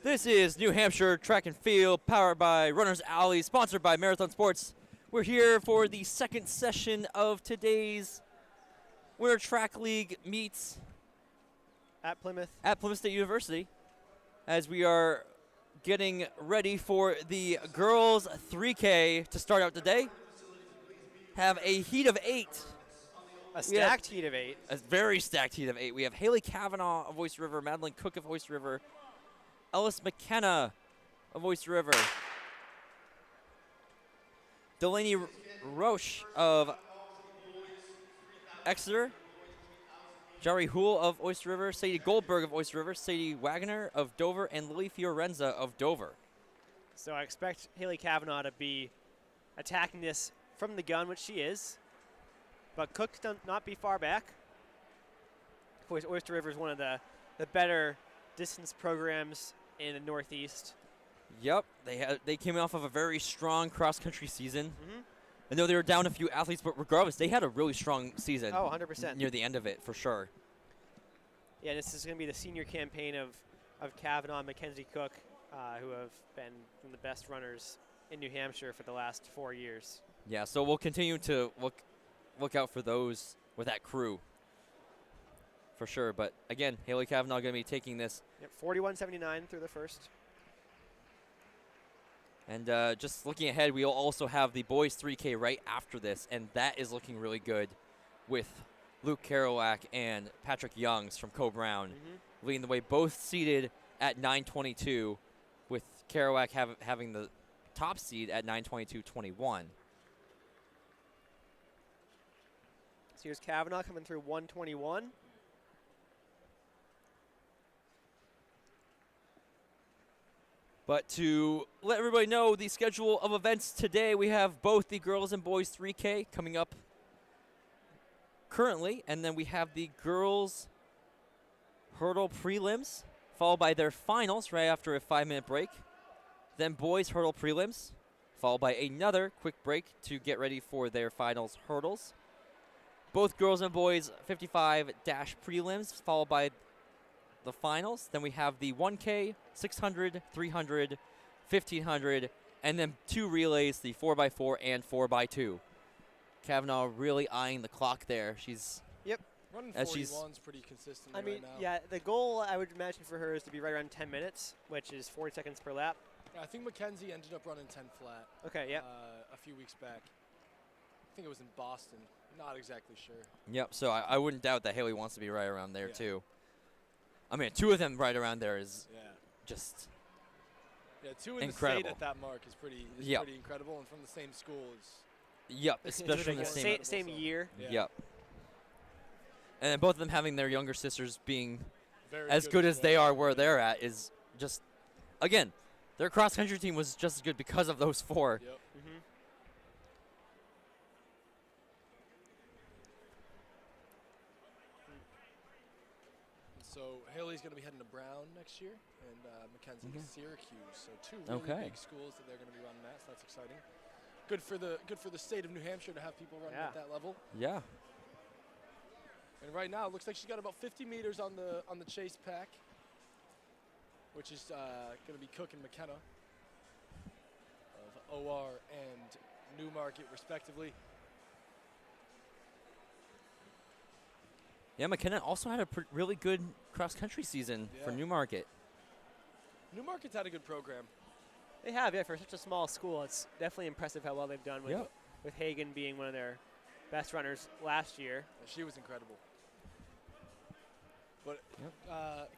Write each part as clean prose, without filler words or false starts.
This is New Hampshire Track and Field, powered by Runners Alley, sponsored by Marathon Sports. We're here for the second session of today's Winter Track League meets at Plymouth State University, as we are getting ready for the girls 3K to start out today. Have a heat of 8. A stacked heat of 8. A very stacked heat of 8. We have Haley Kavanaugh of Oyster River, Madeline Cook of Oyster River, Ellis McKenna of Oyster River, Delaney Roche of Exeter, Jari Hool of Oyster River, Sadie Goldberg of Oyster River, Sadie Wagner of Dover, and Lily Fiorenza of Dover. So I expect Haley Kavanaugh to be attacking this from the gun, which she is. But Cook does not be far back. Of course, Oyster River is one of the better distance programs in the Northeast. Yep, they came off of a very strong cross-country season. I know they were down a few athletes, but regardless, they had a really strong season. Oh, 100%. Near the end of it, for sure. Yeah, this is going to be the senior campaign of Kavanaugh and Mackenzie Cook, who have been one of the best runners in New Hampshire for the last 4 years. Yeah, so we'll continue to look out for those with that crew, for sure. But again, Haley Kavanaugh going to be taking this. Yep, 41.79 through the first. And just looking ahead, we'll also have the boys 3K right after this, and that is looking really good with Luke Kerouac and Patrick Youngs from Co-Brown leading the way, both seated at 9:22, with Kerouac having the top seed at 9:22.21. So here's Kavanaugh coming through 1:21. But to let everybody know the schedule of events today, we have both the girls and boys 3K coming up currently, and then we have the girls hurdle prelims, followed by their finals right after a 5-minute break. Then boys hurdle prelims, followed by another quick break to get ready for their finals hurdles. Both girls and boys 55 dash prelims, followed by the finals. Then we have the 1K, 600, 300, 1500, and then 2 relays, the 4x4 and 4x2. Kavanaugh really eyeing the clock there. She's running as 41's pretty consistent. I mean, right now. yeah, the goal I would imagine for her is to be right around 10 minutes, which is 40 seconds per lap. I think Mackenzie ended up running 10 flat. Okay, yep. A few weeks back. I think it was in Boston. Not exactly sure. Yep, so I wouldn't doubt that Haley wants to be right around there too. I mean, 2 of them right around there is just two in incredible. The state at that mark is pretty incredible, and from the same school is. Yep, especially in the same year. Yep. And then both of them having their younger sisters being Very as good as they are where they're at is just, again, their cross-country team was just as good because of those 4. Yep. So Haley's going to be heading to Brown next year, and Mackenzie to Syracuse. So 2 really big schools that they're going to be running at. So that's exciting. Good for the state of New Hampshire to have people running at that level. Yeah. And right now, it looks like she's got about 50 meters on the chase pack, which is going to be Cook and McKenna of OR and Newmarket, respectively. Yeah, McKenna also had a really good cross-country season for Newmarket. Newmarket's had a good program. They have, for such a small school. It's definitely impressive how well they've done with Hagen being one of their best runners last year. She was incredible. But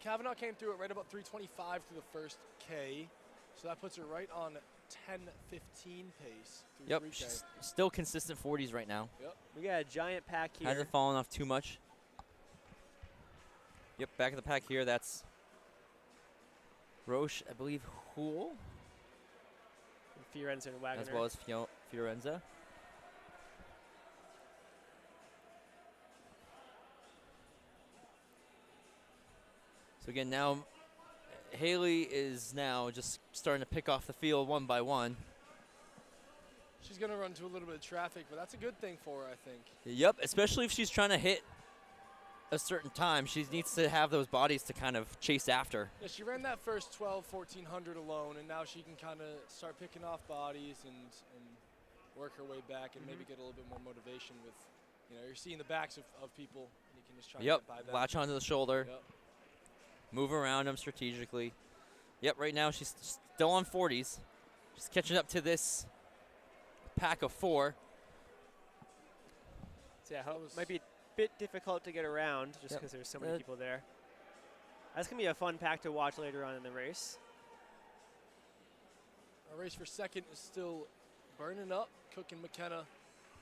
Kavanaugh came through at right about 3:25 through the first K, so that puts her right on 10:15 pace through 3K. She's still consistent 40s right now. Yep. We got a giant pack here. Hasn't fallen off too much. Yep, back of the pack here. That's Roche, I believe, Hool. Fiorenza and Wagner. As well as Fiorenza. So again, now Haley is now just starting to pick off the field one by one. She's going to run into a little bit of traffic, but that's a good thing for her, I think. Yep, especially if she's trying to hit a certain time, she needs to have those bodies to kind of chase after. Yeah, she ran that first 1400 alone, and now she can kind of start picking off bodies and work her way back and maybe get a little bit more motivation with, you're seeing the backs of people, and you can just try to get by them. Latch onto the shoulder. Yep. Move around them strategically. Yep, right now she's still on 40s. She's catching up to this pack of 4. So yeah, might be a bit difficult to get around just because there's so many people there. That's going to be a fun pack to watch later on in the race. Our race for second is still burning up. Cook and McKenna.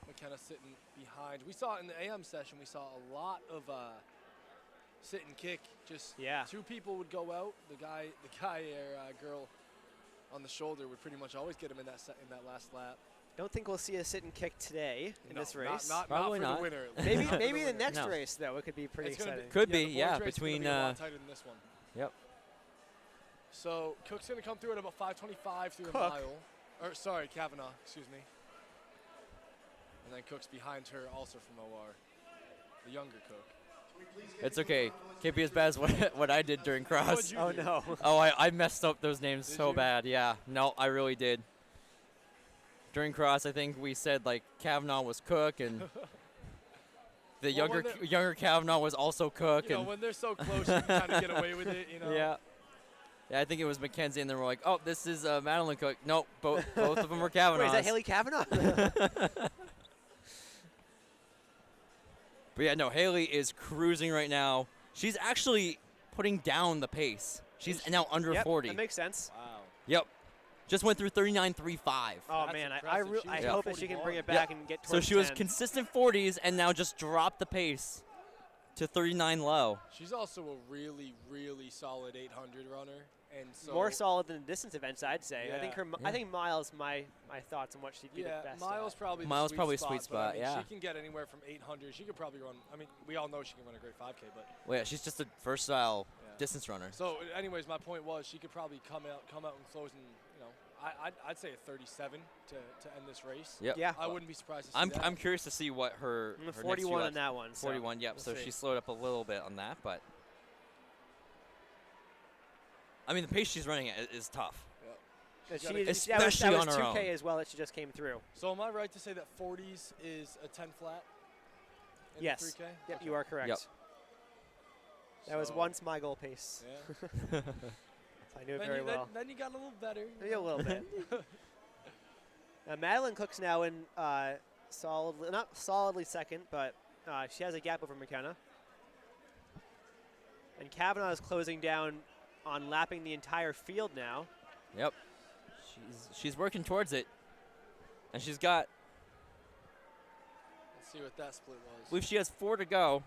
McKenna sitting behind. We saw it in the AM session. We saw a lot of sit and kick. Just 2 people would go out. The guy or girl on the shoulder would pretty much always get him in that last lap. Don't think we'll see a sit and kick today in this race. Probably not not. for the winner. Maybe the next race though. It could be pretty exciting. Could be, the boys' race is between. gonna be a lot tighter than this one. Yep. So Cook's gonna come through at about 5:25 through the mile. Or sorry, Kavanaugh. Excuse me. And then Cook's behind her, also from OR, the younger Cook. It's okay. Can't be as bad as what I did during cross. Oh no. Oh, I messed up those names Did so you? bad. Yeah. No, I really did. During cross, I think we said like Kavanaugh was Cook, and the younger Kavanaugh was also Cook. And when they're so close, you can kind of get away with it. Yeah. Yeah, I think it was Mackenzie, and then we're like, oh, this is Madeline Cook. Nope, both of them were Kavanaugh. Wait, is that Haley Kavanaugh? But yeah, no, Haley is cruising right now. She's actually putting down the pace. She's now under 40. That makes sense. Wow. Yep. Just went through 39.35. Oh, That's man. impressive. I She's hope at that she can 41. bring it back and get towards So she was 10. consistent 40s and now just dropped the pace to 39 low. She's also a really, really solid 800 runner, and so More solid than the distance events, I'd say. I think Yeah. I think Miles, my thoughts on what she'd be the best Miles at. probably Miles the probably sweet sweet spot, but, spot, yeah. She can get anywhere from 800. She could probably run. I mean, we all know she can run a great 5K, but Well, yeah, she's just a versatile Yeah. distance runner. so anyways, my point was she could probably come out and close in. I'd say a 37 to end this race. Yep. Yeah. I wouldn't be surprised to see that. I'm curious to see what her, I'm her next 41 few on laps- that one. 41, yep. we'll So see. she slowed up a little bit on that, but I mean the pace she's running at is tough. That She's gotta she keep- is, that was Especially on her 2K own. as well that she just came through. So am I right to say that 40s is a 10 flat? In Yes. The 3K? Yep, Okay. you are correct. Yep. That was So- once my goal pace. Yeah. I knew it very well. Then you got a little better. Maybe a little bit. Madeline Cook's now in solidly, not solidly second, but she has a gap over McKenna. And Kavanaugh is closing down on lapping the entire field now. Yep. She's working towards it. And she's got, Let's see what that split was. I believe she has 4 to go.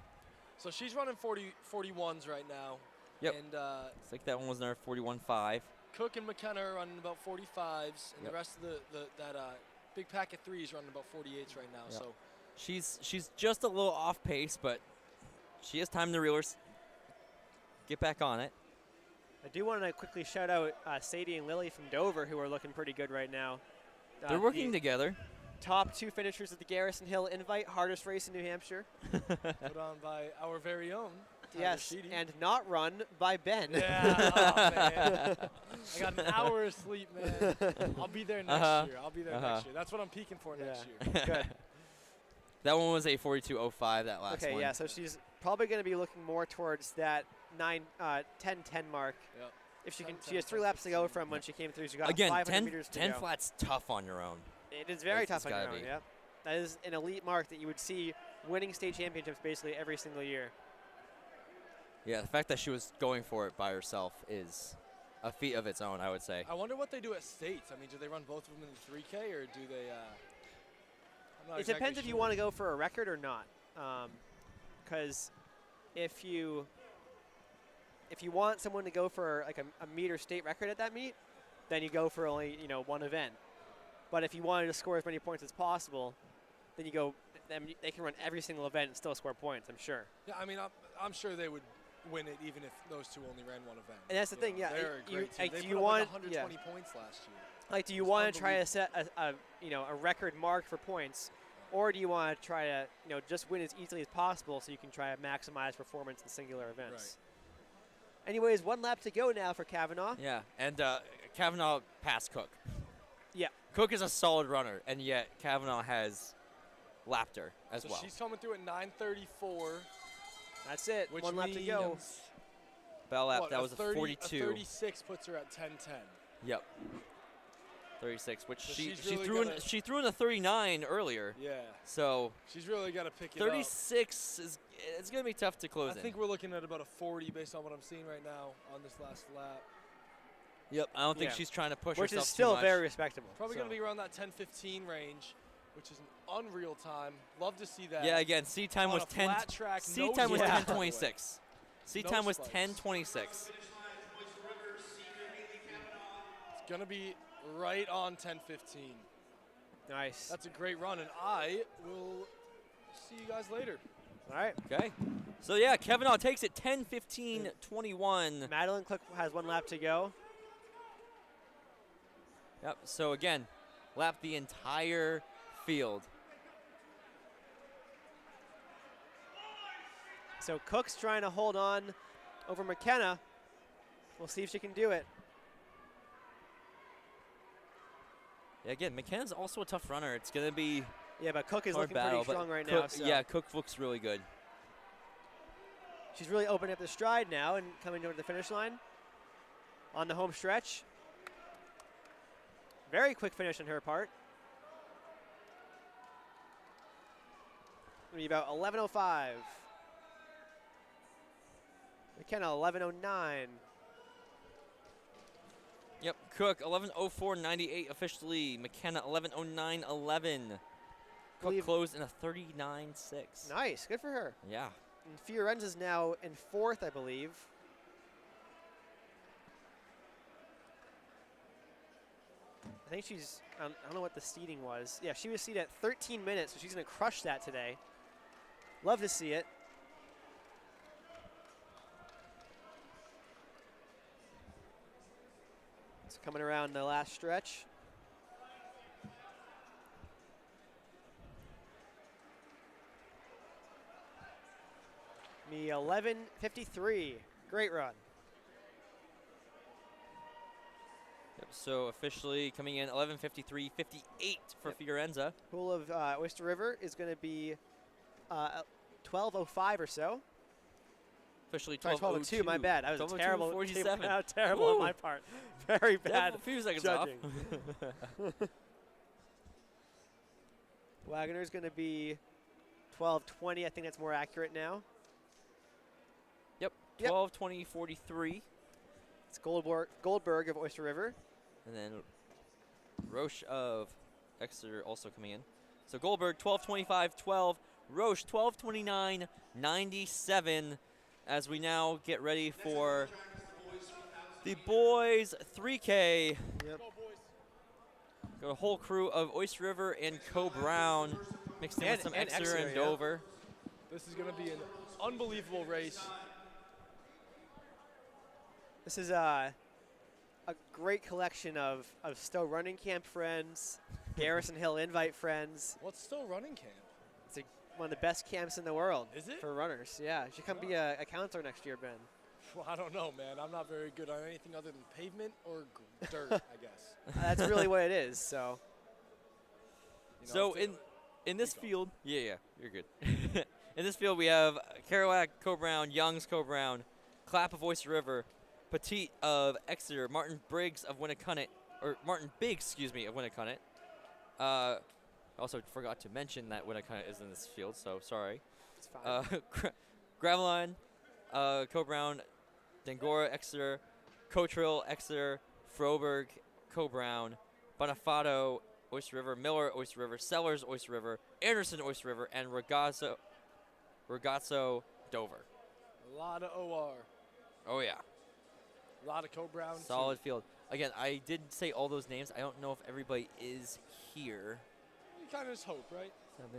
So she's running 41s right now. Yep. And It's like that one was another 41.5. Cook and McKenna are running about 45s, and Yep. the rest of that big pack of 3s running about 48s right now. Yep. So She's just a little off pace, but she has time to get back on it. I do want to quickly shout out Sadie and Lily from Dover, who are looking pretty good right now. They're working together. Top 2 finishers at the Garrison Hill Invite, hardest race in New Hampshire. put on by our very own. Tyler Yes, Sheedy. and not run by Ben. Yeah, oh, man. I got an hour of sleep, man. I'll be there next year. I'll be there next year. That's what I'm peaking for next year. Good. That one was a 42.05, that last Okay, one. yeah, so she's probably going to be looking more towards that 10-10 mark. Yep. If she can, 10, she has 3 laps to go from when she came through. She got Again, 500 meters to 10 go. flat's tough on your own. It is very It's tough on your gotta own, be. yeah. That is an elite mark that you would see winning state championships basically every single year. Yeah, the fact that she was going for it by herself is a feat of its own, I would say. I wonder what they do at states. I mean, do they run both of them in the 3K, or do they? I'm not It exactly depends if you sure. want to go for a record or not. Because if you want someone to go for like a meter state record at that meet, then you go for only one event. But if you wanted to score as many points as possible, then you go. Then they can run every single event and still score points. I'm sure. Yeah, I mean, I'm sure they would win it even if those two only ran one event. And that's the thing, yeah. They're a great team. Like, They do put you up want like 120 points last year. Like, do you It's want to try to set a record mark for points? Or do you want to try to, just win as easily as possible so you can try to maximize performance in singular events? Right. Anyways, 1 lap to go now for Kavanaugh. Yeah, and Kavanaugh passed Cook. Yeah. Cook is a solid runner, and yet Kavanaugh has lapped her as well. She's coming through at 9:34. That's it. Which 1 lap to go. Bell lap, that was a 42. 36 puts her at 10:10. Yep. 36, which So she threw in a 39 earlier. Yeah. So she's really got to pick it 36 is it's going to be tough to close I think we're looking at about a 40 based on what I'm seeing right now on this last lap. Yep. I don't think she's trying to push herself too much. Which is still very respectable. Probably going to be around that 10:15 range, which is an unreal time. Love to see that. Yeah. Again, seat time was 10. Seat time was 10:26. Seat time was 10:26. It's going to be right on 10:15. Nice. That's a great run, and I will see you guys later. All right. Okay. So, yeah, Kavanaugh takes it 10:15:21. Madeline Cook has 1 lap to go. Yep. So, again, lap the entire field. So Cook's trying to hold on over McKenna. We'll see if she can do it. Yeah, again, McKenna's also a tough runner. It's going to be yeah, but Cook is hard looking battle, pretty strong right Cook, now. So. Yeah, Cook looks really good. She's really opening up the stride now and coming over the finish line on the home stretch. Very quick finish on her part. It'll be about 11:05. McKenna 11:09. Yep, Cook 11:04:98 officially. McKenna 11:09:11. Cook closed in a 39.6. Nice, good for her. Yeah. And Fiorenza's now in 4th, I believe. I think she's, I don't know what the seating was. Yeah, she was seated at 13 minutes, so she's going to crush that today. Love to see it. It's coming around the last stretch. Me 11:53. Great run. Yep, so officially coming in 11:53:58 for Fiorenza. Pool of Oyster River is going to be 12:05 or so. Officially 12:02. My bad. I was terrible. 47. Terrible on my part. Very bad. A few seconds judging. off. Wagner's going to be 12:20. I think that's more accurate now. Yep. 12:20:43. It's Goldberg of Oyster River. And then Roche of Exeter also coming in. So Goldberg 12:25:12. Roche 12:29:97. As we now get ready for the boys 3K. Yep. Got a whole crew of Oyster River and Co Brown mixed in with some Exeter and Dover. This is going to be an unbelievable race. This is a great collection of Stowe Running Camp friends, Garrison Hill Invite friends. What's Stowe Running Camp? It's one of the best camps in the world. Is it? For runners, yeah. You should come be a counselor next year, Ben. Well, I don't know, man. I'm not very good on anything other than pavement or dirt, I guess. That's really what it is, so. You know, So in this field, yeah, you're good. In this field, we have Kerouac, Co Brown, Young's Co Brown, Clapp of Oyster River, Petit of Exeter, Martin Biggs of Winnicunnet. I also forgot to mention that Winnicunnet is in this field, so sorry. It's fine. Graveline, Co Brown, Dangora, Exeter, Cotrill, Exeter, Froberg, Co Brown, Bonifato, Oyster River, Miller, Oyster River, Sellers, Oyster River, Anderson, Oyster River, and Ragazzo, Dover. A lot of OR. Oh, yeah. A lot of Co Brown. Solid field. Again, I did say all those names. I don't know if everybody is here. You kind of just hope, right? 7.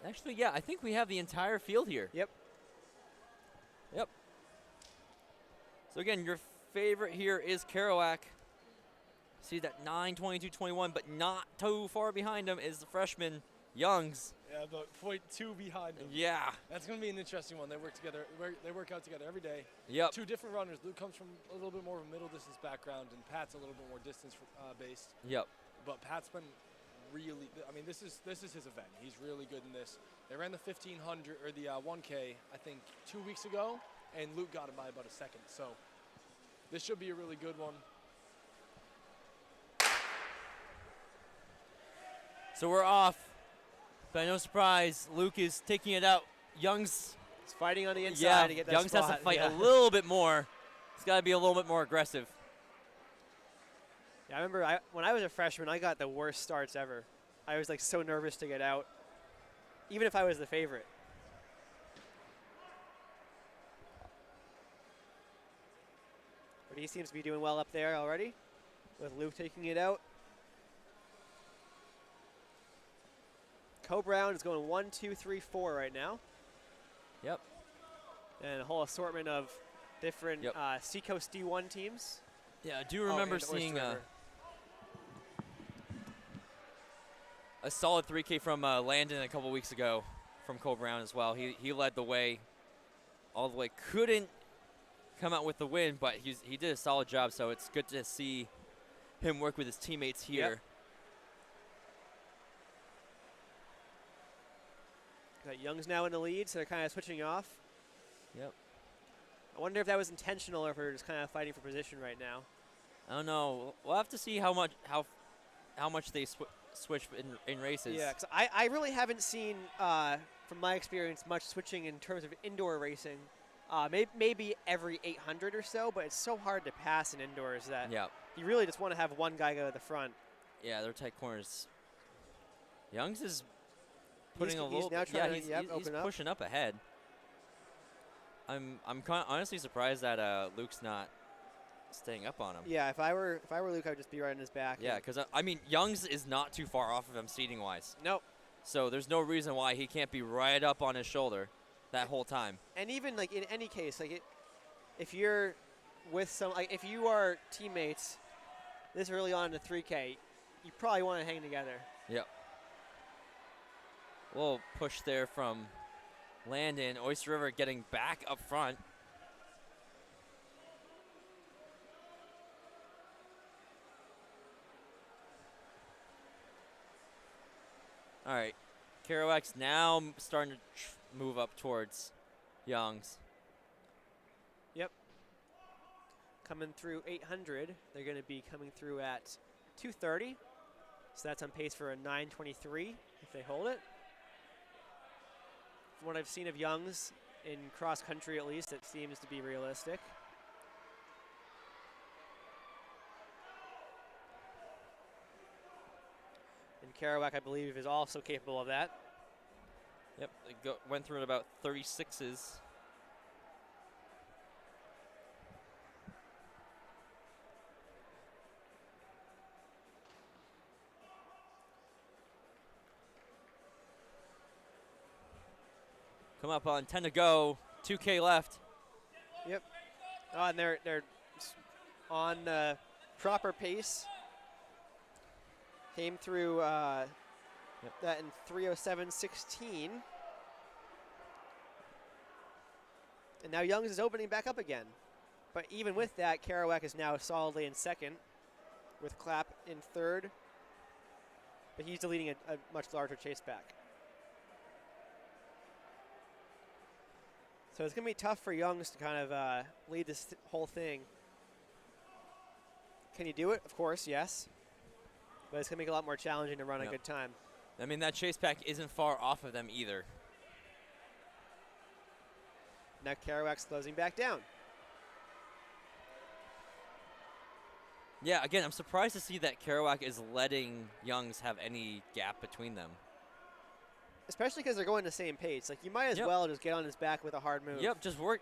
Actually, yeah, I think we have the entire field here. Yep. So again, your favorite here is Kerouac. See that 9:22:21, but not too far behind him is the freshman Youngs. Yeah, about 0.2 behind him. Yeah. That's going to be an interesting one. They work together. They work out together every day. Yep. Two different runners. Luke comes from a little bit more of a middle distance background, and Pat's a little bit more distance based. Yep. But Pat's been really. I mean, this is his event. He's really good in this. They ran the 1500 or the 1K, I think, 2 weeks ago, and Luke got him by about a second. So this should be a really good one. So we're off. But no surprise, Luke is taking it out. Youngs. He's fighting on the inside to get that Youngs spot. has to fight a little bit more. He's got to be a little bit more aggressive. Yeah, I remember when I was a freshman, I got the worst starts ever. I was like so nervous to get out, even if I was the favorite. But he seems to be doing well up there already, with Luke taking it out. Co Brown is going 1, 2, 3, 4 right now. Yep. And a whole assortment of different Seacoast D1 teams. Yeah, I do remember seeing a solid 3K from Landon a couple weeks ago from Cole Brown as well. He led the way all the way. Couldn't come out with the win, but he did a solid job, so it's good to see him work with his teammates here. Yep. Got Young's now in the lead, so they're kind of switching off. Yep. I wonder if that was intentional or if we're just kind of fighting for position right now. I don't know. We'll have to see how much they switch in races. Yeah, because I really haven't seen, from my experience, much switching in terms of indoor racing. Maybe every 800 or so, but it's so hard to pass in indoors that you really just want to have one guy go to the front. Yeah, they're tight corners. Youngs is putting he's now trying he's pushing up ahead. I'm kind of honestly surprised that Luke's not staying up on him. Yeah, if I were Luke, I would just be right on his back. Yeah, because I mean Youngs is not too far off of him seating wise. Nope. So there's no reason why he can't be right up on his shoulder that whole time. And even like in any case, like if you're with if you are teammates this early on in the 3K, you probably want to hang together. Yep. Little push there from Landon. Oyster River getting back up front. All right. Kerouac's now starting to move up towards Youngs. Yep. Coming through 800. They're going to be coming through at 2:30. So that's on pace for a 9:23 if they hold it. From what I've seen of Youngs in cross country, at least, it seems to be realistic. And Kerouac, I believe, is also capable of that. Yep, they went through at about 36s. Come up on 10 to go, 2K left. Yep. Oh, and they're on proper pace. Came through that in 3:07:16. And now Youngs is opening back up again. But even with that, Kerouac is now solidly in second with Clapp in third. But he's deleting a much larger chase back. So it's going to be tough for Youngs to kind of lead this whole thing. Can you do it? Of course, yes. But it's going to make it a lot more challenging to run a good time. I mean, that chase pack isn't far off of them either. Now Kerouac's closing back down. Yeah, again, I'm surprised to see that Kerouac is letting Youngs have any gap between them. Especially because they're going the same pace. Like, you might as well just get on his back with a hard move. Yep, just work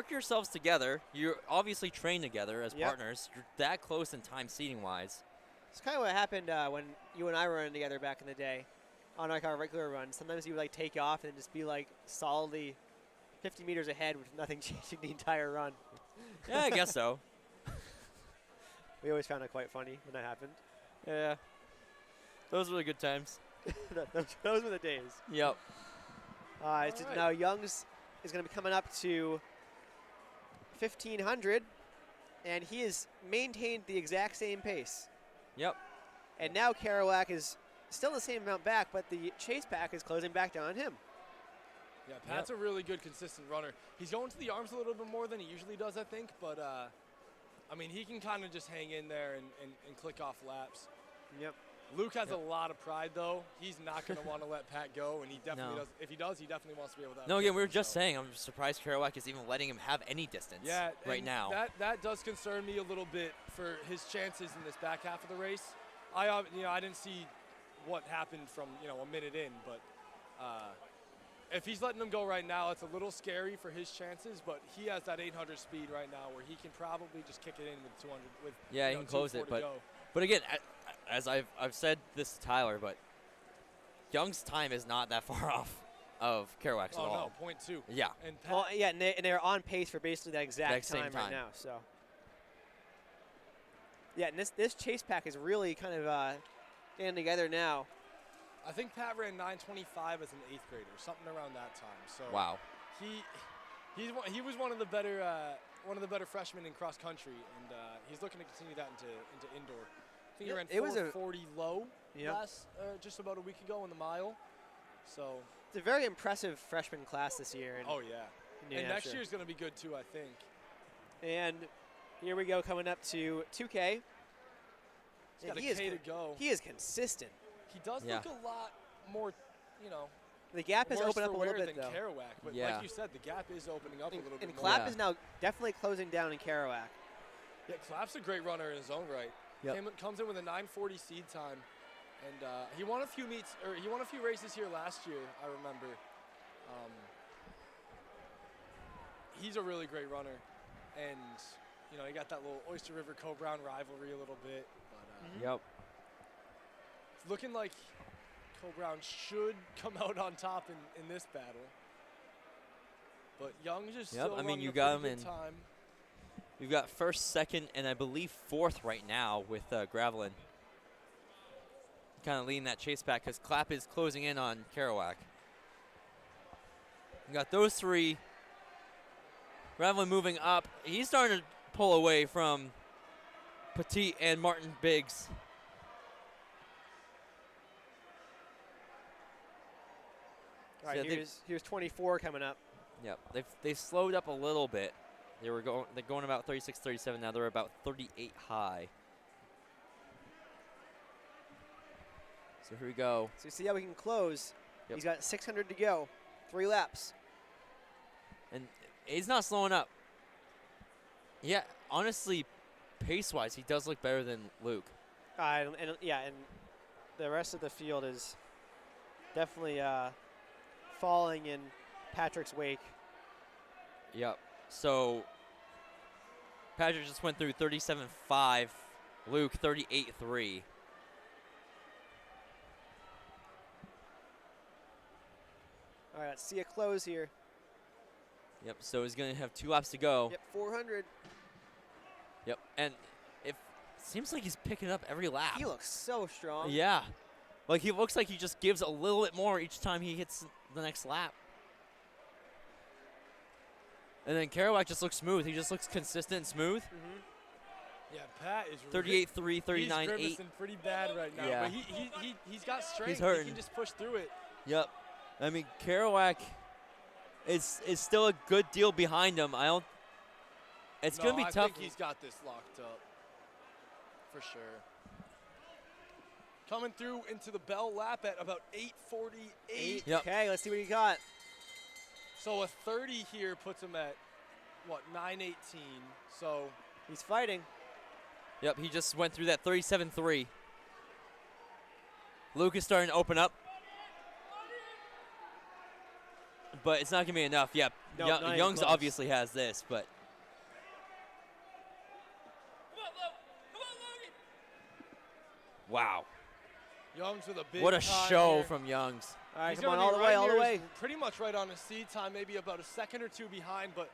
yourselves together. You're obviously trained together as partners. You're that close in time seating-wise. It's kind of what happened when you and I were running together back in the day on like our regular run. Sometimes you would like take off and just be like solidly 50 meters ahead with nothing changing the entire run. Yeah, I guess so. We always found it quite funny when that happened. Yeah. Those were the good times. those were the days. Yep. So right. now Young's is going to be coming up to 1,500, and he has maintained the exact same pace. Yep. And now Kerouac is still the same amount back, but the chase pack is closing back down on him. Yeah, Pat's a really good, consistent runner. He's going to the arms a little bit more than he usually does, I think, but I mean, he can kind of just hang in there and click off laps. Yep. Luke has a lot of pride, though. He's not going to want to let Pat go, and he definitely does. If he does, he definitely wants to be able to. No, again, we were just saying, I'm surprised Kerouac is even letting him have any distance right now. That does concern me a little bit for his chances in this back half of the race. I didn't see what happened from, a minute in, but if he's letting him go right now, it's a little scary for his chances, but he has that 800 speed right now where he can probably just kick it in with 200. He can close it, but again, as I've said this to Tyler, but Young's time is not that far off of Kerouac's at all. No, 0.2. Yeah. And Pat, and they're on pace for basically that exact time right now. So. Yeah, and this chase pack is really kind of getting together now. I think Pat ran 9:25 as an 8th grader, something around that time. So wow. He was one of the better freshmen in cross country, and he's looking to continue that into indoor. I think he ran 4:40 low just about a week ago in the mile. So it's a very impressive freshman class this year. And next year is going to be good too, I think. And here we go, coming up to 2K. He's got a K to go. He is consistent. He does look a lot more, The gap has opened up a little bit, than though. Kerouac, but like you said, the gap is opening up a little bit And more. Clapp is now definitely closing down in Kerouac. Yeah, Clapp's a great runner in his own right. Yep. Comes in with a 9:40 seed time, and he won a few races here last year. I remember. He's a really great runner, and he got that little Oyster River Co-Brown rivalry a little bit. But, it's looking like Co-Brown should come out on top in this battle. But Young's just still running you a got pretty him good time. You've got first, second, and I believe fourth right now with Gravelin. Kind of leading that chase back because Clapp is closing in on Kerouac. You got those three. Gravelin moving up. He's starting to pull away from Petit and Martin Biggs. All right, here's 24 coming up. Yep, they've slowed up a little bit. They're going about 36, 37 now. They're about 38 high. So here we go. So you see how we can close. Yep. He's got 600 to go, 3 laps. And he's not slowing up. Yeah, honestly, pace-wise, he does look better than Luke. And the rest of the field is definitely falling in Patrick's wake. Yep. So Patrick just went through 37.5, Luke 38.3. All right, let's see a close here. Yep, so he's going to have 2 laps to go. Yep, 400. Yep, and it seems like he's picking up every lap. He looks so strong. Yeah. Like, he looks like he just gives a little bit more each time he hits the next lap. And then Kerouac just looks smooth. He just looks consistent and smooth. Yeah, Pat is 38.3, 39.8. He's grimacing pretty bad right now. Yeah. But he's got strength. He's hurting. He can just push through it. Yep. I mean, Kerouac is still a good deal behind him. It's going to be tough. I think he's got this locked up for sure. Coming through into the bell lap at about 8:48. Yep. Okay, let's see what he got. So a 30 here puts him at, 9:18. So he's fighting. Yep, he just went through that 37.3. Luke is starting to open up. But it's not going to be enough. Yeah, No, Young's obviously has this, but. Wow. Young's with a big What a time show here. from Young's. All right, He's come on, gonna be all the way, right all the near way. his- Pretty much right on his seed time, maybe about a second or two behind, but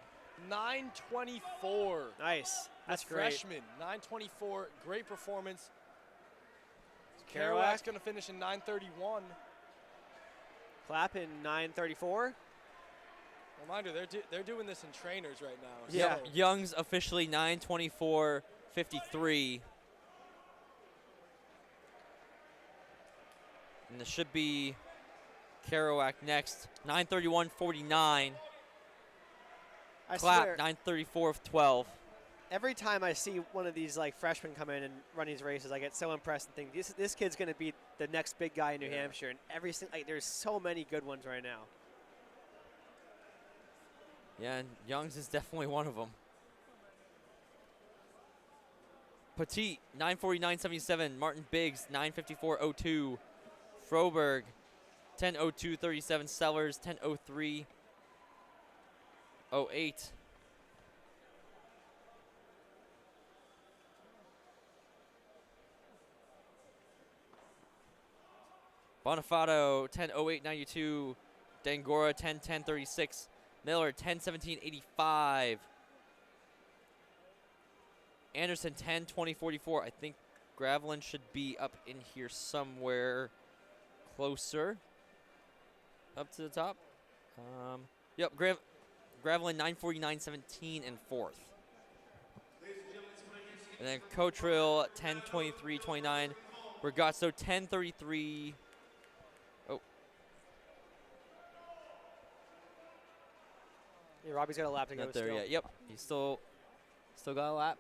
9:24. Nice. That's great. Freshman, 9:24. Great performance. Kerouac Kerouac's going to finish in 9:31. Clapp in 9:34. Reminder, they're doing this in trainers right now. Yeah. So Young's officially 9:24.53. And this should be Kerouac next. 9:31.49. I Clapp swear, 9:34.12. every time I see one of these like freshmen come in and run these races, I get so impressed and think this kid's going to be the next big guy in New Hampshire. And there's so many good ones right now. Yeah, and Young's is definitely one of them. Petit, 9:49.77. Martin Biggs, 9:54.02. Froberg, 10:02.37. Sellers, 10:03.08. Bonifato, 10:08.92. Dangora, 10:10.36. Miller, 10:17.85. Anderson, 10:20.44. I think Gravelin should be up in here somewhere closer. Up to the top. Yep, Gravelin, 9:49.17 and fourth. And then Cotrill, 10:23.29. Ragazzo, 10:33. Yeah, Robbie's got a lap to go Not there still. yet. Yep, he's still got a lap.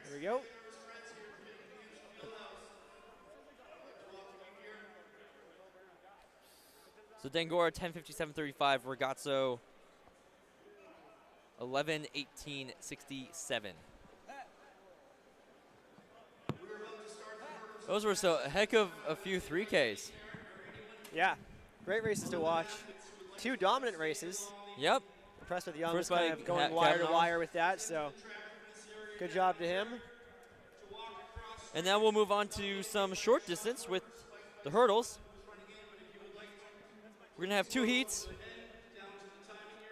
Here we go. So Dangora, 10:57.35. Ragazzo, 11:18.67. Those were a heck of a few 3Ks. Yeah, great races to watch. Two dominant races. Yep. Impressed with Young First kind by of going wire to Kavanaugh. wire with that, so good job to him. And now we'll move on to some short distance with the hurdles. We're going to have two heats.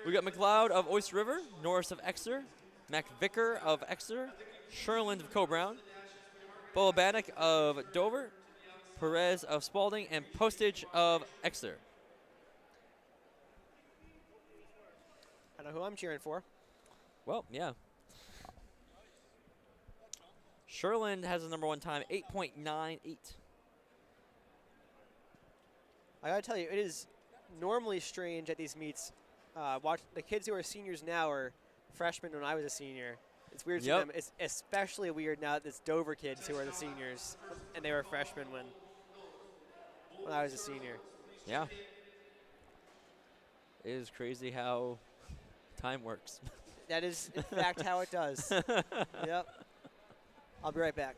We got McLeod of Oyster River, Norris of Exeter, McVicker of Exeter, Sherland of Coe-Brown, Bolabanek of Dover, Perez of Spalding, and Postage of Exeter. I know who I'm cheering for. Well, yeah. Sherland has a number one time, 8.98. I gotta tell you, it is normally strange at these meets. Watch the kids who are seniors now are freshmen when I was a senior. It's weird to Yep. them. It's especially weird now that it's Dover kids who are the seniors, and they were freshmen when I was a senior. Yeah. It is crazy how time works. That is, in fact, how it does. Yep. I'll be right back.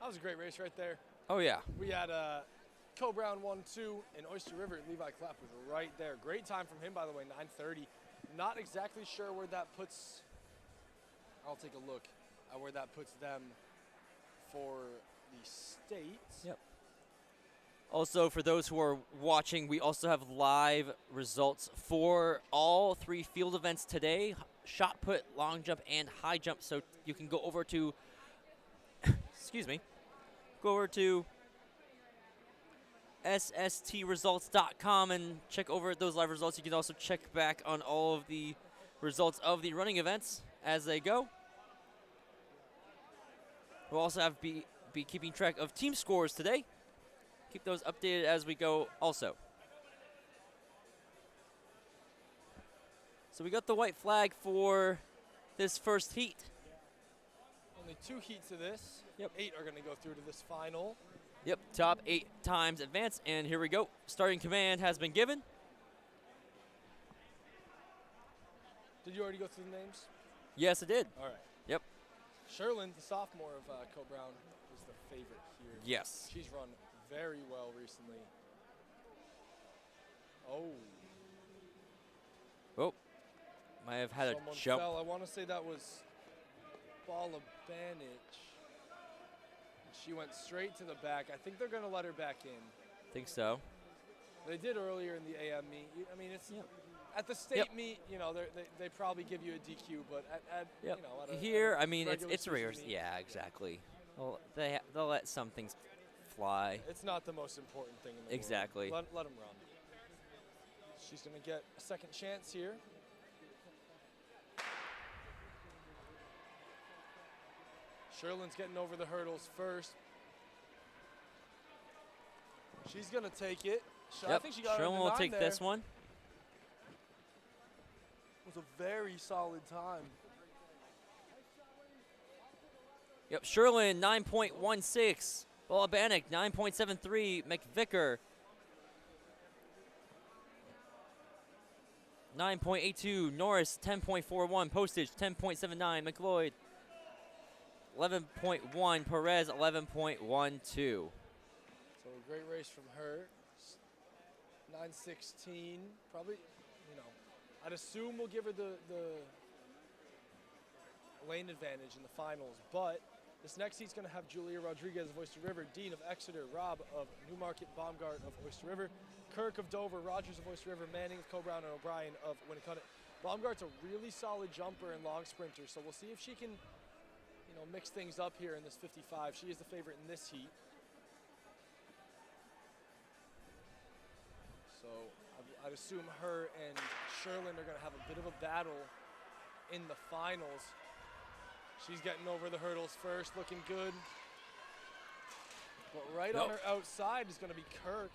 that was a great race right there. Oh, yeah. We had Coe-Brown 1-2, and Oyster River, Levi Clapp was right there. Great time from him, by the way, 9:30. Not exactly sure where that puts, I'll take a look at where that puts them for the state. Yep. Also, for those who are watching, we also have live results for all three field events today, shot put, long jump, and high jump. So you can go over to, excuse me, go over to SSTresults.com and check over those live results. You can also check back on all of the results of the running events as they go. We'll also have be keeping track of team scores today. Keep those updated as we go also. So we got the white flag for this first heat. Only 2 heats of this. Yep. 8 are going to go through to this final. Yep, top 8 times advance, and here we go. Starting command has been given. Did you already go through the names? Yes, it did. All right. Yep. Sherland, the sophomore of Coe-Brown, is the favorite here. Yes. She's run very well recently. Oh. Oh, might have had Someone a jump. fell. I want to say that was Bala Banic. She went straight to the back. I think they're going to let her back in. Think so. They did earlier in the AM meet. I mean, it's at the state Yep. meet. You know, they probably give you a DQ, but at Yep. you know, at Here, a I mean, regular it's season rears. meet, Yeah, exactly. Well, they'll let some things fly. it's not the most important thing in the Exactly. world. Let them run. She's going to get a second chance here. Sherlin's getting over the hurdles first. She's going to take it. I think she got it Sherlin under will 9 take there. this one. It was a very solid time. Yep, Sherlin 9.16. Balabanik 9.73. McVicker 9.82. Norris 10.41. Postage 10.79. McLeod 11.1. Perez 11.12. So a great race from her. 9:16. Probably, you know, I'd assume we'll give her the lane advantage in the finals, but this next heat's going to have Julia Rodriguez of Oyster River, Dean of Exeter, Rob of Newmarket, Baumgart of Oyster River, Kirk of Dover, Rogers of Oyster River, Manning of Coe-Brown, and O'Brien of Winnicott. Baumgart's a really solid jumper and long sprinter, so we'll see if she can, you know, mix things up here in this 55. She is the favorite in this heat. So I'd assume her and Sherlin are going to have a bit of a battle in the finals. She's getting over the hurdles first, looking good. But right on her outside is going to be Kirk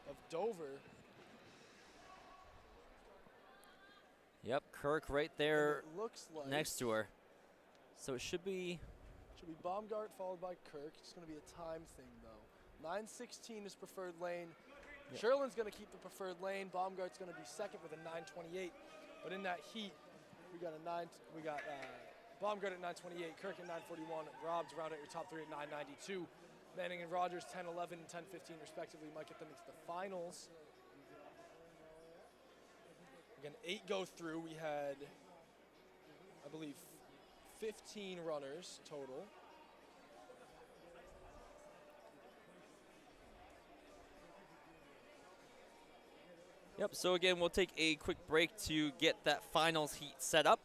of Dover. Yep, Kirk right there Looks like next to her. So it should be Baumgart followed by Kirk. It's going to be a time thing, though. 9:16 is preferred lane. Yep. Sherlin's going to keep the preferred lane. Baumgart's going to be second with a 9:28. But in that heat, we got Baumgart at 9:28, Kirk at 9:41, Rob's round out your top three at 9:92. Manning and Rogers 10:11 and 10:15 respectively might get them into the finals. Again, 8 go through. We had, I believe, 15 runners total. Yep, so again, we'll take a quick break to get that finals heat set up.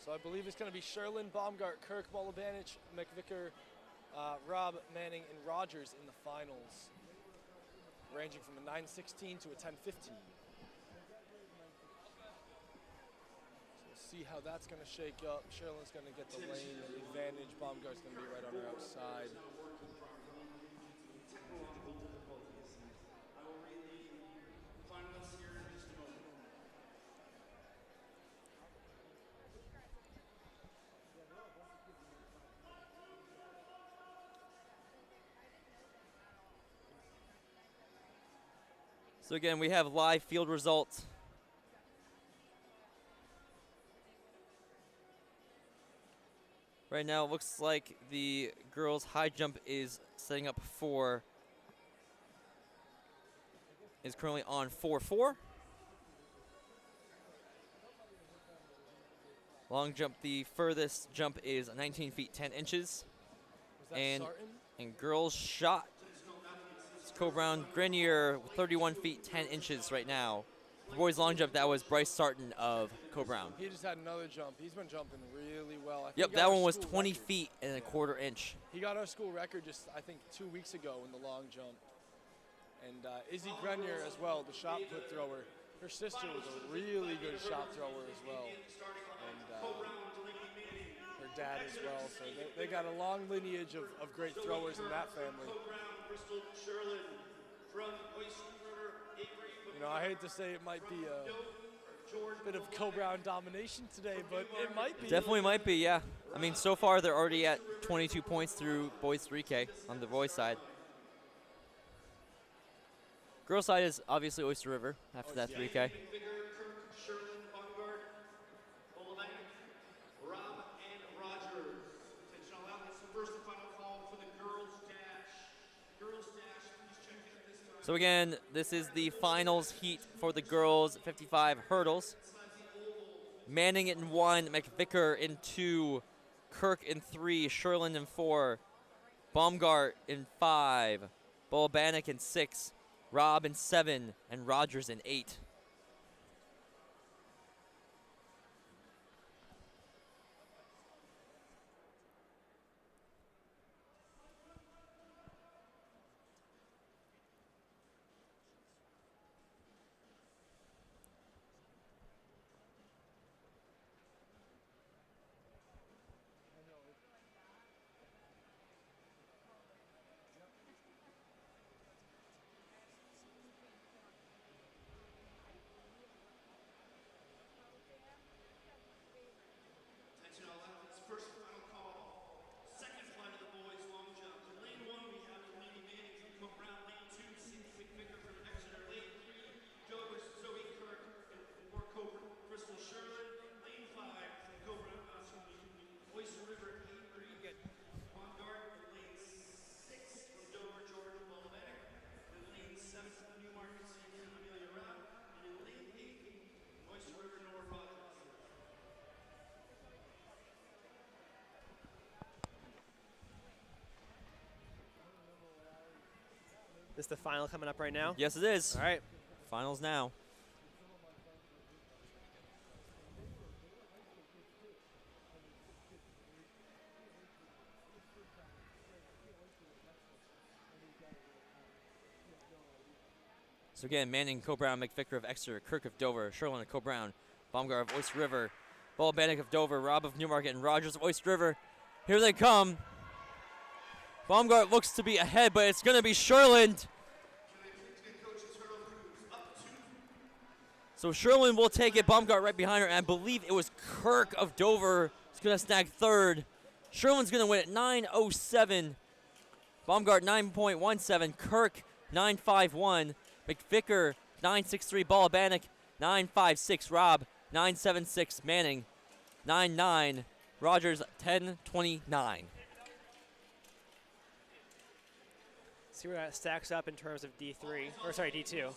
So I believe it's going to be Sherlin, Baumgart, Kirk, Balabanich, McVicker, Rob, Manning, and Rogers in the finals, ranging from a 9:16 to a 10:15. See how that's going to shake up. Sherlin's going to get the lane advantage. Baumgart's going to be right on her outside. So again, we have live field results. Right now, it looks like the girls' high jump is setting up for, is currently on 4-4. Long jump, the furthest jump is 19 feet 10 inches. Was that Sarton? And girls' shot, it's Coe-Brown Grenier, 31 feet 10 inches right now. The boys' long jump, that was Bryce Sarton of Coe-Brown. He just had another jump. He's been jumping really well. I think Yep, he got that our one was school 20 record. feet and a quarter inch. He got our school record just, I think, 2 weeks ago in the long jump. And Izzy Grenier as well, the shot put thrower. Her sister was a really good shot thrower as well. And her dad as well. So they got a long lineage of great throwers in that family. You know, I hate to say it might be a bit of Coe-Brown domination today, but it might be. Definitely might be, yeah. I mean, so far they're already at 22 points through boys 3K on the boys side. Girls side is obviously Oyster River after that 3K. So again, this is the finals heat for the girls 55 hurdles. Manning in 1, McVicker in 2, Kirk in 3, Sherland in 4, Baumgart in 5, Bolobanek in 6, Robb in 7, and Rogers in 8. This is the final coming up right now? Yes, it is. All right. Finals now. So again, Manning, Co-Brown, McVicker of Exeter, Kirk of Dover, Sherland of Co-Brown, Baumgart of Oyster River, Bolobanek of Dover, Robb of Newmarket, and Rogers of Oyster River. Here they come. Baumgart looks to be ahead, but it's going to be Sherland. So Sherland will take it. Baumgart right behind her, and I believe it was Kirk of Dover who's going to snag third. Sherland's going to win at 9:07. Baumgart 9.17. Kirk 9.51. McVicker 9.63. Bolobanek 9.56. Robb 9.76. Manning 9.9. Rogers 10.29. See where that stacks up in terms of D3, or sorry, D2.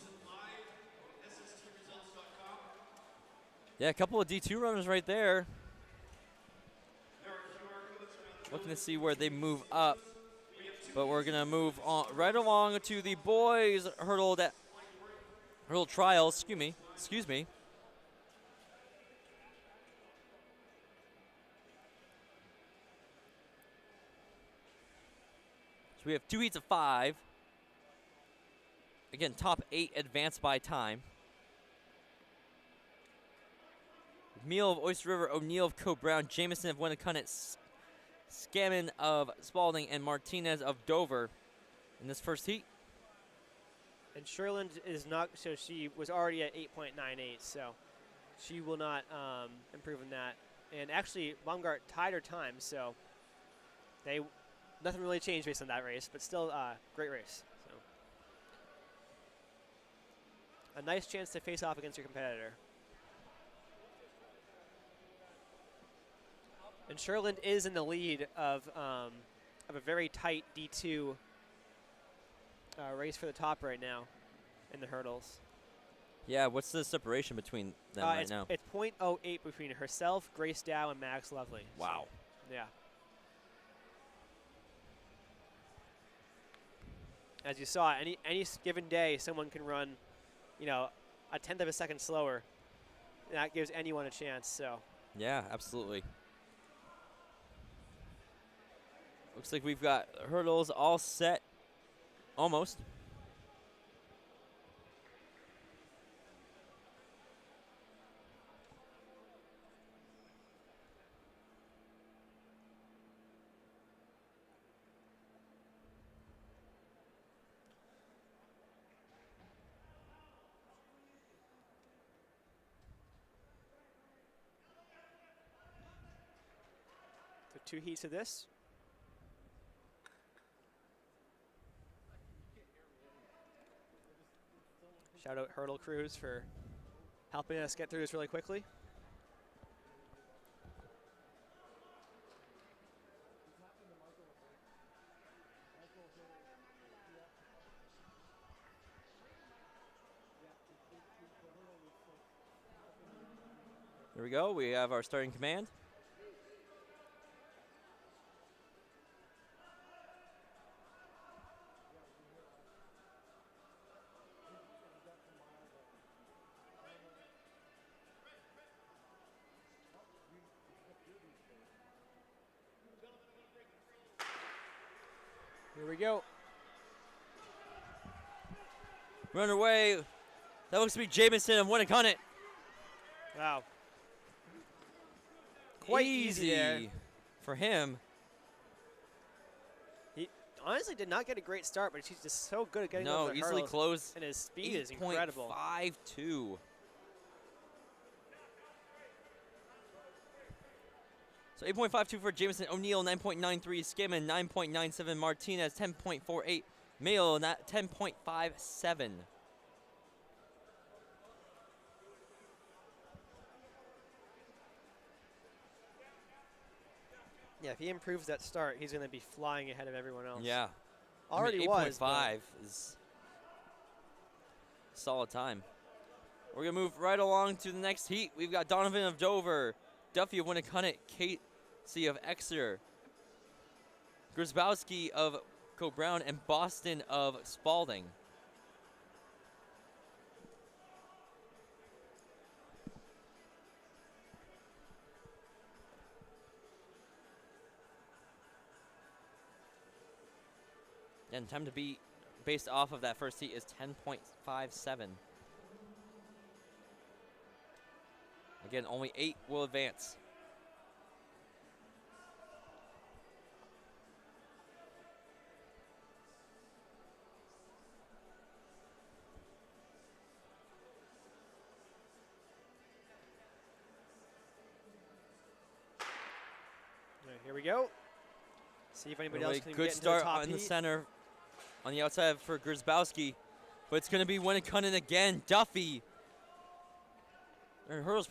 Yeah, a couple of D2 runners right there. Looking to see where they move up. But we're going to move on right along to the boys hurdle trials. Excuse me. So we have 2 heats of 5. Again, top 8 advanced by time. Meal of Oyster River, O'Neill of Co-Brown, Jameson of Winnacunnet, Scammon of Spalding, and Martinez of Dover in this first heat. And Sherland is not, so she was already at 8.98, so she will not improve on that. And actually, Baumgart tied her time, so nothing really changed based on that race, but still great race. So a nice chance to face off against your competitor. And Sherland is in the lead of a very tight D2 race for the top right now in the hurdles. Yeah, what's the separation between them right now? It's .08 between herself, Grace Dow, and Max Lovely. Wow. So, yeah. As you saw, any given day, someone can run, a tenth of a second slower. That gives anyone a chance. So. Yeah, absolutely. Looks like we've got hurdles all set, almost. So 2 heats of this. Shout out Hurdle Crews for helping us get through this really quickly. Here we go. We have our starting command. Here we go. We're underway. That looks to be Jamison of Winnicott. Wow. Quite easy there for him. He honestly did not get a great start, but he's just so good at getting No, over the easily hurdles, closed. and his speed is incredible. 8.52. So 8.52 for Jamison. O'Neal, 9.93. Scammon, 9.97. Martinez, 10.48. Mayo, 10.57. Yeah, if he improves that start, he's going to be flying ahead of everyone else. Yeah. Already was. 8.5 is a solid time. We're going to move right along to the next heat. We've got Donovan of Dover, Duffy of Winnicott, Casey of Exeter, Grzybowski of Co-Brown, and Boston of Spalding. And time to beat based off of that first heat is 10.57. Again, only 8 will advance. All right, here we go. See if anybody else can good get start into the top on heat. the center, on the outside for Grzybowski, but it's going to be Winnicott again. Duffy. Their hurdles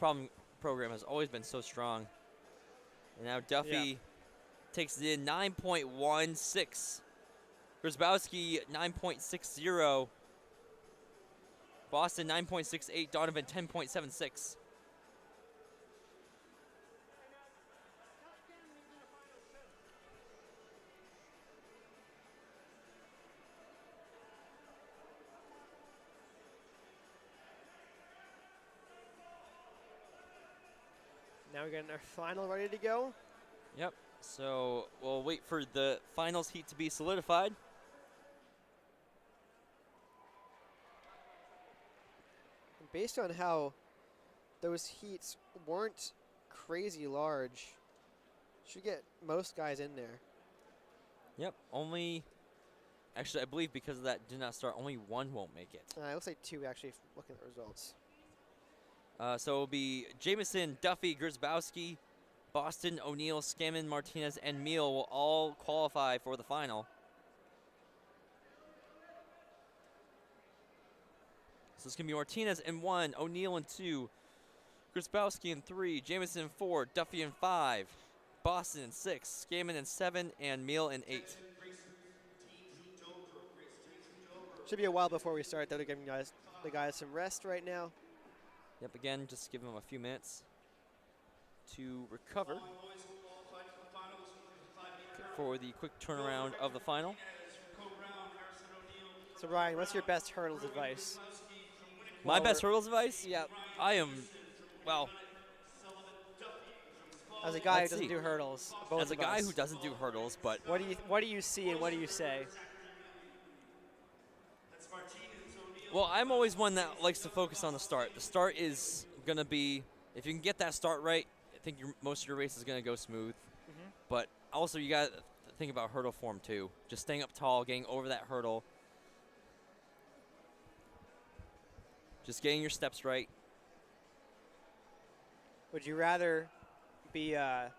program has always been so strong, and now Duffy takes it in 9.16. Grzybowski 9.60. Boston 9.68. Donovan 10.76. Now we're getting our final ready to go. Yep. So we'll wait for the finals heat to be solidified. Based on how those heats weren't crazy large, should get most guys in there. Yep. Actually, I believe because of that did not start, only one won't make it. It looks like 2 actually, looking at the results. So it'll be Jamison, Duffy, Grzybowski, Boston, O'Neal, Scammon, Martinez, and Meal will all qualify for the final. So it's going to be Martinez in 1, O'Neal in 2, Grzybowski in 3, Jamison in 4, Duffy in 5, Boston in 6, Scammon in 7, and Meal in 8. Should be a while before we start, though, to give the guys some rest right now. Yep, again, just give them a few minutes to recover for the quick turnaround of the final. So, Ryan, what's your best hurdles advice? My best hurdles advice? Yep. I am, well, as a guy who doesn't do hurdles, both as a guy who doesn't do hurdles, but what do you see and what do you say? well, I'm always one that likes to focus on the start. The start is going to be, if you can get that start right, I think most of your race is going to go smooth. But also you got to think about hurdle form too. Just staying up tall, getting over that hurdle. Just getting your steps right. Would you rather be a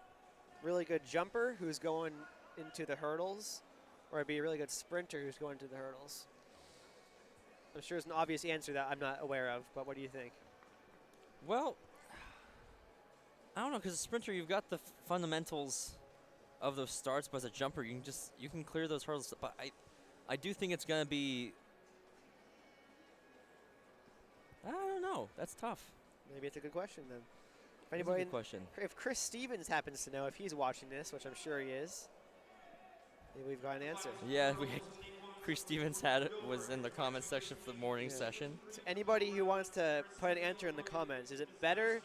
really good jumper who's going into the hurdles or be a really good sprinter who's going into the hurdles? I'm sure there's an obvious answer that I'm not aware of, but what do you think? Well, I don't know, because as a sprinter, you've got the fundamentals of those starts, but as a jumper, you can clear those hurdles. But I do think it's going to be, I don't know. That's tough. Maybe it's a good question then. If anybody, Good question. if Chris Stevens happens to know, if he's watching this, which I'm sure he is, maybe we've got an answer. Yeah, Chris Stevens was in the comment section for the morning session. So anybody who wants to put an answer in the comments, is it better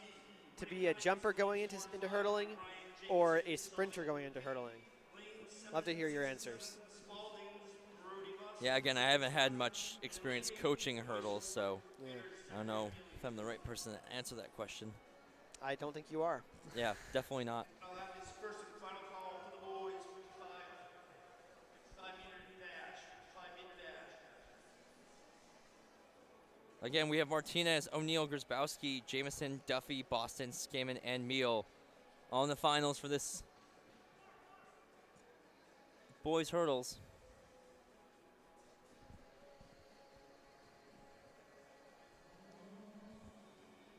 to be a jumper going into hurdling or a sprinter going into hurdling? Love to hear your answers. Yeah, again, I haven't had much experience coaching hurdles, so I don't know if I'm the right person to answer that question. I don't think you are. Yeah, definitely not. Again, we have Martinez, O'Neill, Grzybowski, Jamison, Duffy, Boston, Skaman, and Meal all in the finals for this boys hurdles.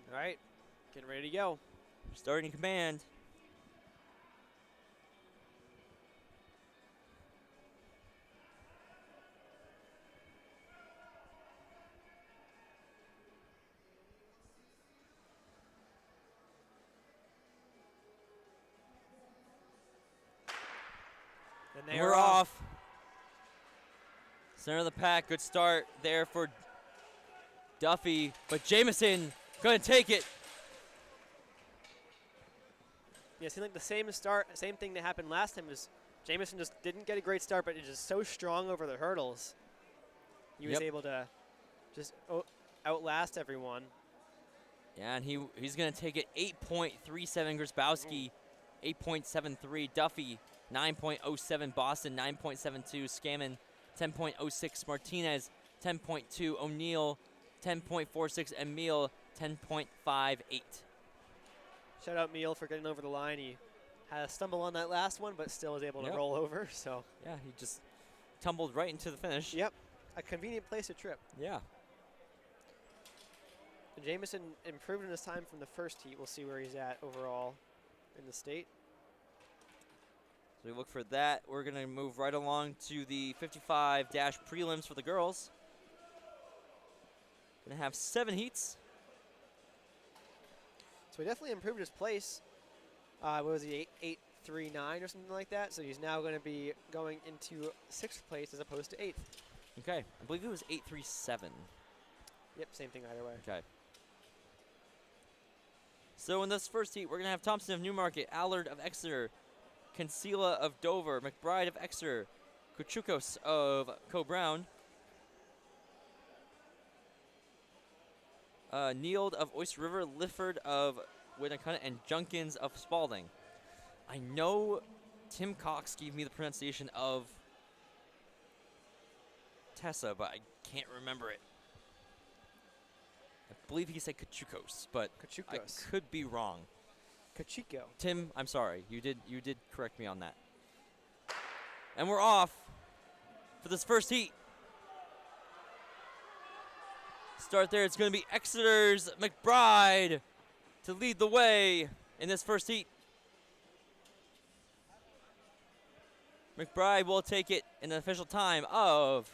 All right, getting ready to go. Starting command. And we're off. Center of the pack, good start there for Duffy, but Jamison gonna take it. Yeah, it seemed like the same thing that happened last time was Jamison just didn't get a great start, but he's just so strong over the hurdles. He was able to just outlast everyone. Yeah, and he's gonna take it 8.37 Grzybowski, 8.73 Duffy, 9.07 Boston, 9.72 Skaman, 10.06 Martinez, 10.2 O'Neill, 10.46 Emil, 10.58. Shout out Meal for getting over the line. He had a stumble on that last one, but still was able to roll over. So yeah, he just tumbled right into the finish. Yep, a convenient place to trip. Yeah. And Jamison improved in his time from the first heat. We'll see where he's at overall in the state. So we look for that. We're going to move right along to the 55 prelims for the girls. Going to have 7 heats. So he definitely improved his place. What was he, 8.39 or something like that? So he's now going to be going into 6th place as opposed to 8th. Okay. I believe it was 8.37. Yep, same thing either way. Okay. So in this first heat, we're going to have Thompson of Newmarket, Allard of Exeter, Kinsella of Dover, McBride of Exeter, Kuchukos of Co-Brown, Neild of Oyster River, Lifford of Winnacunnet, and Junkins of Spalding. I know Tim Cox gave me the pronunciation of Tessa, but I can't remember it. I believe he said Kuchukos, but I could be wrong. Kachiko. Tim, I'm sorry. You did correct me on that. And we're off for this first heat. Start there. It's going to be Exeter's McBride to lead the way in this first heat. McBride will take it in an official time of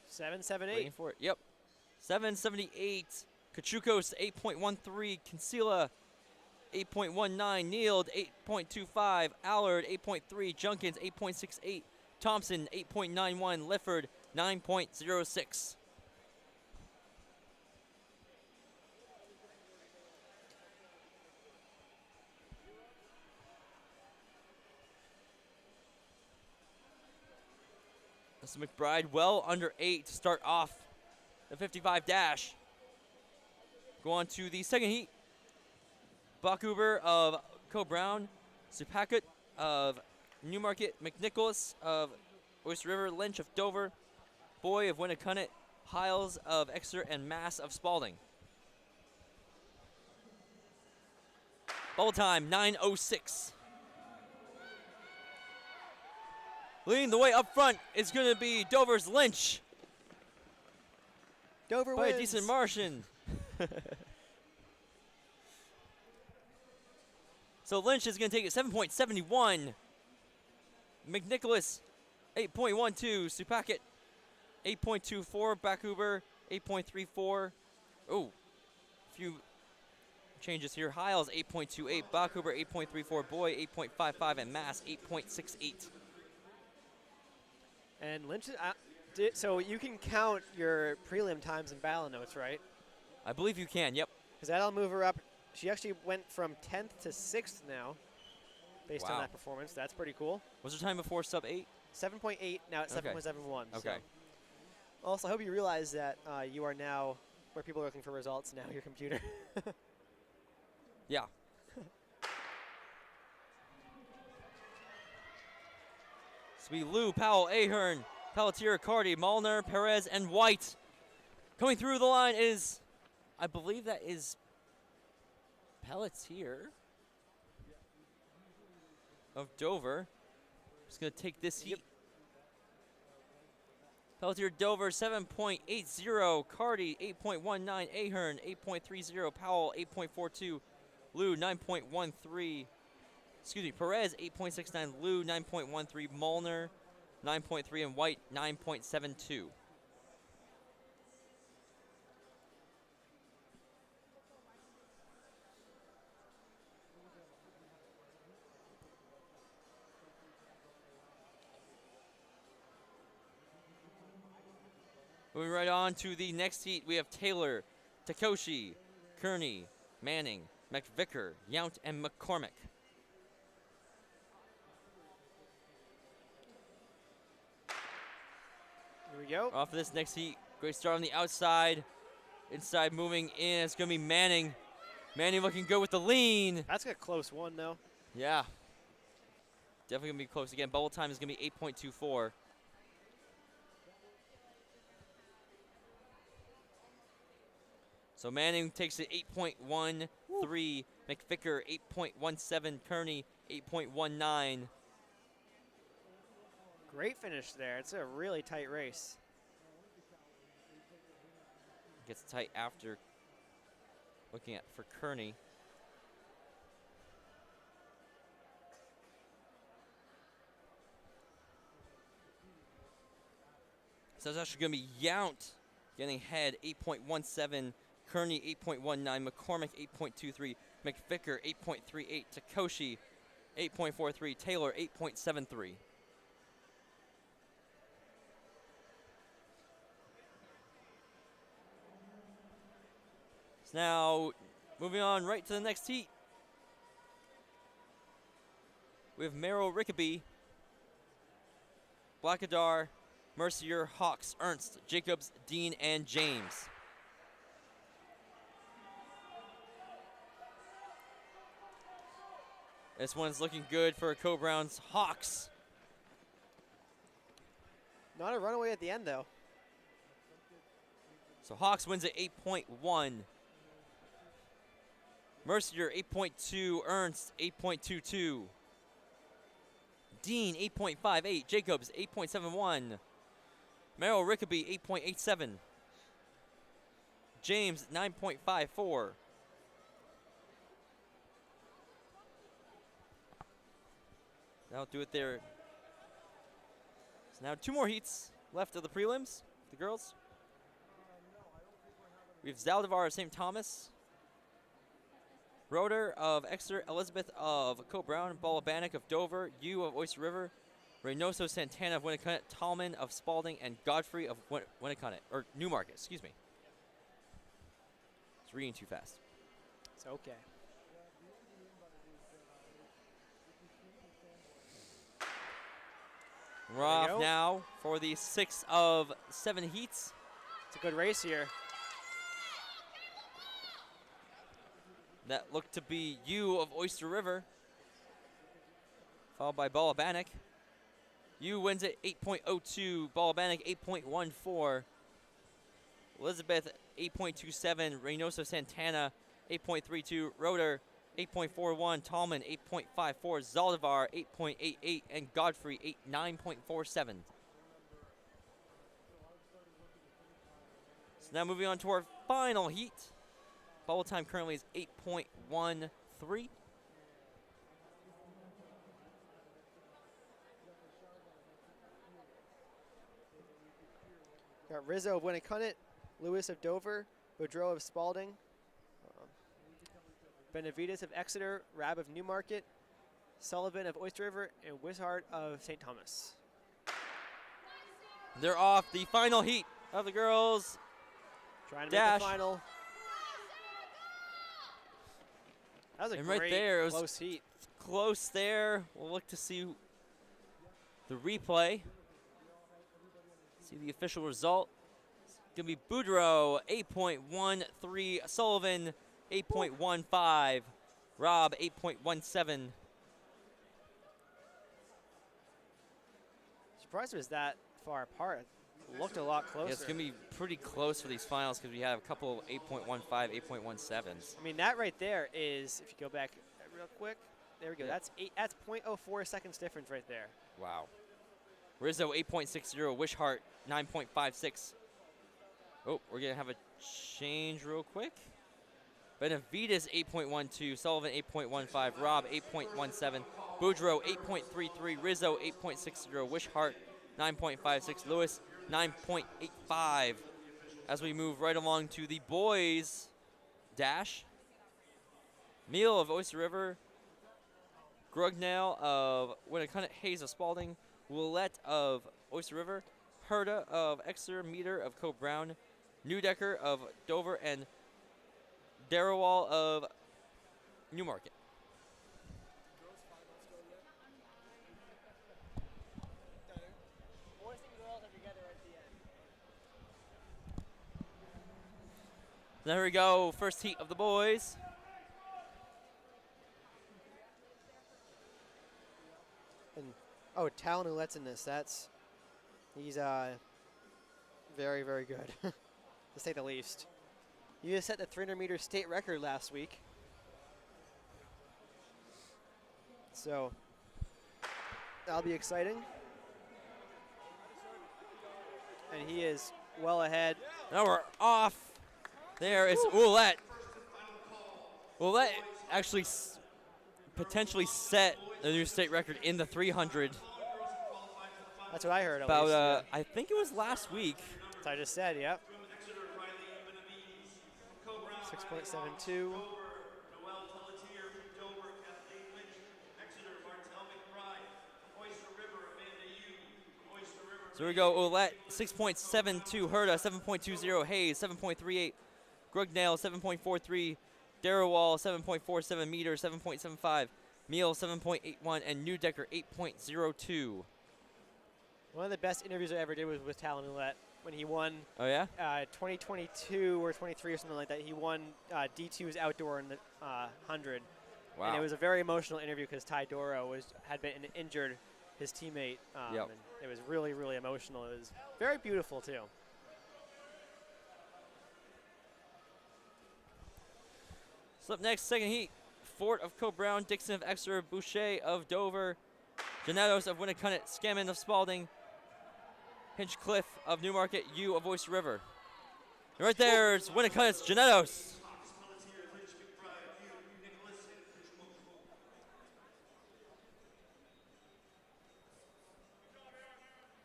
7.78. Waiting for it. Yep. 7.78. Kachukos 8.13. Kinsella 8.19. Neild 8.25. Allard 8.3. Junkins 8.68. Thompson 8.91. Lifford 9.06. This is McBride well under 8 to start off the 55 dash. Go on to the second heat. Bachhuber of Co-Brown, Supakut of Newmarket, McNicholas of Oyster River, Lynch of Dover, Boy of Winnacunnet, Hiles of Exeter, and Mass of Spalding. Bubble time, 9:06. Leading the way up front is going to be Dover's Lynch. Dover by wins. a decent margin. So Lynch is going to take it 7.71. McNicholas 8.12. Supakut 8.24. Bachhuber 8.34. Oh, few changes here. Hiles 8.28, Bachhuber 8.34, Boy 8.55, and Mass 8.68. And Lynch, so you can count your prelim times in battle notes, right? I believe you can, yep. Because that'll move her up. She actually went from 10th to 6th now, based on that performance. That's pretty cool. Was her time before sub 8? 7.8, now it's 7.71. Okay. So. Also, I hope you realize that you are now, where people are looking for results now, your computer. Yeah. Sweet Lou, Powell, Ahern, Pelletier, Cardi, Malner, Perez, and White. Coming through the line is, I believe that is Pelletier of Dover. Just going to take this heat. Pelletier, Dover, 7.80. Cardi, 8.19. Ahern, 8.30. Powell, 8.42. Lou, 9.13. Excuse me, Perez, 8.69. Lou, 9.13. Molnar, 9.3. And White, 9.72. Moving right on to the next heat, we have Taylor, Takoshi, Kearney, Manning, McVicker, Yount, and McCormick. Here we go. Off of this next heat, great start on the outside. Inside moving in, it's going to be Manning. Manning looking good with the lean. That's a close one, though. Yeah. Definitely going to be close again. Bubble time is going to be 8.24. So Manning takes it 8.13, McVicker 8.17, Kearney 8.19. Great finish there. It's a really tight race. Gets tight after looking at for Kearney. So it's actually going to be Yount getting ahead 8.17. Kearney 8.19, McCormick 8.23, McVicker 8.38, Takoshi 8.43, Taylor 8.73. So now moving on right to the next heat. We have Merrill Rickaby, Blackadar, Mercier, Hawks, Ernst, Jacobs, Dean, and James. This one's looking good for Co-Brown's Hawks. Not a runaway at the end, though. So Hawks wins at 8.1. Mercier 8.2. Ernst 8.22. Dean 8.58. Jacobs 8.71. Merrill Rickaby 8.87. James 9.54. That'll do it there. So now 2 more heats left of the prelims, the girls. We have Zaldivar of St. Thomas, Roeder of Exeter, Elizabeth of Cote Brown, Balabanik of Dover, Yu of Oyster River, Reynoso Santana of Winnicott, Tallman of Spalding, and Godfrey of Winnicott, or Newmarket, excuse me. It's reading too fast. It's okay. We're off now for the 6 of 7 heats. It's a good race here. That looked to be Yu of Oyster River, followed by Balabanik. Yu wins at 8.02, Balabanik 8.14, Elizabeth 8.27, Reynoso Santana 8.32, Roeder 8.41, Tallman 8.54, Zaldivar 8.88, and Godfrey 9.47. So now moving on to our final heat. Bubble time currently is 8.13. Got Rizzo of Winnicott Lewis of Dover, Boudreau of Spalding, Benavides of Exeter, Rabb of Newmarket, Sullivan of Oyster River, and Wishart of St. Thomas. They're off the final heat of the girls. Trying to dash. make the final. That was a And great right there, it was close heat. close there. We'll look to see the replay. See the official result. It's going to be Boudreau, 8.13. Sullivan, 8.15. Robb, 8.17. Surprised it was that far apart. It looked a lot closer. Yeah, it's going to be pretty close for these finals because we have a couple of 8.15, 8.17s. I mean, that right there is, if you go back real quick, there we go. Yeah. That's 0.04 seconds difference right there. Wow. Rizzo, 8.60. Wishart, 9.56. Oh, we're going to have a change real quick. Benavides, 8.12. Sullivan, 8.15. Robb, 8.17. Boudreau, 8.33. Rizzo, 8.60. Wishart, 9.56. Lewis, 9.85. As we move right along to the boys' dash. Meal of Oyster River. Grugnell of Winnacunnet. Hayes of Spalding. Willette of Oyster River. Herda of Exeter. Meter of Coe Brown. Newdecker of Dover. And Darrowall of Newmarket. There we go, first heat of the boys. And oh, Talon Ouellette's in this. He's very, very good, to say the least. He just set the 300-meter state record last week. So that'll be exciting. And he is well ahead. Now we're off. There is Ouellette. Ouellette actually potentially set the new state record in the 300. That's what I heard. At About, least, yeah. I think it was last week. That's what I just said, yep. 6.72. So here we go, Ouellette, 6.72. Herda, 7.20. Hayes, 7.38. Grugnell, 7.43. Darrowall, 7.47. Meter, 7.75. Meal, 7.81. And Newdecker, 8.02. One of the best interviews I ever did was with Talon Ouellette when he won. Oh, yeah? 2022 or 23 or something like that. He won D2's outdoor in the 100. Wow. And it was a very emotional interview because Ty Doro had been injured, his teammate. Yep. And it was really, really emotional. It was very beautiful, too. So up next, second heat. Fort of Coe Brown, Dixon of Exeter, Boucher of Dover, Janettos of Winnacunnet, Scammon of Spalding, Hinchcliffe of Newmarket, U of Oyster River. And right there's Winnacunnet's Janettos.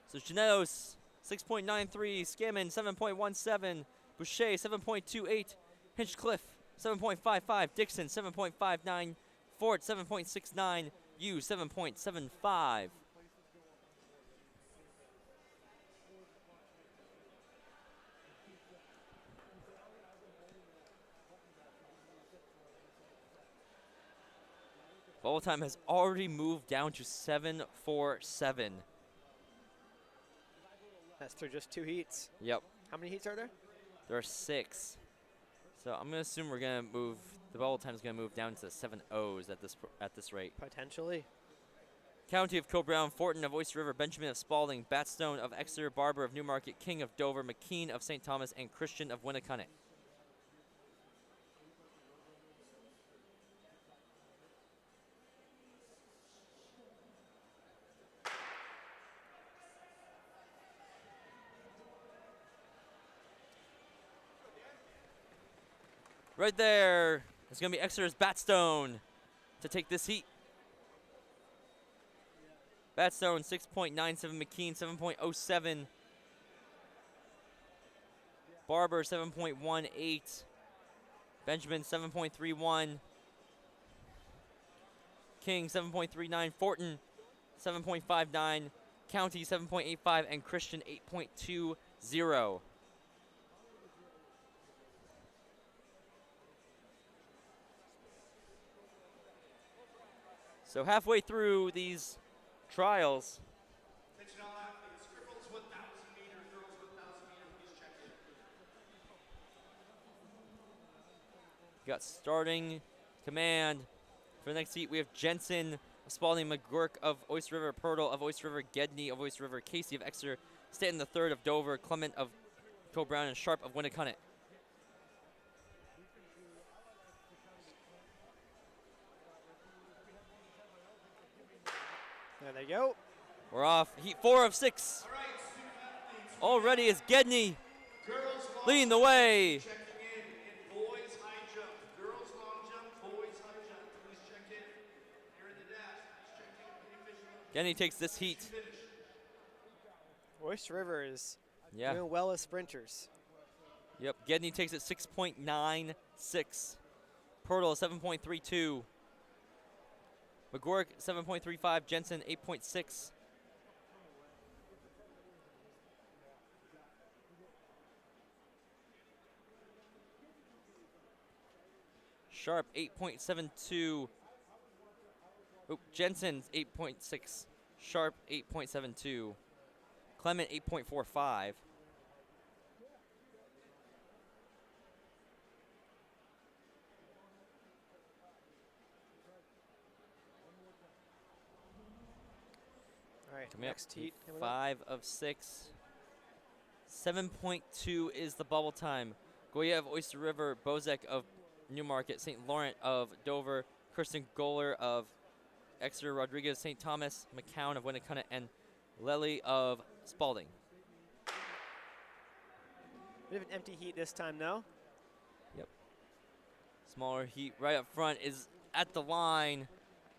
So Janettos, 6.93, Scammon, 7.17, Boucher, 7.28, Hinchcliffe, 7.55, Dixon, 7.59, Fort, 7.69, U, 7.75. Ball time has already moved down to 7.47. That's through just 2 heats. Yep. How many heats are there? There are 6. So I'm going to assume we're going to move, the ball time is going to move down to 7 O's at this rate. Potentially. County of Coe Brown, Fortin of Oyster River, Benjamin of Spalding, Batstone of Exeter, Barber of Newmarket, King of Dover, McKean of St. Thomas, and Christian of Winnacunnet. Right there, it's going to be Exeter's Batstone to take this heat. Batstone, 6.97. McKean, 7.07. Barber 7.18. Benjamin 7.31. King 7.39. Fortin 7.59. County 7.85. And Christian 8.20. So halfway through these trials, got starting command. For the next heat, we have Jensen of Spalding, McGurk of Oyster River, Purtle of Oyster River, Gedney of Oyster River, Casey of Exeter, Stanton the third of Dover, Clement of Co-Brown, and Sharp of Winnicott. There they go. We're off. Heat 4 of 6. Already is Gedney leading the way. Gedney takes this heat. Oyster River is Yeah. doing well as sprinters. Yep. Gedney takes it 6.96. Purtle 7.32. McGork 7.35. Jensen 8.6. Sharp 8.72. Jensen's 8.6. Sharp 8.72. Clement 8.45. All right, Coming next up, heat. 5 of 6. 7.2 is the bubble time. Goya of Oyster River, Bozek of Newmarket, St. Laurent of Dover, Kirsten Goller of Exeter, Rodriguez, St. Thomas, McCown of Winnicott, and Lely of Spalding. Bit of an empty heat this time, though. Yep. Smaller heat right up front is at the line.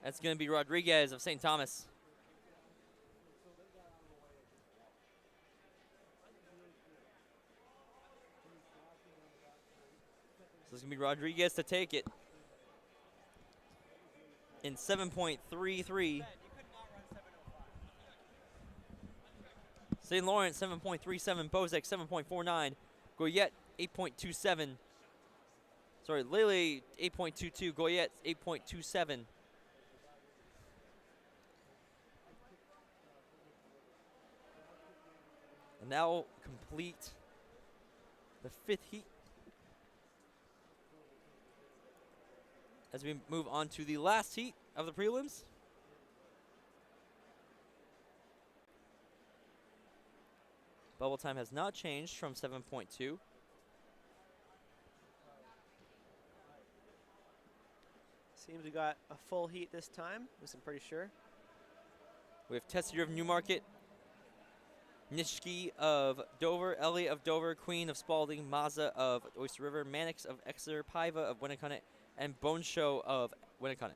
That's going to be Rodriguez of St. Thomas. So it's going to be Rodriguez to take it in 7.33. St. Laurent 7.37, Bozek 7.49, Goyette 8.27. Sorry, Lily 8.22, Goyette 8.27. And that will complete the 5th heat. As we move on to the last heat of the prelims. Bubble time has not changed from 7.2. Seems we got a full heat this time, I'm pretty sure. We have Tessier of Newmarket, Nishki of Dover, Elliott of Dover, Queen of Spalding, Mazza of Oyster River, Mannix of Exeter, Paiva of Winnicott, and Bone Show of Winnicott.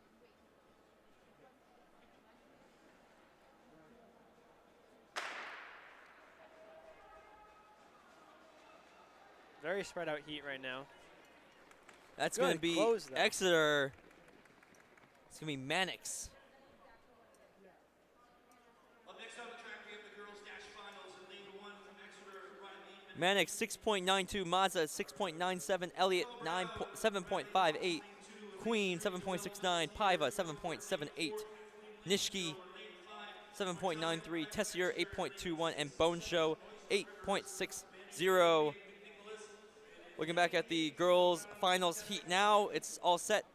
Very spread out heat right now. That's going to be close, Exeter. It's going to be Mannix. Mannix 6.92, Mazza 6.97, Elliott 7.58, Queen 7.69, Paiva 7.78, Nishki 7.93, Tessier 8.21, and Bone Show 8.60. Looking back at the girls' finals heat now, it's all set.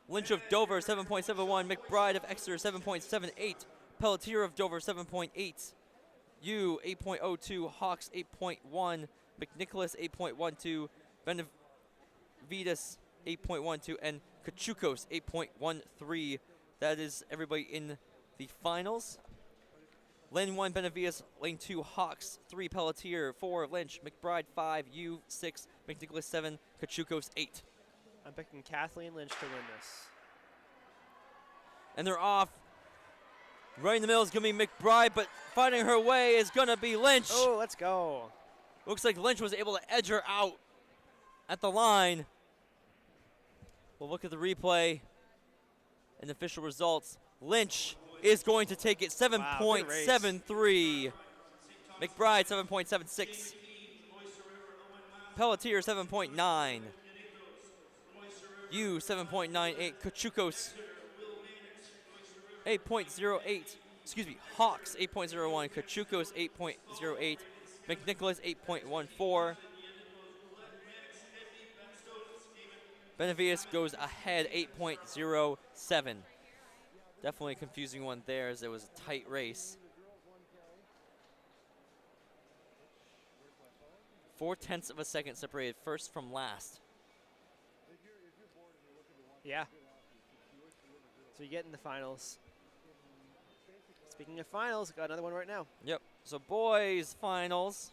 Lynch of Dover 7.71, McBride of Exeter 7.78, Pelletier of Dover 7.8. U 8.02, Hawks 8.1, McNicholas 8.12, Benavides 8.12, and Kachukos 8.13. That is everybody in the finals. Lane 1, Benavides. Lane 2, Hawks. 3, Pelletier. 4, Lynch. McBride 5, U 6, McNicholas 7, Kachukos 8. I'm picking Kathleen Lynch to win this. And they're off. Right in the middle is going to be McBride, but fighting her way is going to be Lynch. Oh, let's go. Looks like Lynch was able to edge her out at the line. We'll look at the replay and the official results. Lynch is going to take it 7.73. McBride 7.76. Pelletier 7.9. Yu 7.98. Kachukos 8.08. Excuse me, Hawks 8.01. Kachukos 8.08. McNicholas 8.14. Benavides goes ahead 8.07. Definitely a confusing one there as it was a tight race. 0.4 of a second separated first from last. Yeah. So you get in the finals. Speaking of finals, got another one right now. Yep. So boys finals.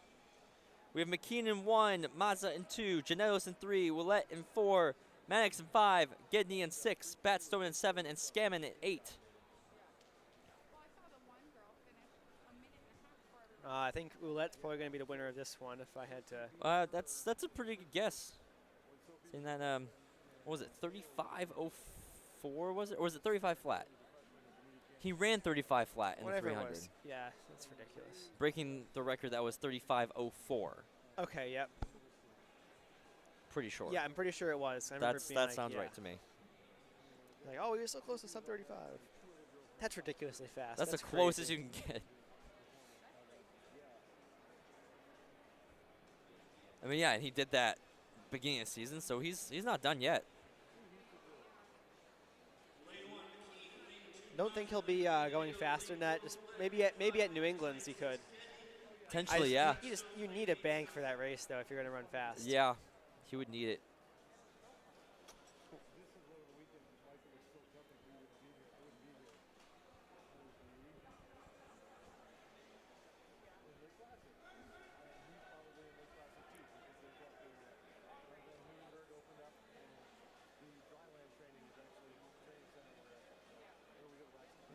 We have McKean in 1, Mazza in 2, Janelos in 3, Willette in 4, Mannix in 5, Gedney in 6, Batstone in 7, and Scammon in 8. I think Ouellette's probably going to be the winner of this one if I had to. That's a pretty good guess. Seeing that, what was it, 35.04 was it? Or was it 35 flat? He ran 35 flat in Whatever the 300. it was. Yeah, that's ridiculous. Breaking the record that was 35.04. Okay, yep. Pretty sure. Yeah, I'm pretty sure it was. I remember being That like, sounds yeah. right to me. Like, oh, we were so close to sub 35. That's ridiculously fast. That's the crazy. closest you can get. I mean, yeah, and he did that beginning of the season, so he's not done yet. Don't think he'll be going faster than that. Just maybe at New England's he could. Potentially, yeah. You need a bank for that race though if you're going to run fast. Yeah, he would need it.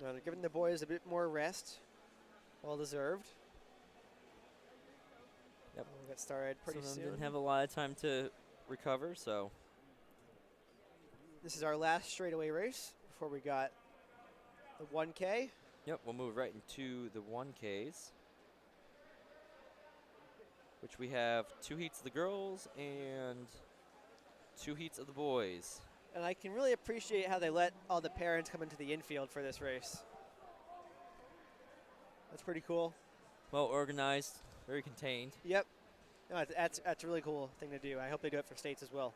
They're giving the boys a bit more rest. Well deserved. Yep. We'll get started pretty Some of them soon. didn't have a lot of time to recover, so. This is our last straightaway race before we got the 1K. Yep, we'll move right into the 1Ks, which we have 2 heats of the girls and 2 heats of the boys. And I can really appreciate how they let all the parents come into the infield for this race. That's pretty cool. Well organized, very contained. Yep. No, that's a really cool thing to do. I hope they do it for states as well.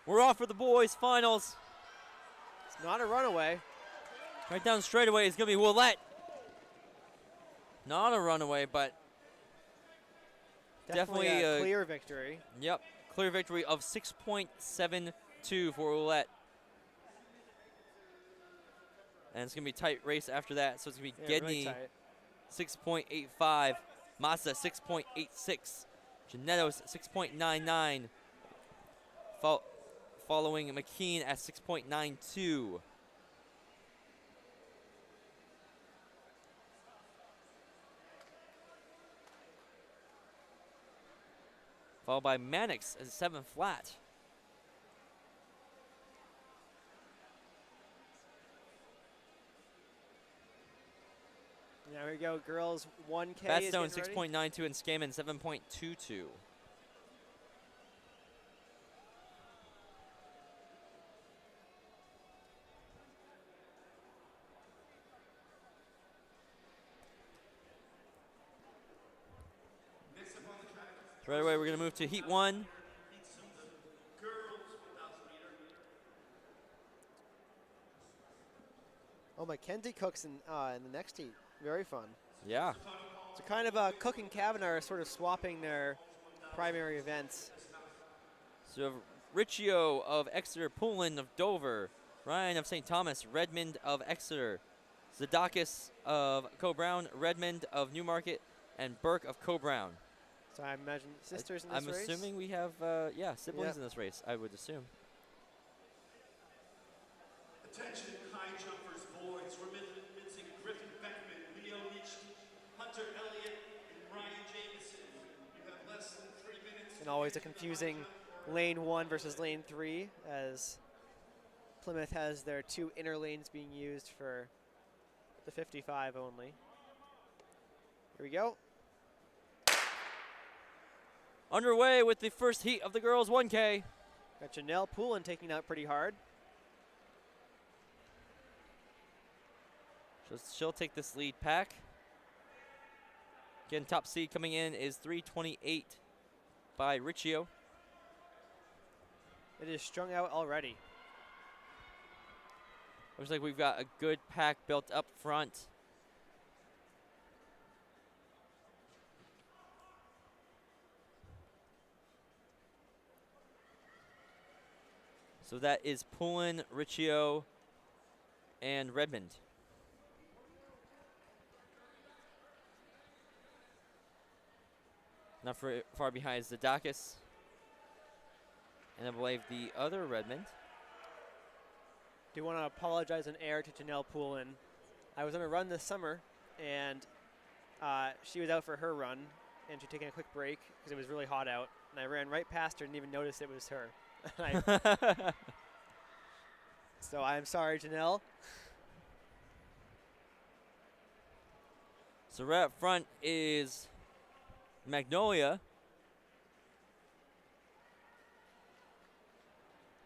We're off for the boys finals. It's not a runaway. Right down straightaway is going to be Willette. Not a runaway, but definitely a clear victory. Yep, clear victory of 6.72 for Willette. And it's going to be a tight race after that, so it's going to be Gedney 6.85, Massa 6.86, Janettos 6.99, following McKean at 6.92. Followed by Mannix at 7 flat. Now here we go, girls 1K. Batstone 6.92 and Scammon 7.22. So right away, we're going to move to Heat 1. Oh, Mackenzie Cook's in the next heat. Very fun. Yeah. So kind of Cook and Kavanaugh are sort of swapping their primary events. So you have Riccio of Exeter, Poulin of Dover, Ryan of St. Thomas, Redmond of Exeter, Zadakis of Co-Brown, Redmond of Newmarket, and Burke of Co-Brown. So I imagine sisters in this I'm race? assuming we have, siblings in this race, I would assume. Attention, high jumpers, boys. We're missing Griffin Beckman, Leo Nietzsche, Hunter Elliott, and Ryan Jameson. You have less than 3 minutes. And always a confusing lane 1 versus lane 3, as Plymouth has their 2 inner lanes being used for the 55 only. Here we go. Underway with the first heat of the girls 1K. Got Janelle Poulin taking out pretty hard. She'll take this lead pack. Again, top seed coming in is 3:28 by Riccio. It is strung out already. Looks like we've got a good pack built up front. So that is Poulin, Riccio, and Redmond. Not far behind is Zadakis. And I believe the other Redmond. Do want to apologize on air to Janelle Poulin. I was on a run this summer, and she was out for her run, and she'd taken a quick break because it was really hot out. And I ran right past her and didn't even notice it was her. So I'm sorry, Janelle. So right up front is Magnolia.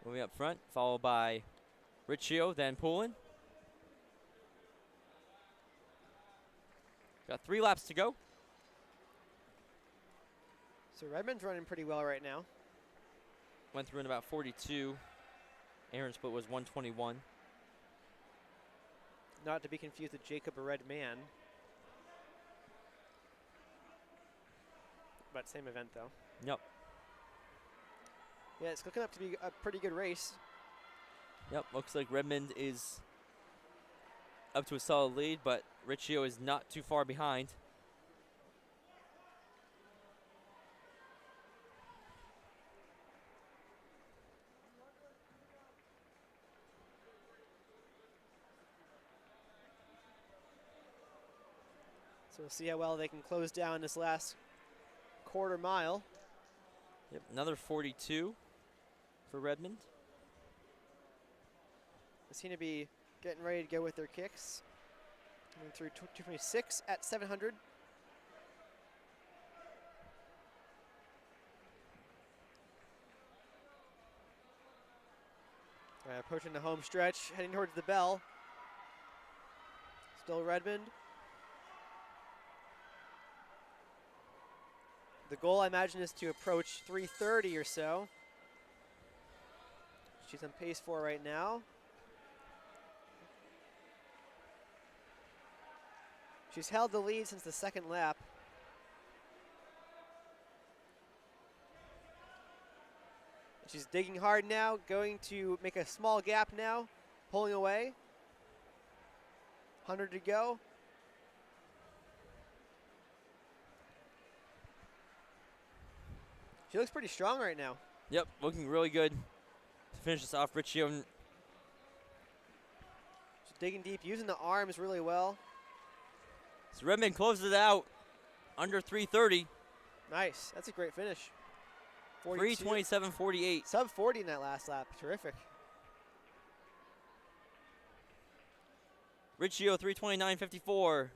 Moving up front, followed by Riccio, then Poulin. Got 3 laps to go. So Redmond's running pretty well right now. Went through in about 42. Aaron's split was 121. Not to be confused with Jacob a Red Man. But same event though. Yep. Yeah, it's looking up to be a pretty good race. Yep, looks like Redmond is up to a solid lead, but Riccio is not too far behind. So we'll see how well they can close down this last quarter mile. Yep, another 42 for Redmond. They seem to be getting ready to go with their kicks. Going through 226 at 700. Approaching the home stretch, heading towards the bell. Still Redmond. The goal, I imagine, is to approach 330 or so. She's on pace for right now. She's held the lead since the second lap. She's digging hard now, going to make a small gap now, pulling away. 100 to go. She looks pretty strong right now. Yep, looking really good to finish this off. Riccio. She's digging deep, using the arms really well. So Redmond closes it out under 330. Nice. That's a great finish. 3:27.48. Sub 40 in that last lap. Terrific. Riccio 3:29.54.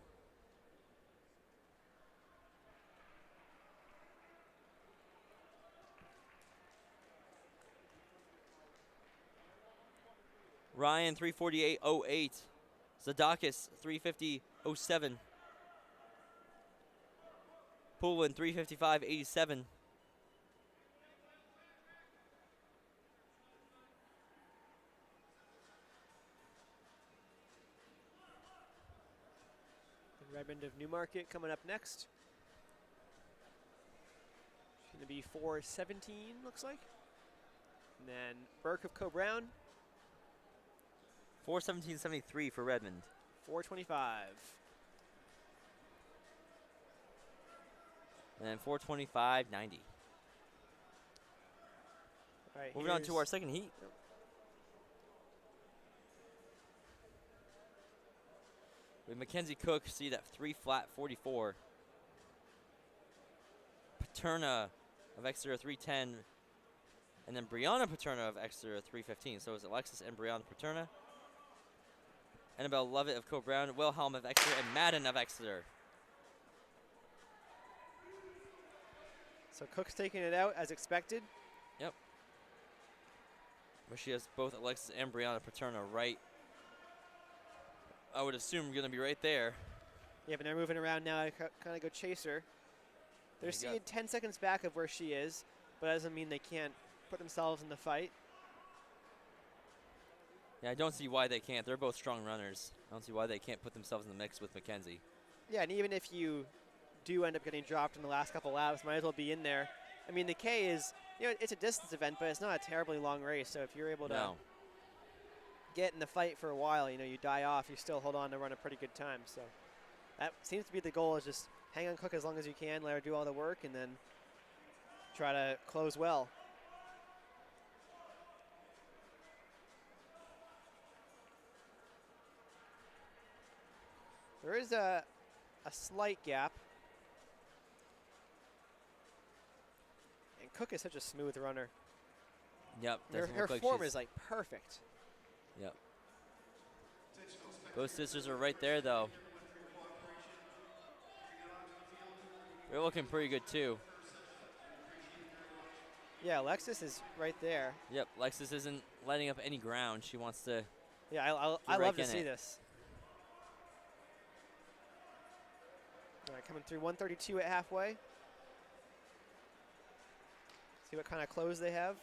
Ryan 3:48.08. Zadakis 3:50.07. Poulin 3:55.87. Redmond of Newmarket coming up next. She's going to be 4:17, looks like. And then Burke of Co-Brown, 4:17.73 for Redmond. 4:25. And then 4:25.90. All right, Moving on to our second heat. Yep. With Mackenzie Cook seated at 3 flat 44. Paterna of Exeter 310. And then Brianna Paterna of Exeter 315. So it's Alexis and Brianna Paterna. Annabelle Lovett of Co-Brown. Wilhelm of Exeter. And Madden of Exeter. So Cook's taking it out as expected. Yep. But she has both Alexis and Brianna Paterna right. I would assume going to be right there. Yeah, but they're moving around now. I kind of go chase her. They're seeing 10 seconds back of where she is, but that doesn't mean they can't put themselves in the fight. Yeah, I don't see why they can't. They're both strong runners. I don't see why they can't put themselves in the mix with Mackenzie. Yeah, and even if you do end up getting dropped in the last couple laps, might as well be in there. I mean, the K is, it's a distance event, but it's not a terribly long race. So if you're able to get in the fight for a while, you die off, you still hold on to run a pretty good time. So that seems to be the goal, is just hang on Cook as long as you can, let her do all the work, and then try to close well. There is a slight gap. And Cook is such a smooth runner. Yep. Her form is like perfect. Yep. Both sisters are right there, though. They're looking pretty good, too. Yeah, Alexis is right there. Yep, Alexis isn't letting up any ground. She wants to. Yeah, I love to see this. All right, coming through 132 at halfway. See what kind of close they have.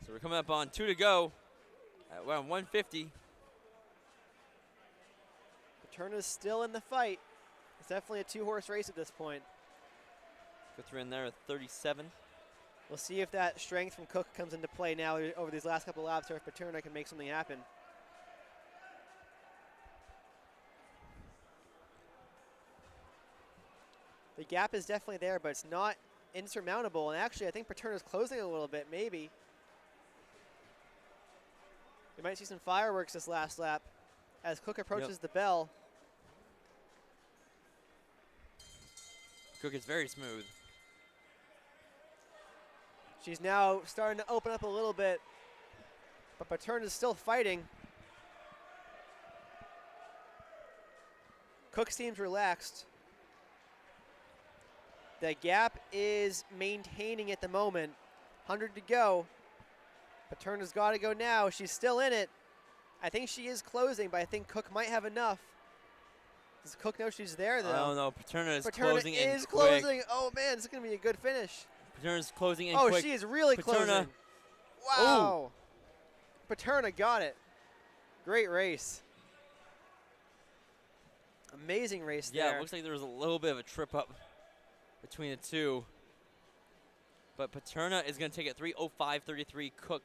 So we're coming up on 2 to go at around 150. Paterna's still in the fight. It's definitely a two-horse race at this point. Go through in there at 37. We'll see if that strength from Cook comes into play now over these last couple of laps, or if Paterna can make something happen. The gap is definitely there, but it's not insurmountable. And actually, I think Paterna's closing a little bit, maybe. We might see some fireworks this last lap as Cook approaches the bell. Cook is very smooth. She's now starting to open up a little bit, but Paterna's still fighting. Cook seems relaxed. The gap is maintaining at the moment. 100 to go. Paterna's got to go now. She's still in it. I think she is closing, but I think Cook might have enough. Does Cook know she's there, though? I don't know. Paterna is Paterna closing in is quick. closing. Oh, man, this is going to be a good finish. Paterna's closing in quick. quick. Oh, she is really closing. Wow. Ooh. Paterna got it. Great race. Amazing race there. Yeah, it looks like there was a little bit of a trip up between the two. But Paterna is going to take it 3:05.33. Cook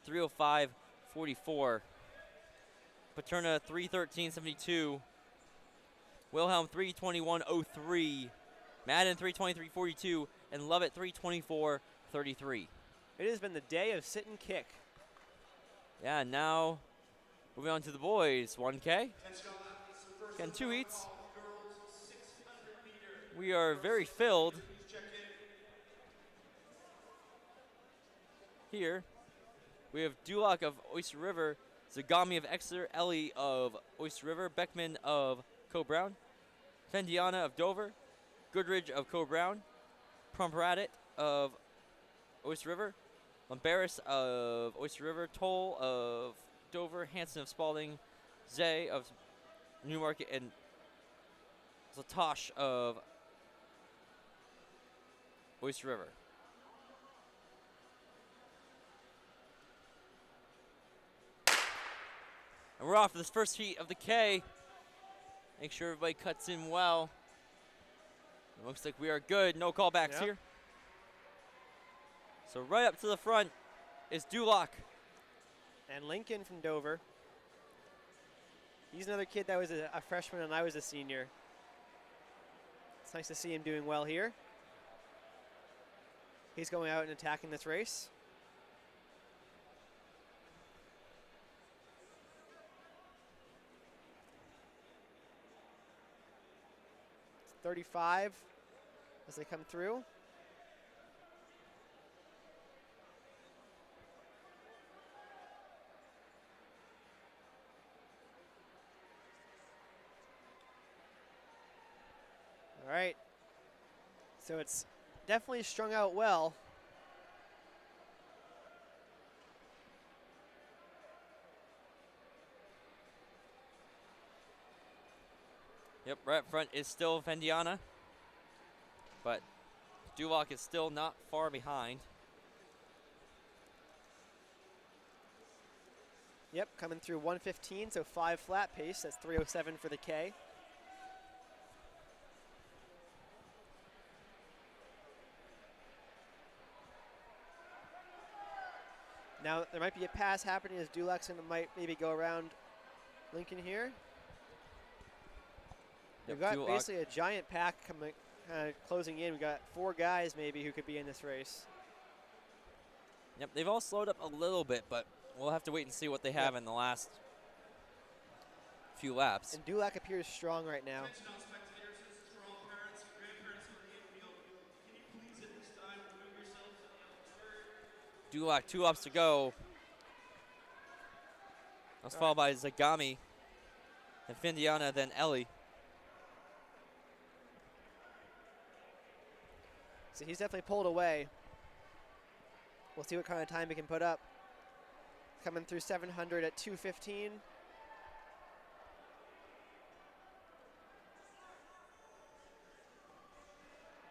3:05.44. Paterna 3:13.72. Wilhelm 3:21.03. Madden 3:23.42. And Lovett 3:24.33. It has been the day of sit and kick. Yeah, now moving on to the boys. 1K. Again, 2 heats. We are very filled here. We have Duloc of Oyster River, Zagami of Exeter, Ellie of Oyster River, Beckman of Co-Brown, Fendiana of Dover, Goodridge of Co-Brown, Prompratit of Oyster River, Lambaris of Oyster River, Toll of Dover, Hanson of Spalding, Zay of Newmarket, and Zatosh of Oyster River. And we're off for this first heat of the K. Make sure everybody cuts in well. It looks like we are good. No callbacks here. So right up to the front is Duloc. And Lincoln from Dover. He's another kid that was a freshman and I was a senior. It's nice to see him doing well here. He's going out and attacking this race. It's 35 as they come through. All right. So it's definitely strung out well. Yep, right up front is still Vendiana, but Duloc is still not far behind. Yep, coming through 115, so 5 flat pace. That's 3:07 for the K. Now, there might be a pass happening as Dulac's might maybe go around Lincoln here. We've got Duloc. basically a giant pack coming, closing in. We've got 4 guys maybe who could be in this race. Yep, they've all slowed up a little bit, but we'll have to wait and see what they have in the last few laps. And Dulac appears strong right now. Attention all spectators, this is for all parents, grandparents in the infield. Can you please at this time remove yourselves from the outdoor? Duloc, 2 laps to go. That's followed by Zagami, then Findiana, then Ellie. So he's definitely pulled away. We'll see what kind of time he can put up. Coming through 700 at 2:15.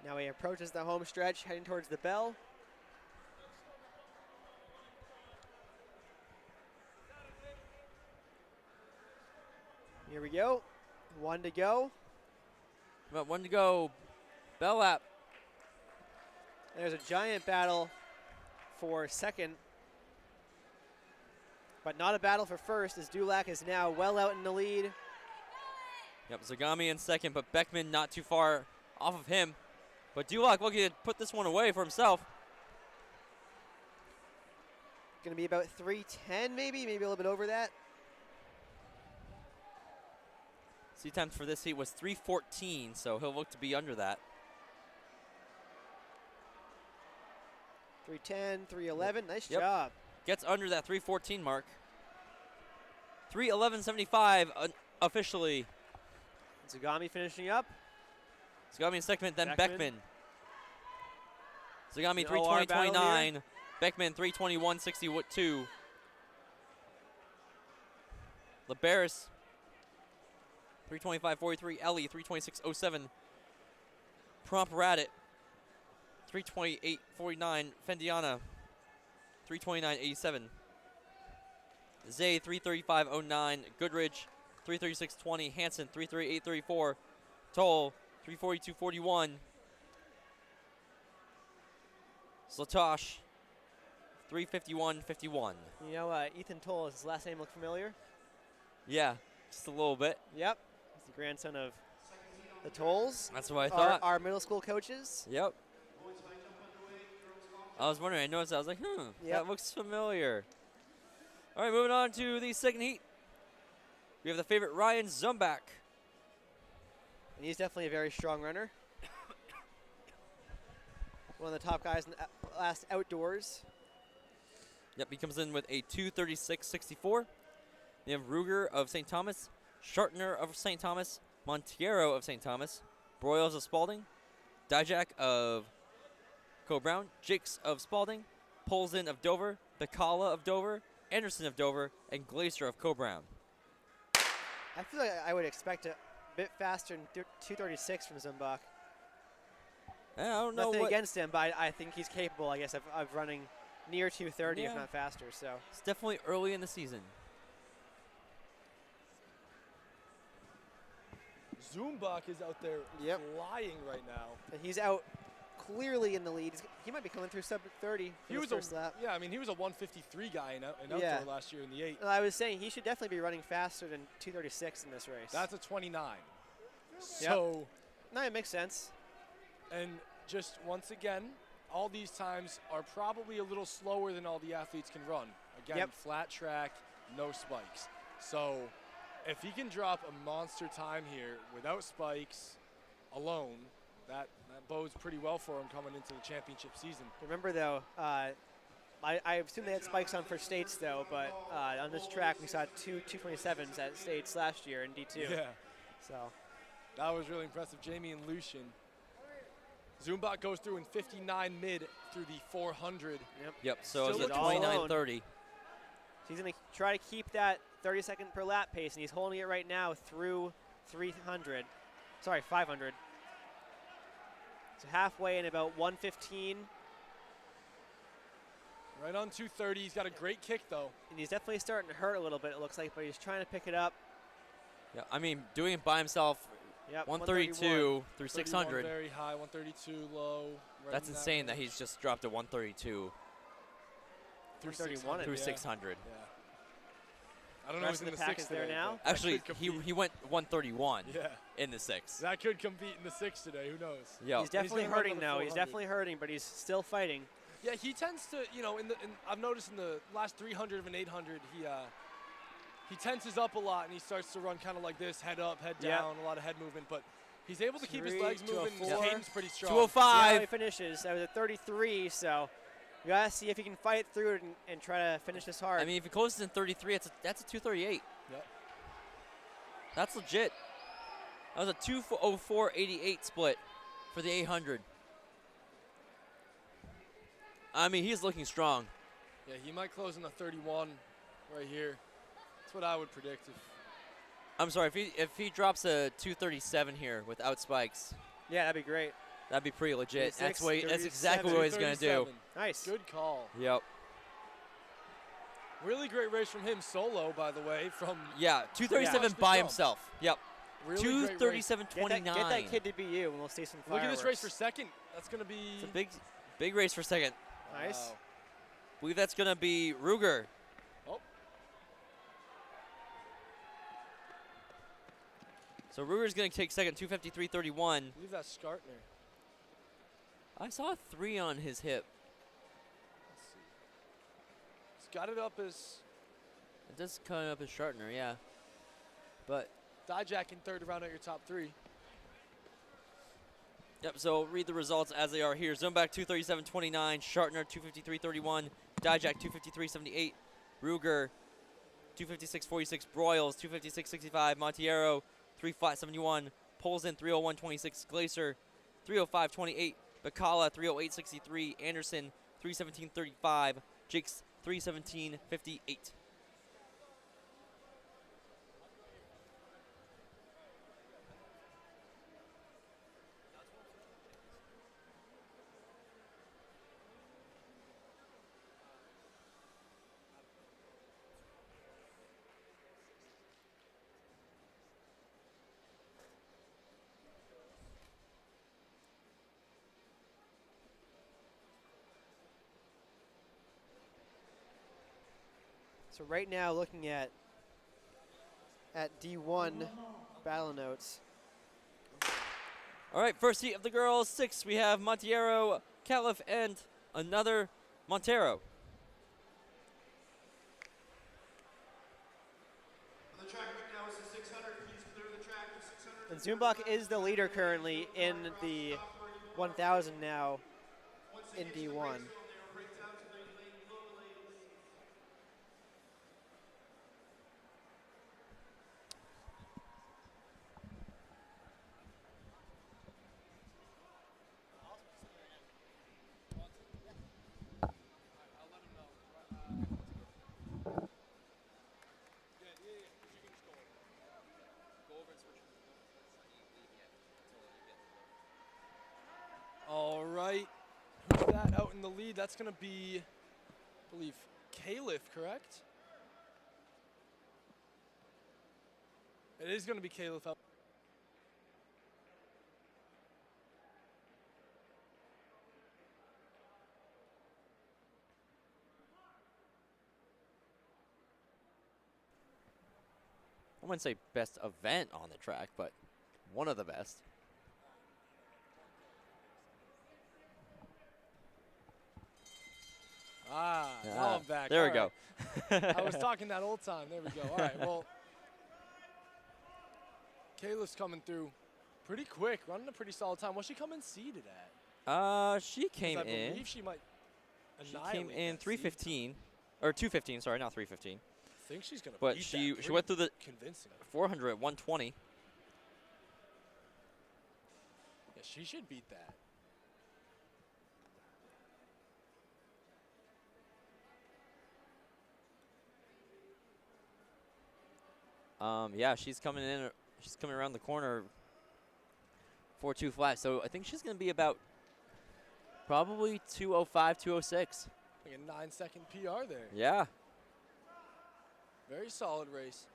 Now he approaches the home stretch, heading towards the bell. Here we go. 1 to go. About 1 to go. Bell lap. There's a giant battle for second, but not a battle for first, as Dulac is now well out in the lead. Yep, Zagami in second, but Beckman not too far off of him. But Duloc looking to put this one away for himself. Going to be about 3:10 maybe a little bit over that. Seat time for this heat was 3:14, so he'll look to be under that. 3:10, 3:11, nice Yep. job. Gets under that 3:14 mark. 3:11.75 officially. Zagami finishing up. Zagami in second, then Beckman. Beckman. Zagami An OR battle 3:20.29. Beckman 3:21.62. Liberis 3:25.43. Ellie 3:26.07. Prompt Radit 3:28.49. Fendiana 3:29.87. Zay 3:35.09. Goodridge 3:36.20. Hansen 3:38.34. Toll 3:42.41. Slatosh 3:51.51. You know, Ethan Toll, does his last name look familiar? Yeah, just a little bit. Yep. He's the grandson of the Tolls. That's what I thought. Our middle school coaches. Yep. I was wondering, I noticed that. I was like, that looks familiar. All right, moving on to the second heat. We have the favorite Ryan Zumbach. And he's definitely a very strong runner. One of the top guys in the last outdoors. Yep, he comes in with a 2:36.64. We have Ruger of St. Thomas, Shartner of St. Thomas, Montiero of St. Thomas, Broyles of Spalding, Dijak of Co-Brown, Jakes of Spalding, Polzin of Dover, Bacala of Dover, Anderson of Dover, and Glacier of Co-Brown. I feel like I would expect a bit faster than 2:36 from Zumbach. I don't know Nothing what. against him, but I think he's capable, I guess, of running near 2:30, if Yeah. not faster. So It's definitely early in the season. Zumbach is out there Yep. flying right now. and he's out clearly in the lead. He might be coming through sub 30 for his first lap. Yeah, I mean, he was a 153 guy in outdoor last year in the 8. I was saying he should definitely be running faster than 236 in this race. That's a 29. So. No, it makes sense. And just once again, all these times are probably a little slower than all the athletes can run. Again, flat track, no spikes. So if he can drop a monster time here without spikes alone, that bodes pretty well for him coming into the championship season. Remember, though, I assume they had spikes on for States, though, but on this track we saw two 227s at States last year in D2. Yeah. So that was really impressive. Jamie and Lucian. Zumbach goes through in 59 mid through the 400. Yep, so it's a 29:30. He's going to try to keep that 30-second per lap pace, and he's holding it right now through 500. So halfway in about 115. Right on 230. He's got a great kick, though. And he's definitely starting to hurt a little bit, it looks like, but he's trying to pick it up. Yeah, I mean, doing it by himself, 132 through 600. Very high, 132 low. Right That's insane that he's just dropped to 132 through 600. Through 600. Yeah. I don't know who's in the pack 6 is there today, now. Actually, he went 131 yeah. in the 6. That could compete in the 6 today. Who knows? Yeah. He's definitely hurting, though. He's definitely hurting, but he's still fighting. Yeah, he tends to, I've noticed in the last 300 and 800, he tenses up a lot and he starts to run kind of like this, head up, head down, a lot of head movement, but he's able to keep his legs moving. His cadence pretty strong. 205. See how he finishes. That was a 33, so you got to see if he can fight through it and try to finish this hard. I mean, if he closes in 33, that's a 238. Yep. That's legit. That was a 2:04.88 split for the 800. I mean, he's looking strong. Yeah, he might close in the 31 right here. That's what I would predict. I'm sorry, if he drops a 237 here without spikes. Yeah, that'd be great. That'd be pretty legit. 36, That's exactly what he's going to do. Nice. Good call. Yep. Really great race from him solo, by the way. Yeah, 237 by himself. Yep. Really 237.29. Get that kid to be you, and we'll see some fireworks. Look at this race for second. That's going to be... It's a big race for second. Nice. Wow. I believe that's going to be Ruger. Oh. So Ruger's going to take second, 253.31. I believe that's Skartner. I saw a 3 on his hip. Let's see. He's got it up as... It does come up as Shartner, yeah. But... Dijak in third to round out your top 3. Yep, so read the results as they are here. Zumbach 237.29, Shartner 253.31, Dijak 253.78, Ruger 256.46, Broyles 256.65, Montiero 3 Polzin 301.26, Glacier 305.28, Bacala 308.63, Anderson 317.35, Jakes 317.58. So right now, looking at D1 battle notes. All right, first heat of the girls, 6. We have Montiero, Califf, and another Montero. On the track right now is the 600. Please clear the track for 600. And Zumbach is the leader currently in the 1,000 now in D1. All right. Who's that out in the lead? That's going to be, I believe, Califf, correct? It is going to be Califf out. wouldn't say best event on the track, but one of the best. Now I'm back. There we All go. right. I was talking that old time. There we go. All right, well, Kayla's coming through pretty quick, running a pretty solid time. What's she coming seeded at? She came I in. believe she might She came annihilate in that seed 3:15, or 2:15. Sorry, not 3:15. I think she's gonna. But beat she that went through the convincing. 400 at 120. Yeah, she should beat that. Yeah, she's coming in. She's coming around the corner. 4.2 flat. So I think she's going to be about probably 2:05, 2:06. Like a 9-second PR there. Yeah. Very solid race.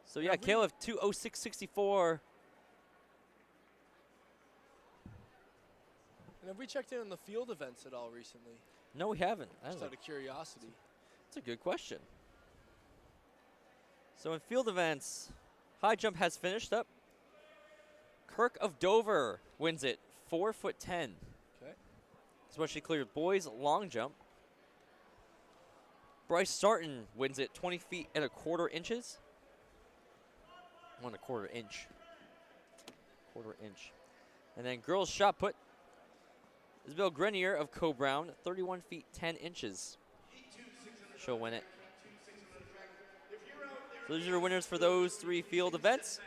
So yeah, Kayla 2:06.64. And have we checked in on the field events at all recently? No, we haven't. Just out of curiosity. That's a good question. So in field events, high jump has finished up. Kirk of Dover wins it, 4'10". Okay. That's what she cleared. Boys long jump. Bryce Starton wins it, 20 feet and 1/4 inches. 1/4 inch. 1/4 inch. And then girls shot put. Isabel Grenier of Co-Brown, 31 feet 10 inches. She'll win it. So those are your winners for those 3 field events.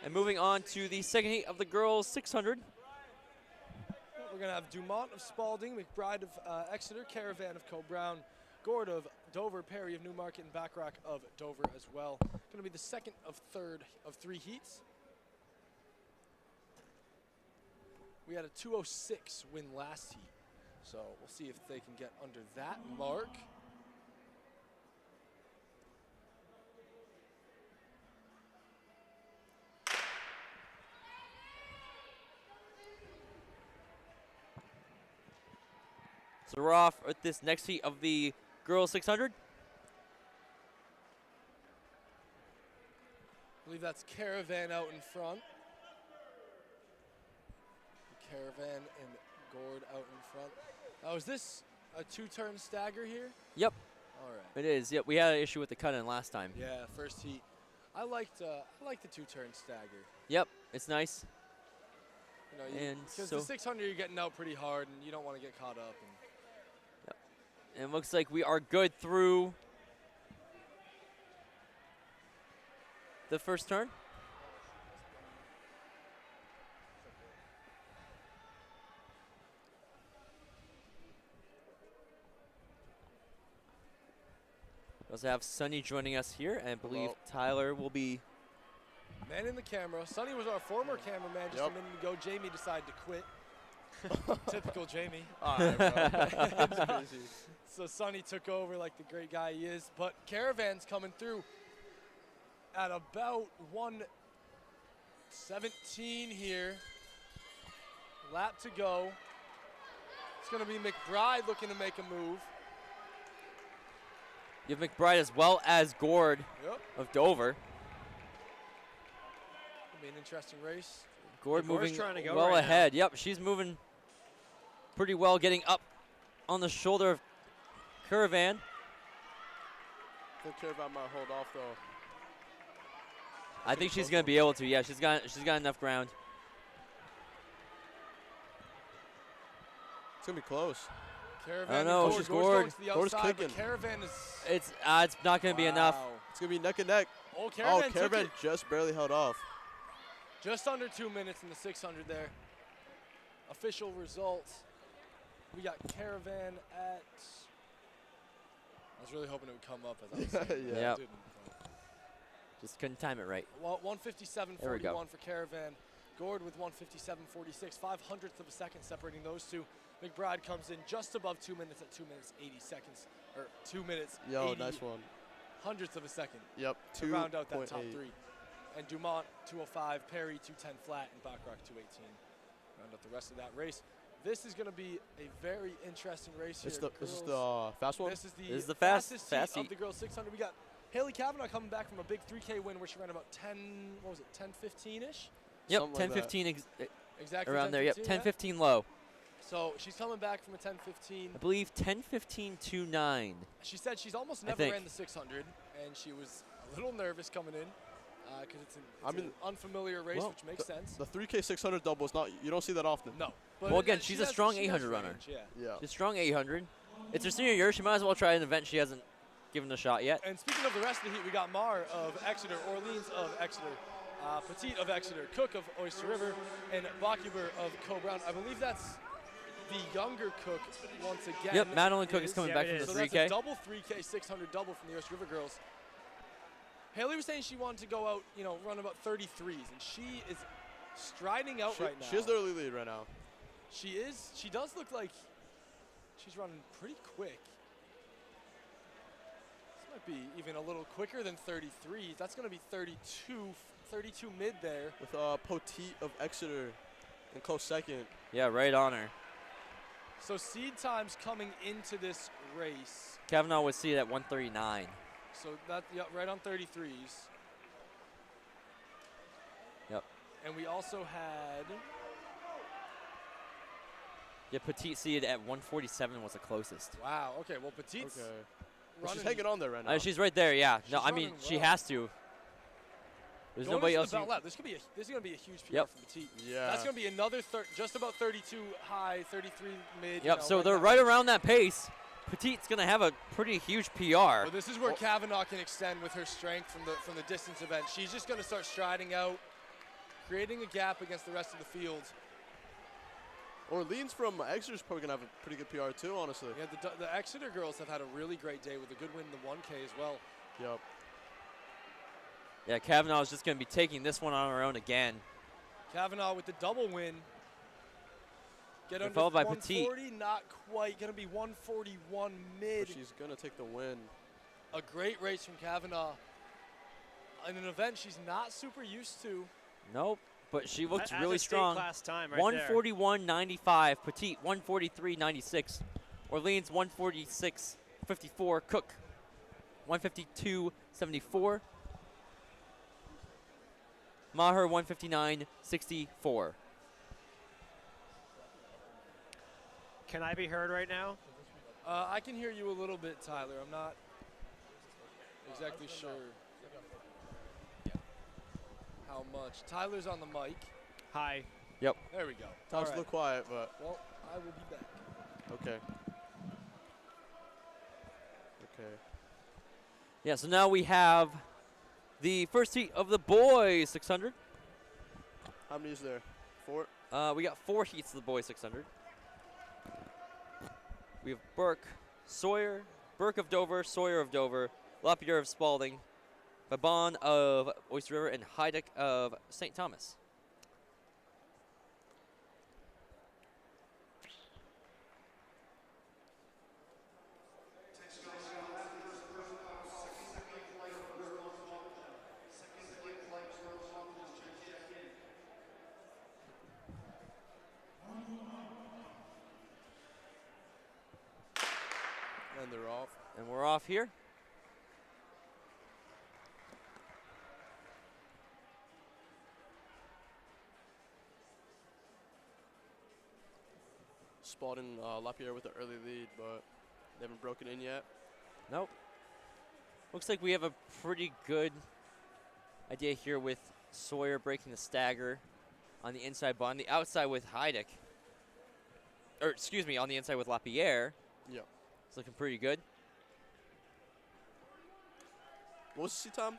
And moving on to the second heat of the girls 600. We're going to have Dumont of Spalding, McBride of Exeter, Caravan of Co-Brown, Gord of Dover, Perry of Newmarket, and Backrack of Dover as well. Going to be the second of 3 heats. We had a 2:06 win last heat, so we'll see if they can get under that mark. So we're off with this next heat of the girls 600. I believe that's Caravan out in front. Caravan and Gord out in front. Now, is this a 2-turn stagger here? Yep. All right. It is. Yep. We had an issue with the cut-in last time. Yeah, first heat. I liked the 2-turn stagger. Yep. It's nice. You know, And because so the 600 you're getting out pretty hard, and you don't want to get caught up. And it looks like we are good through the first turn. We also have Sunny joining us here, and I believe Tyler will be. Man in the camera. Sonny was our former cameraman just a minute ago. Jamie decided to quit. Typical Jamie. All right, bro. So Sonny took over like the great guy he is. But Caravan's coming through at about 1:17 here. Lap to go. It's going to be McBride looking to make a move. You have McBride as well as Gord of Dover. It'll be an interesting race. Gord moving trying to go well right ahead. Yep, she's moving pretty well, getting up on the shoulder of Caravan. I think Caravan might hold off though. I think she's going to be able to. Yeah, she's got enough ground. It's gonna be close. Caravan. I don't know. She's Gord. Gord's clicking. Caravan is. It's not going to be enough. It's gonna be neck and neck. Oh, Caravan, Caravan just barely held off. Just under 2 minutes in the 600 there. Official results. We got Caravan at. I was really hoping it would come up as I was saying. Yeah. It didn't. Just couldn't time it right. Well, 157.41 There we go. for Caravan. Gord with 157.46, 0.05 of a second separating those two. McBride comes in just above 2 minutes at 2 minutes 80 seconds, or 2 minutes. Yo, 80 nice one. Hundredths of a second. Yep. To round out that top 2.8. 3. And Dumont 205, Perry 210 flat, and Backrack 218. Round out the rest of that race. this is going to be a very interesting race here. This is the fast one? This is the fastest fast heat heat of the girls 600. We got Haley Kavanaugh coming back from a big 3K win where she ran about 10:15-ish? Yep, Something like 10:15 Exactly. around there. Yep, 10:15, 10:15 low. So she's coming back from a 10:15. I believe 10:15.29. She said she's almost I never think. ran the 600, and she was a little nervous coming in because it's an unfamiliar race, which makes sense. The 3K 600 double is not, you don't see that often. No. But Well, again, she's a strong 800 runner. range, yeah. Yeah. She's a strong 800. It's her senior year. She might as well try an event she hasn't given a shot yet. And speaking of the rest of the heat, we got Mar of Exeter, Orleans of Exeter, Petit of Exeter, Cook of Oyster River, and Bakuber of Co-Brown. I believe that's the younger Cook once again. Yep, Madeline Cook is coming back from the so 3K. that's a double 3K 600 double from the Oyster River girls. Haley was saying she wanted to go out, run about 33s, and she is striding out right now. She has the early lead right now. She is. She does look like she's running pretty quick. This might be even a little quicker than 33s. That's going to be 32 mid there. With Poteet of Exeter in close second. Yeah, right on her. So seed times coming into this race. Kavanaugh was seated at 139. So that right on 33s. Yep. And we also had. Yeah, Petite seated at 147 was the closest. Wow. Okay. Well, Petite's Well, she's hanging on there right now. She's right there. Yeah. No, I mean running she well. has to. There's Going nobody into else. the belt lap. This is gonna be a huge PR Yep. for Petite. Yeah. That's gonna be another just about 32 high, 33 mid. Yep. So they're right around that pace. Petite's gonna have a pretty huge PR. Well, this is where Kavanaugh can extend with her strength from the distance event. She's just gonna start striding out, creating a gap against the rest of the field. Orleans from Exeter's probably going to have a pretty good PR too, honestly. Yeah, the Exeter girls have had a really great day with a good win in the 1K as well. Yep. Yeah, Kavanaugh is just gonna be taking this one on her own again. Kavanaugh with the double win. Get under followed by 140, not quite. Gonna be 141 mid. But she's going to take the win. A great race from Kavanaugh. In an event she's not super used to. Nope. But she looked That's really a state strong. class time right 141.95. Petite 143.96. Orleans 146.54. Cook 152.74. Maher 159.64. Can I be heard right now? I can hear you a little bit, Tyler. I'm not exactly sure how much. Tyler's on the mic. Hi. Yep. There we go. Tyler's All a little quiet, but Well, I will be back. okay. Okay. Yeah, so now we have the first heat of the boys 600. How many is there? 4? We got 4 heats of the boys 600. We have Burke of Dover, Sawyer of Dover, Lapierre of Spalding, Babon of Oyster River, and Heideck of St. Thomas. And they're off. And we're off here. Spalding Lapierre with an early lead, but they haven't broken in yet. Nope. Looks like we have a pretty good idea here with Sawyer breaking the stagger on the inside, but on the outside with Heideck. Or, excuse me, on the inside with Lapierre. Yeah. It's looking pretty good. What was the C-time?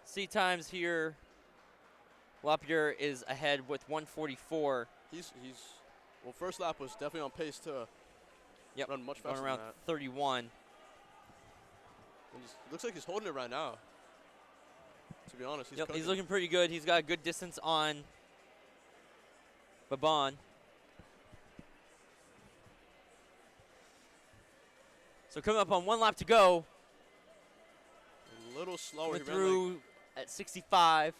C-times here, Lapierre is ahead with 144. Well, first lap was definitely on pace to run much faster Going around than that. 31. And looks like he's holding it right now. To be honest, He's cooking. looking pretty good. He's got a good distance on Babon. So coming up on 1 lap to go. A little slower. Went He ran through at 65.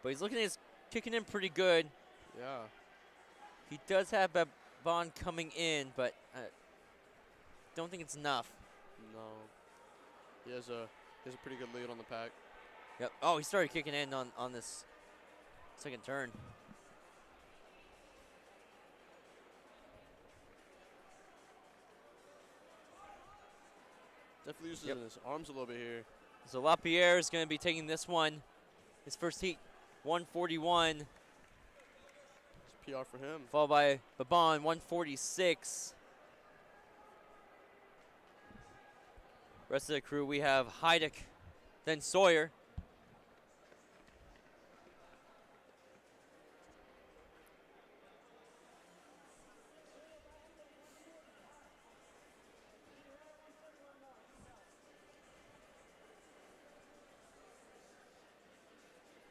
But he's looking at his kicking in pretty good. Yeah. He does have Babon coming in, but don't think it's enough. No. He has a pretty good lead on the pack. Yep. Oh, he started kicking in on this second turn. Definitely uses his arms a little bit here. So LaPierre is going to be taking this one. His first heat, 141. It's PR for him. Followed by Babon, 146. Rest of the crew, we have Heidick, then Sawyer.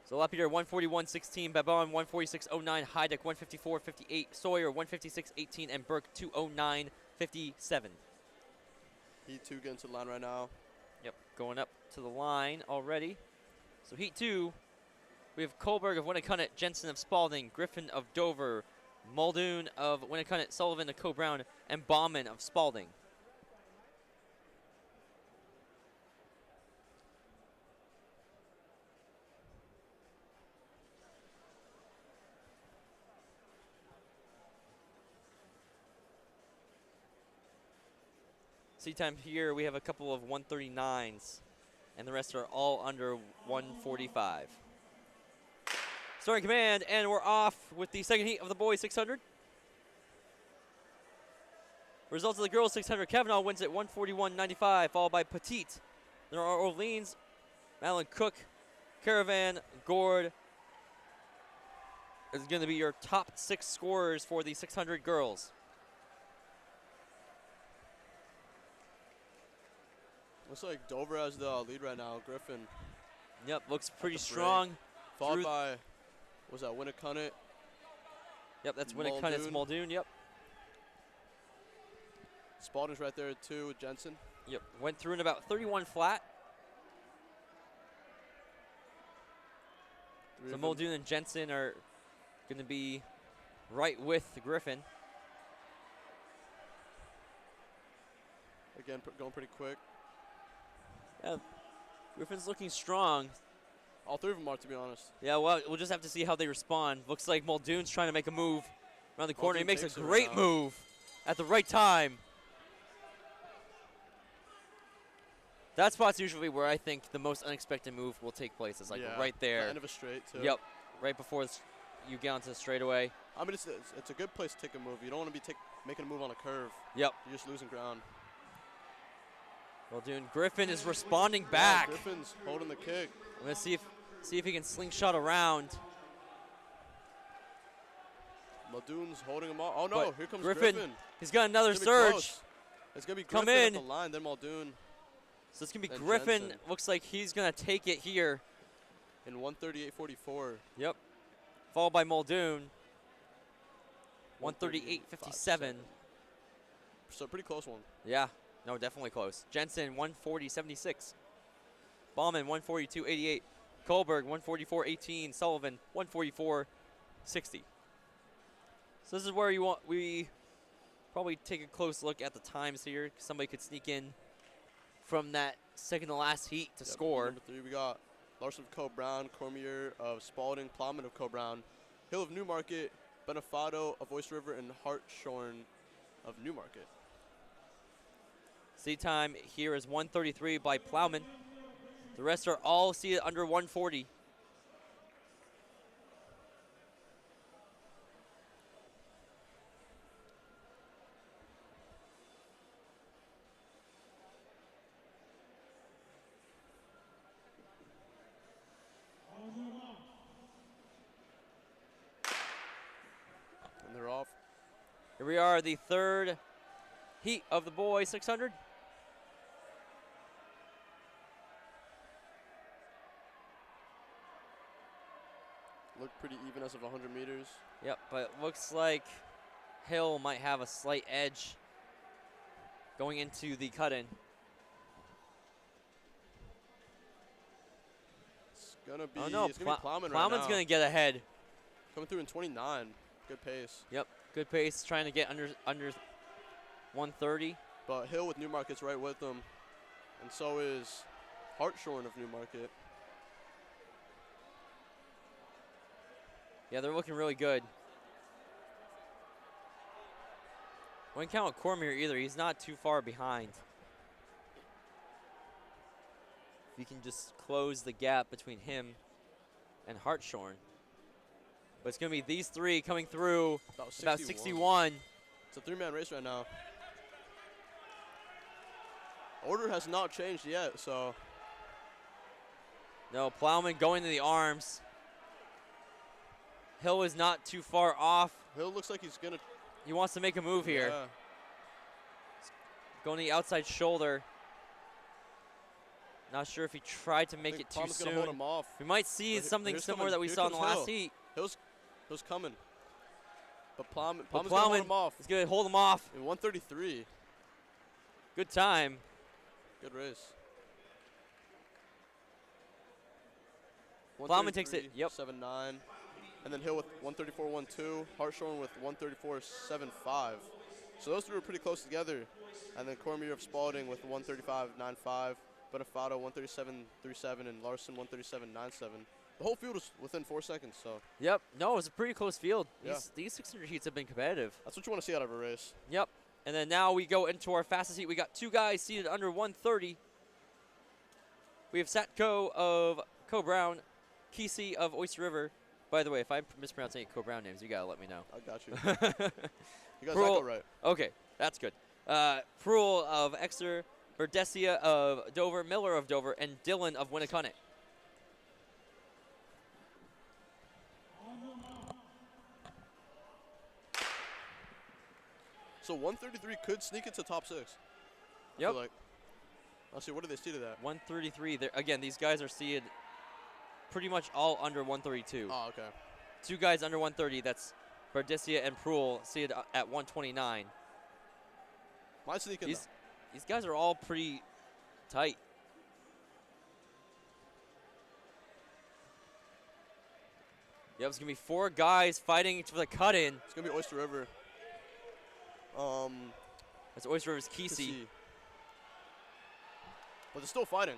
So LaPierre 141.16, Babon 146.09, Heidick 154.58, Sawyer 156.18, and Burke 209.57. Heat 2 getting to the line right now. Yep, going up to the line already. So Heat 2, we have Kohlberg of Winnacunnet, Jensen of Spalding, Griffin of Dover, Muldoon of Winnacunnet, Sullivan of Co-Brown, and Bauman of Spalding. Seat time here, we have a couple of 139s, and the rest are all under 145. Starting command, and we're off with the second heat of the boys 600. Results of the girls 600, Kavanaugh wins at 141.95, followed by Petite. There are Orleans, Madeline Cook, Caravan, Gord. Is going to be your top 6 scorers for the 600 girls. Looks like Dover has the lead right now. Griffin. Yep, looks pretty strong. Followed by, was that Winnacunnet? Yep, that's Winnacunnet's Muldoon, yep. Spalding's right there too with Jensen. Yep, went through in about 31 flat. So Muldoon and Jensen are going to be right with Griffin. Again, going pretty quick. Yeah, Griffin's looking strong. All 3 of them are, to be honest. Yeah, well, we'll just have to see how they respond. Looks like Muldoon's trying to make a move around the corner. He makes a great move at the right time. That spot's usually where I think the most unexpected move will take place. It's like right there. The end of a straight, too. Yep, right before you get onto the straightaway. I mean, it's a good place to take a move. You don't want to be making a move on a curve. Yep. You're just losing ground. Muldoon. Griffin is responding back. Yeah, Griffin's holding the kick. I'm gonna see if he can slingshot around. Muldoon's holding him off. Oh no, here comes Griffin. He's got another surge. Close. It's gonna be Griffin at the line, then Muldoon. So it's gonna be Griffin. Jensen. Looks like he's gonna take it here. In 138.44. Yep. Followed by Muldoon. 138.57. So pretty close one. Yeah. No, definitely close. Jensen, 140.76. Bauman, 142.88. Kohlberg, 144.18. Sullivan, 144.60. So this is where we probably take a close look at the times here. Somebody could sneak in from that second to last heat to score. Number 3, we got Larson of Co-Brown, Cormier of Spalding, Plowman of Co-Brown, Hill of Newmarket, Benefato of Oyster River, and Hartshorn of Newmarket. Seat time here is 133 by Plowman. The rest are all seated under 140. And they're off. Here we are, the third heat of the boys 600. Look pretty even as of 100 meters. Yep, but it looks like Hill might have a slight edge going into the cut-in. Gonna be, Oh no, it's gonna be Plowman right Plowman's now. gonna get ahead. Coming through in 29. Good pace. Yep, good pace, trying to get under 130. But Hill with Newmarket's right with them. And so is Hartshorn of Newmarket. Yeah, they're looking really good. Wouldn't count with Cormier either. He's not too far behind. If you can just close the gap between him and Hartshorn. But it's going to be these three coming through about 61. It's a three-man race right now. Order has not changed yet, so. No, Plowman going to the arms. Hill is not too far off. Hill looks like he's gonna. He wants to make a move here. Yeah. Going to the outside shoulder. Not sure if he tried to make it too soon. Gonna hold him off. We might see something similar that we saw in the last heat. Hill's coming. But Plowman's Plowman gonna hold him off. He's going to hold him off. In 133. Good time. Good race. Plowman takes it. Yep. 7.9. And then Hill with 134.12. Hartshorn with 134.75. So those three were pretty close together. And then Cormier of Spalding with 135.95. Benefato 137.37 and Larson 137.97. The whole field was within 4 seconds, so. Yep. No, it was a pretty close field. Yeah. These 600 heats have been competitive. That's what you want to see out of a race. Yep. And then now we go into our fastest heat. We got two guys seated under 130. We have Satko of Co Brown, Kesey of Oyster River. By the way, if I'm mispronouncing any Co Brown names, you gotta let me know. I got you. You got Zacko right. Okay, that's good. Prul of Exeter, Verdesia of Dover, Miller of Dover, and Dylan of Winnicott. So 133 could sneak into top 6. Yep. Like, I'll see, what do they seated at? 133. Again, these guys are seated pretty much all under 132. Oh, okay. Two guys under 130. That's Verdesia and Prul seated at 129. Might sneak in. These guys are all pretty tight. Yep, it's going to be four guys fighting for the cut-in. It's going to be Oyster River. That's Oyster River's Kesey. But they're still fighting.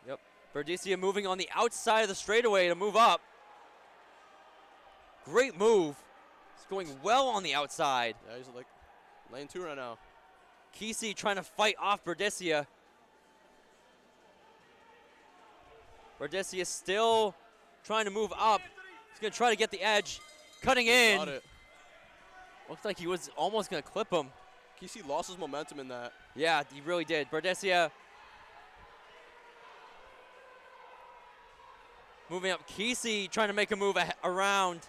Yep. Verdesia moving on the outside of the straightaway to move up. Great move. He's going well on the outside. Yeah, he's like lane 2 right now. Kesey trying to fight off Verdesia. Verdesia still trying to move up. He's going to try to get the edge. Cutting in. Got it. Looks like he was almost going to clip him. Kesey lost his momentum in that. Yeah, he really did. Verdesia moving up. Kesey trying to make a move around.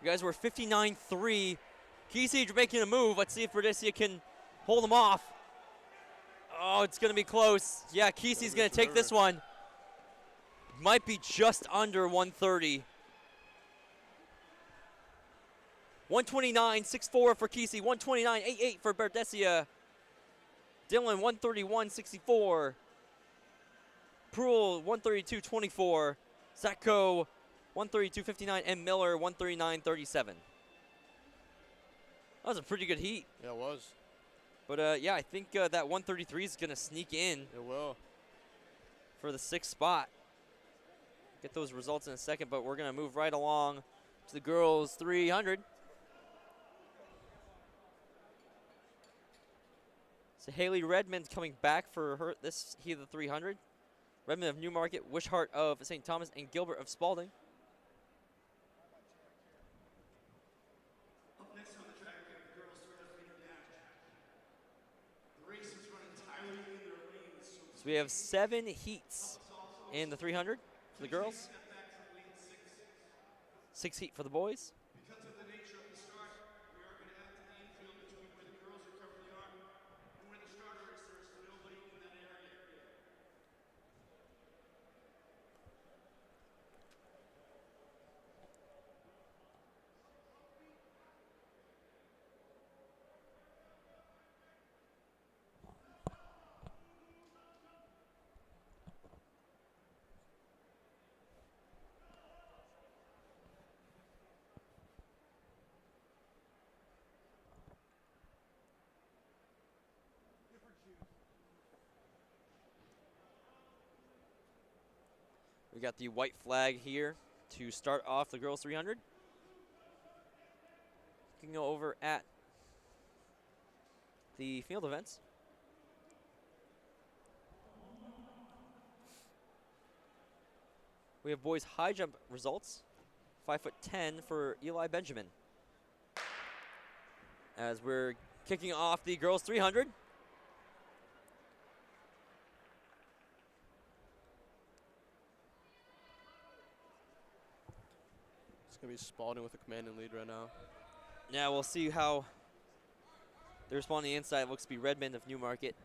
You guys were 59-3. Kesey making a move. Let's see if Verdesia can hold him off. Oh, it's going to be close. Yeah, Kesey's going to take this one. Might be just under 130. 129.64 for Kesey. 129.88 for Verdesia. Dylan 131.64. Prul 132.24. Satko 132.59 and Miller 139.37. That was a pretty good heat. Yeah, it was. But yeah, I think that 133 is going to sneak in. It will. For the 6th spot. Get those results in a second, but we're going to move right along to the girls 300. So Haley Redmond's coming back for this heat of the 300. Redmond of Newmarket, Wishart of St. Thomas, and Gilbert of Spalding. Up next on the track, we have the girls 300 dash. The race is run entirely in their lanes. So we have 7 heats in the 300 for the girls. 6 heat for the boys. Because of the nature of the start, we are going to have the infield between where the girls are currently are and where the starter is. There's nobody in that area. We got the white flag here to start off the girls 300. Looking over at the field events. We have boys high jump results. 5'10" for Eli Benjamin. As we're kicking off the girls 300. It's going to be Spalding with a commanding lead right now. Now we'll see how they respond on the inside. It looks to be Redmond of Newmarket.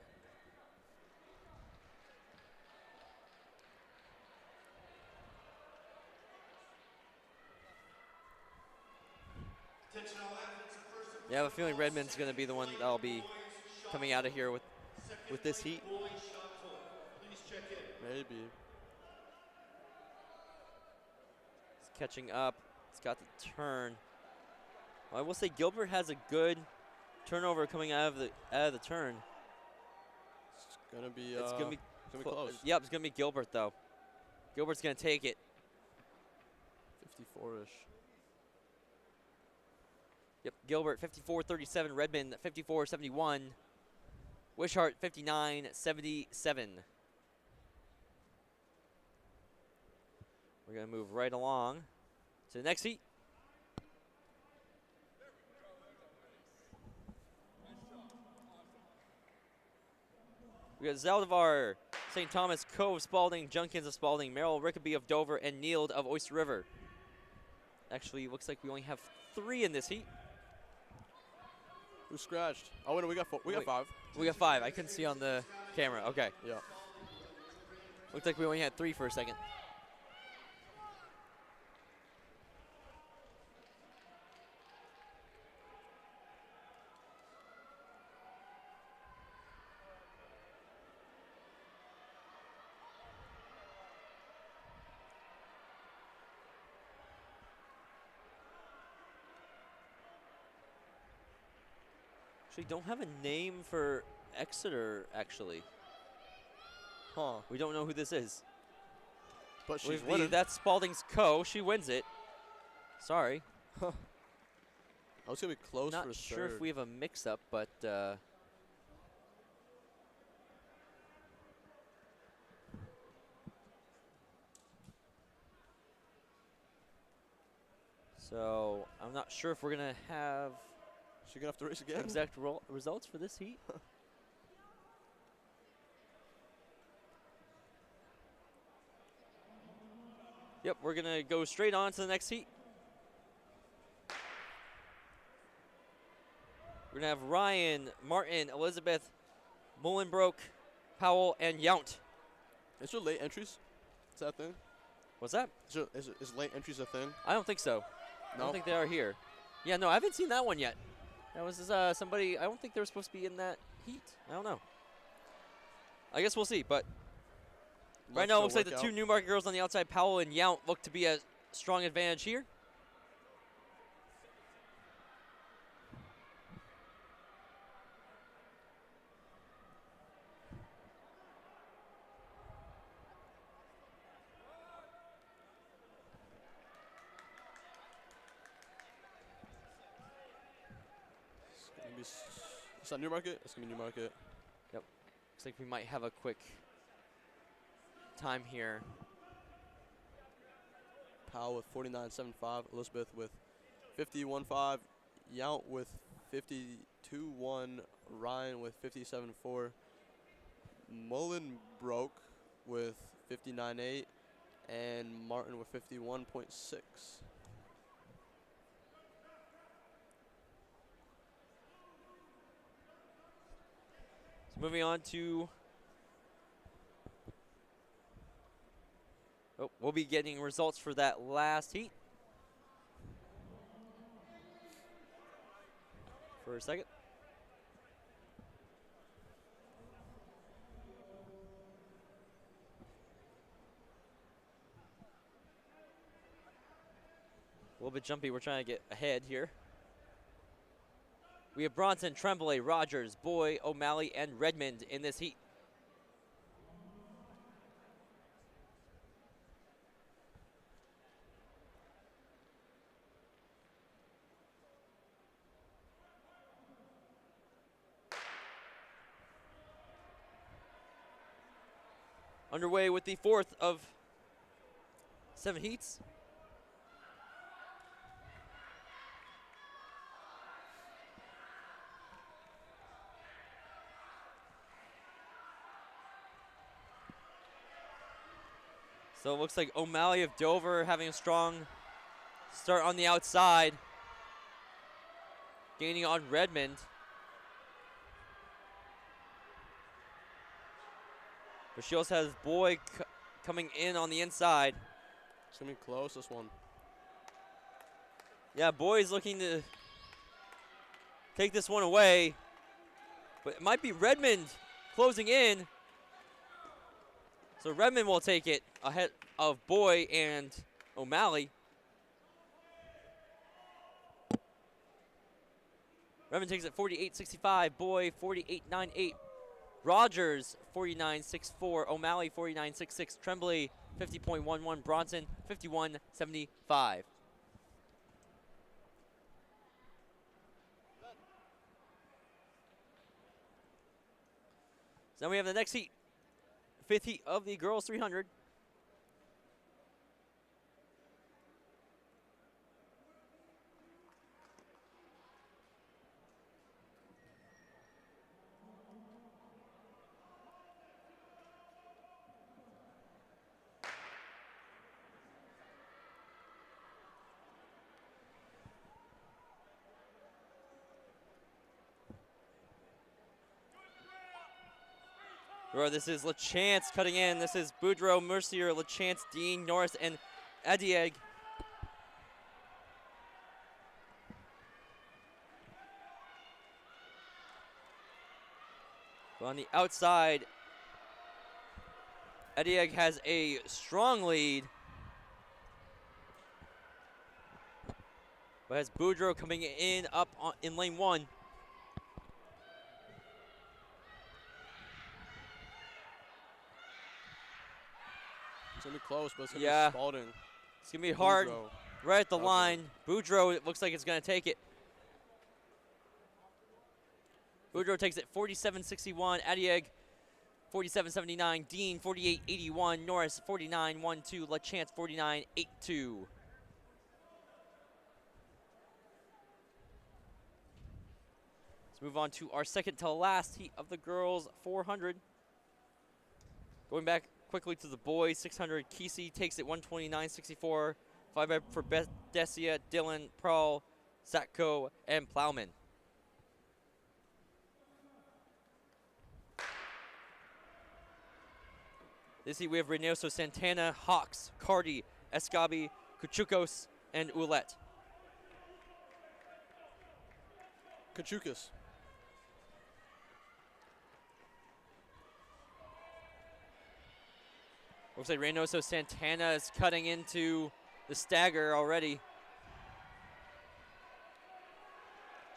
Yeah, I have a feeling Redmond's going to be the one that'll be coming out of here with this heat. Maybe. He's catching up. He's got the turn. Well, I will say Gilbert has a good turnover coming out of the turn. It's gonna be. It's gonna be close. Yep, it's gonna be Gilbert though. Gilbert's gonna take it. 54-ish. Yep, Gilbert 54-37, Redmond 54-71, Wishart 59-77. We're gonna move right along to the next heat. We got Zaldivar, St. Thomas, Cove, Spalding, Junkins of Spalding, Merrill, Rickaby of Dover, and Neild of Oyster River. Actually, looks like we only have 3 in this heat. Who scratched? Oh, wait, we got 4. We got 5. We got 5. I couldn't see on the camera. Okay. Yeah. Looked like we only had 3 for a second. Actually, don't have a name for Exeter, actually. Huh. We don't know who this is. But she's winning. That's Spalding's Co. She wins it. Sorry. I was going to be close Not for a sure third. if we have a mix-up, but... So, I'm not sure if we're going to have... She's going to have to race again? Exact results for this heat. Yep, we're going to go straight on to the next heat. We're going to have Ryan, Martin, Elizabeth, Mullenbrook, Powell, and Yount. Is there late entries? Is that a thing? What's that? Is late entries a thing? I don't think so. I don't think they are here. Yeah, no, I haven't seen that one yet. That was somebody, I don't think they were supposed to be in that heat. I don't know. I guess we'll see, but right now it looks like the 2 Newmarket girls on the outside, Powell and Yount, look to be a strong advantage here. It's not Newmarket? It's going to be Newmarket. Yep. Looks like we might have a quick time here. Powell with 49.75. Elizabeth with 51.5. Yount with 52.1. Ryan with 57.4. Mullenbrook with 59.8. And Martin with 51.6. Moving on to, we'll be getting results for that last heat. For a second. A little bit jumpy, we're trying to get ahead here. We have Bronson, Tremblay, Rogers, Boy, O'Malley, and Redmond in this heat. underway with the fourth of 7 heats. So it looks like O'Malley of Dover having a strong start on the outside, gaining on Redmond. But she also has Boyd coming in on the inside. It's going to be close, this one. Yeah, Boyd's looking to take this one away. But it might be Redmond closing in. So Redmond will take it ahead of Boyd and O'Malley. Redmond takes it 48-65. Boyd 48-98. Rogers 49-64. O'Malley 49-66. Tremblay 50.11. Bronson 51-75. So then we have the next heat. 5th heat of the girls 300. This is LaChance cutting in. This is Boudreaux, Mercier, LaChance, Dean, Norris, and Adieg. But on the outside, Adieg has a strong lead. But has Boudreaux coming in up in lane 1. It's going to be close, but it's going to be Spalding. It's going to be hard. Boudreaux. Right at the line. Boudreaux, it looks like it's going to take it. Boudreaux takes it 47-61. Adieg 47-79. Dean 48-81. Norris 49-12. LaChance 49-82. Let's move on to our second to last heat of the girls 400. Going back quickly to the boys 600. Kesey takes it 129-64. 5 for Desia, Dillon, Prahl, Satko, and Plowman. This heat we have Reynoso, Santana, Hawks, Cardi, Escabi, Kuchukos, and Ouellette. Kachukas. Looks like Reynoso Santana is cutting into the stagger already.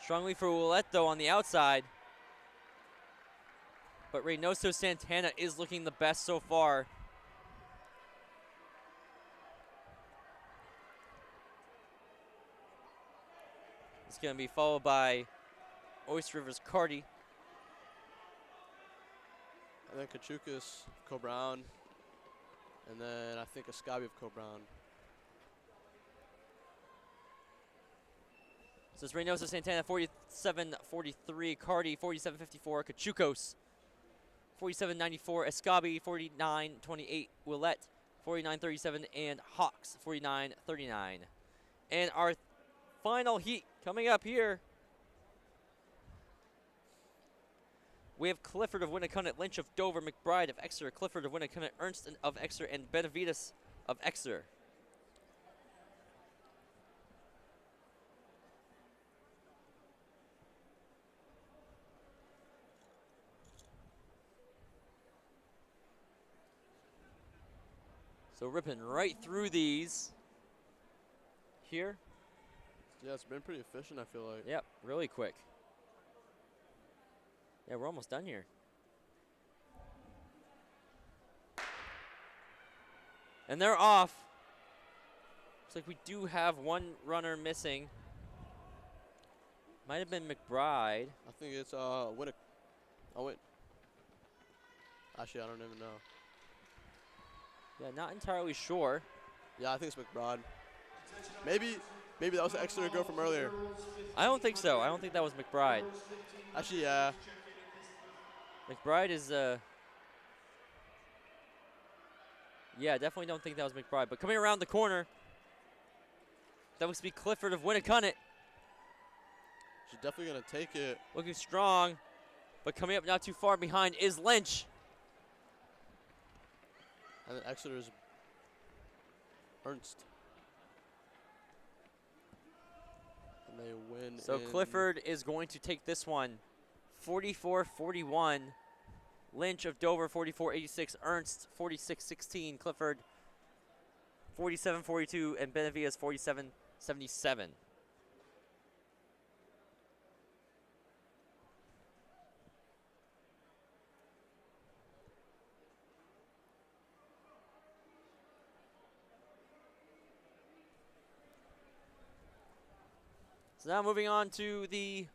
Strongly for Ouellette though on the outside. But Reynoso Santana is looking the best so far. It's going to be followed by Oyster River's Cardi. And then Kachukas, Co-Brown. And then I think Escabi of Co-Brown. So it's Reynoso Santana 47-43, Cardi 47-54, Kachukos 47-94, Escabi 49-28, Ouellette 49-37, and Hawks 49-39. And our final heat coming up here. We have Clifford of Winnicott, Lynch of Dover, McBride of Exeter, Clifford of Winnicott, Ernst of Exeter, and Benavides of Exeter. So ripping right through these here. Yeah, it's been pretty efficient, I feel like. Yep, really quick. Yeah, we're almost done here. And they're off. Looks like we do have one runner missing. Might have been McBride. I think it's Winnicott. Oh, wait. Actually, I don't even know. Yeah, not entirely sure. Yeah, I think it's McBride. Maybe that was the Exeter girl from earlier. I don't think so. I don't think that was McBride. Actually, yeah. McBride is, yeah, definitely don't think that was McBride. But coming around the corner, that looks to be Clifford of Winnicott. She's definitely going to take it. Looking strong, but coming up not too far behind is Lynch. And then Exeter's Ernst. And they win. So Clifford is going to take this one 44-41. Lynch of Dover 44-86. Ernst 46-16. Clifford 47-42. And Benavides 47-77. So now moving on to the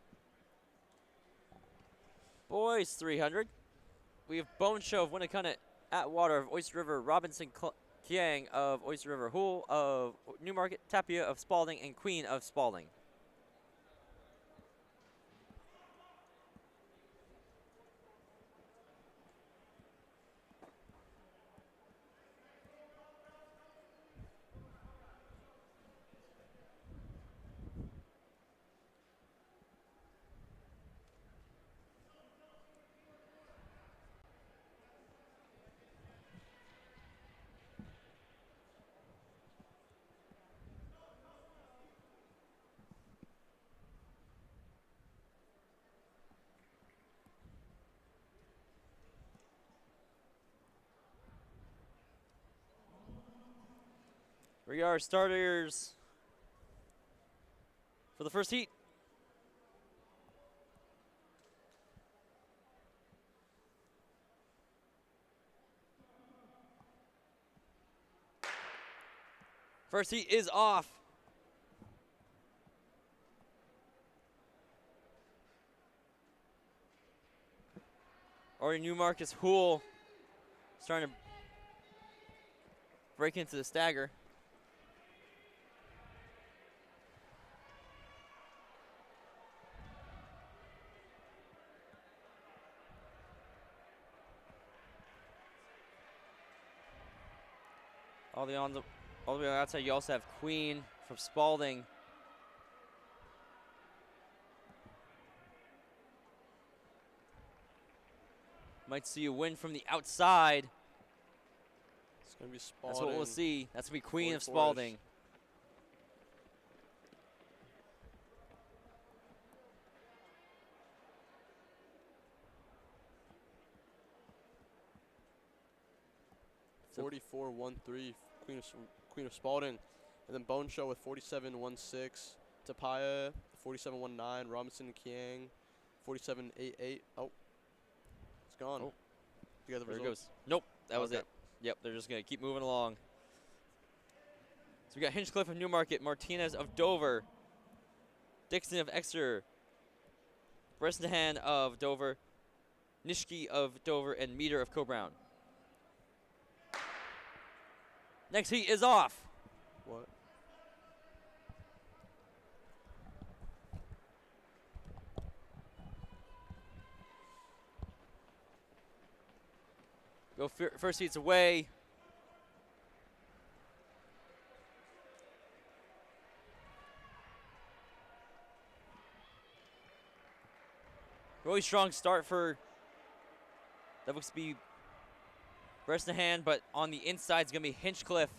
boys 300. We have Bone Show of Winnicott, Atwater of Oyster River, Robinson Kiang of Oyster River, Hoole of Newmarket, Tapia of Spalding, and Queen of Spalding. We are starters for the first heat. First heat is off. Already Newmarket's Hoole starting to break into the stagger. All the way on the outside, you also have Queen from Spalding. Might see a win from the outside. It's going to be Spalding. That's what we'll see. That's going to be Queen of 44-ish. Spalding. So 44-13, Queen of Spalding. And then Bone Show with 47-16. Tapia, 47-19. Robinson and Kiang, 47-88. Oh, it's gone. Oh. You got the There it results? goes. Nope, that was Okay. it. Yep, they're just going to keep moving along. So we got Hinchcliffe of Newmarket, Martinez of Dover, Dixon of Exeter, Bresnahan of Dover, Nishki of Dover, and Meter of Cobrown. Next heat is off. What? Go first heat's away. Really strong start for, that looks to be Bresnahan, but on the inside is going to be Hinchcliffe.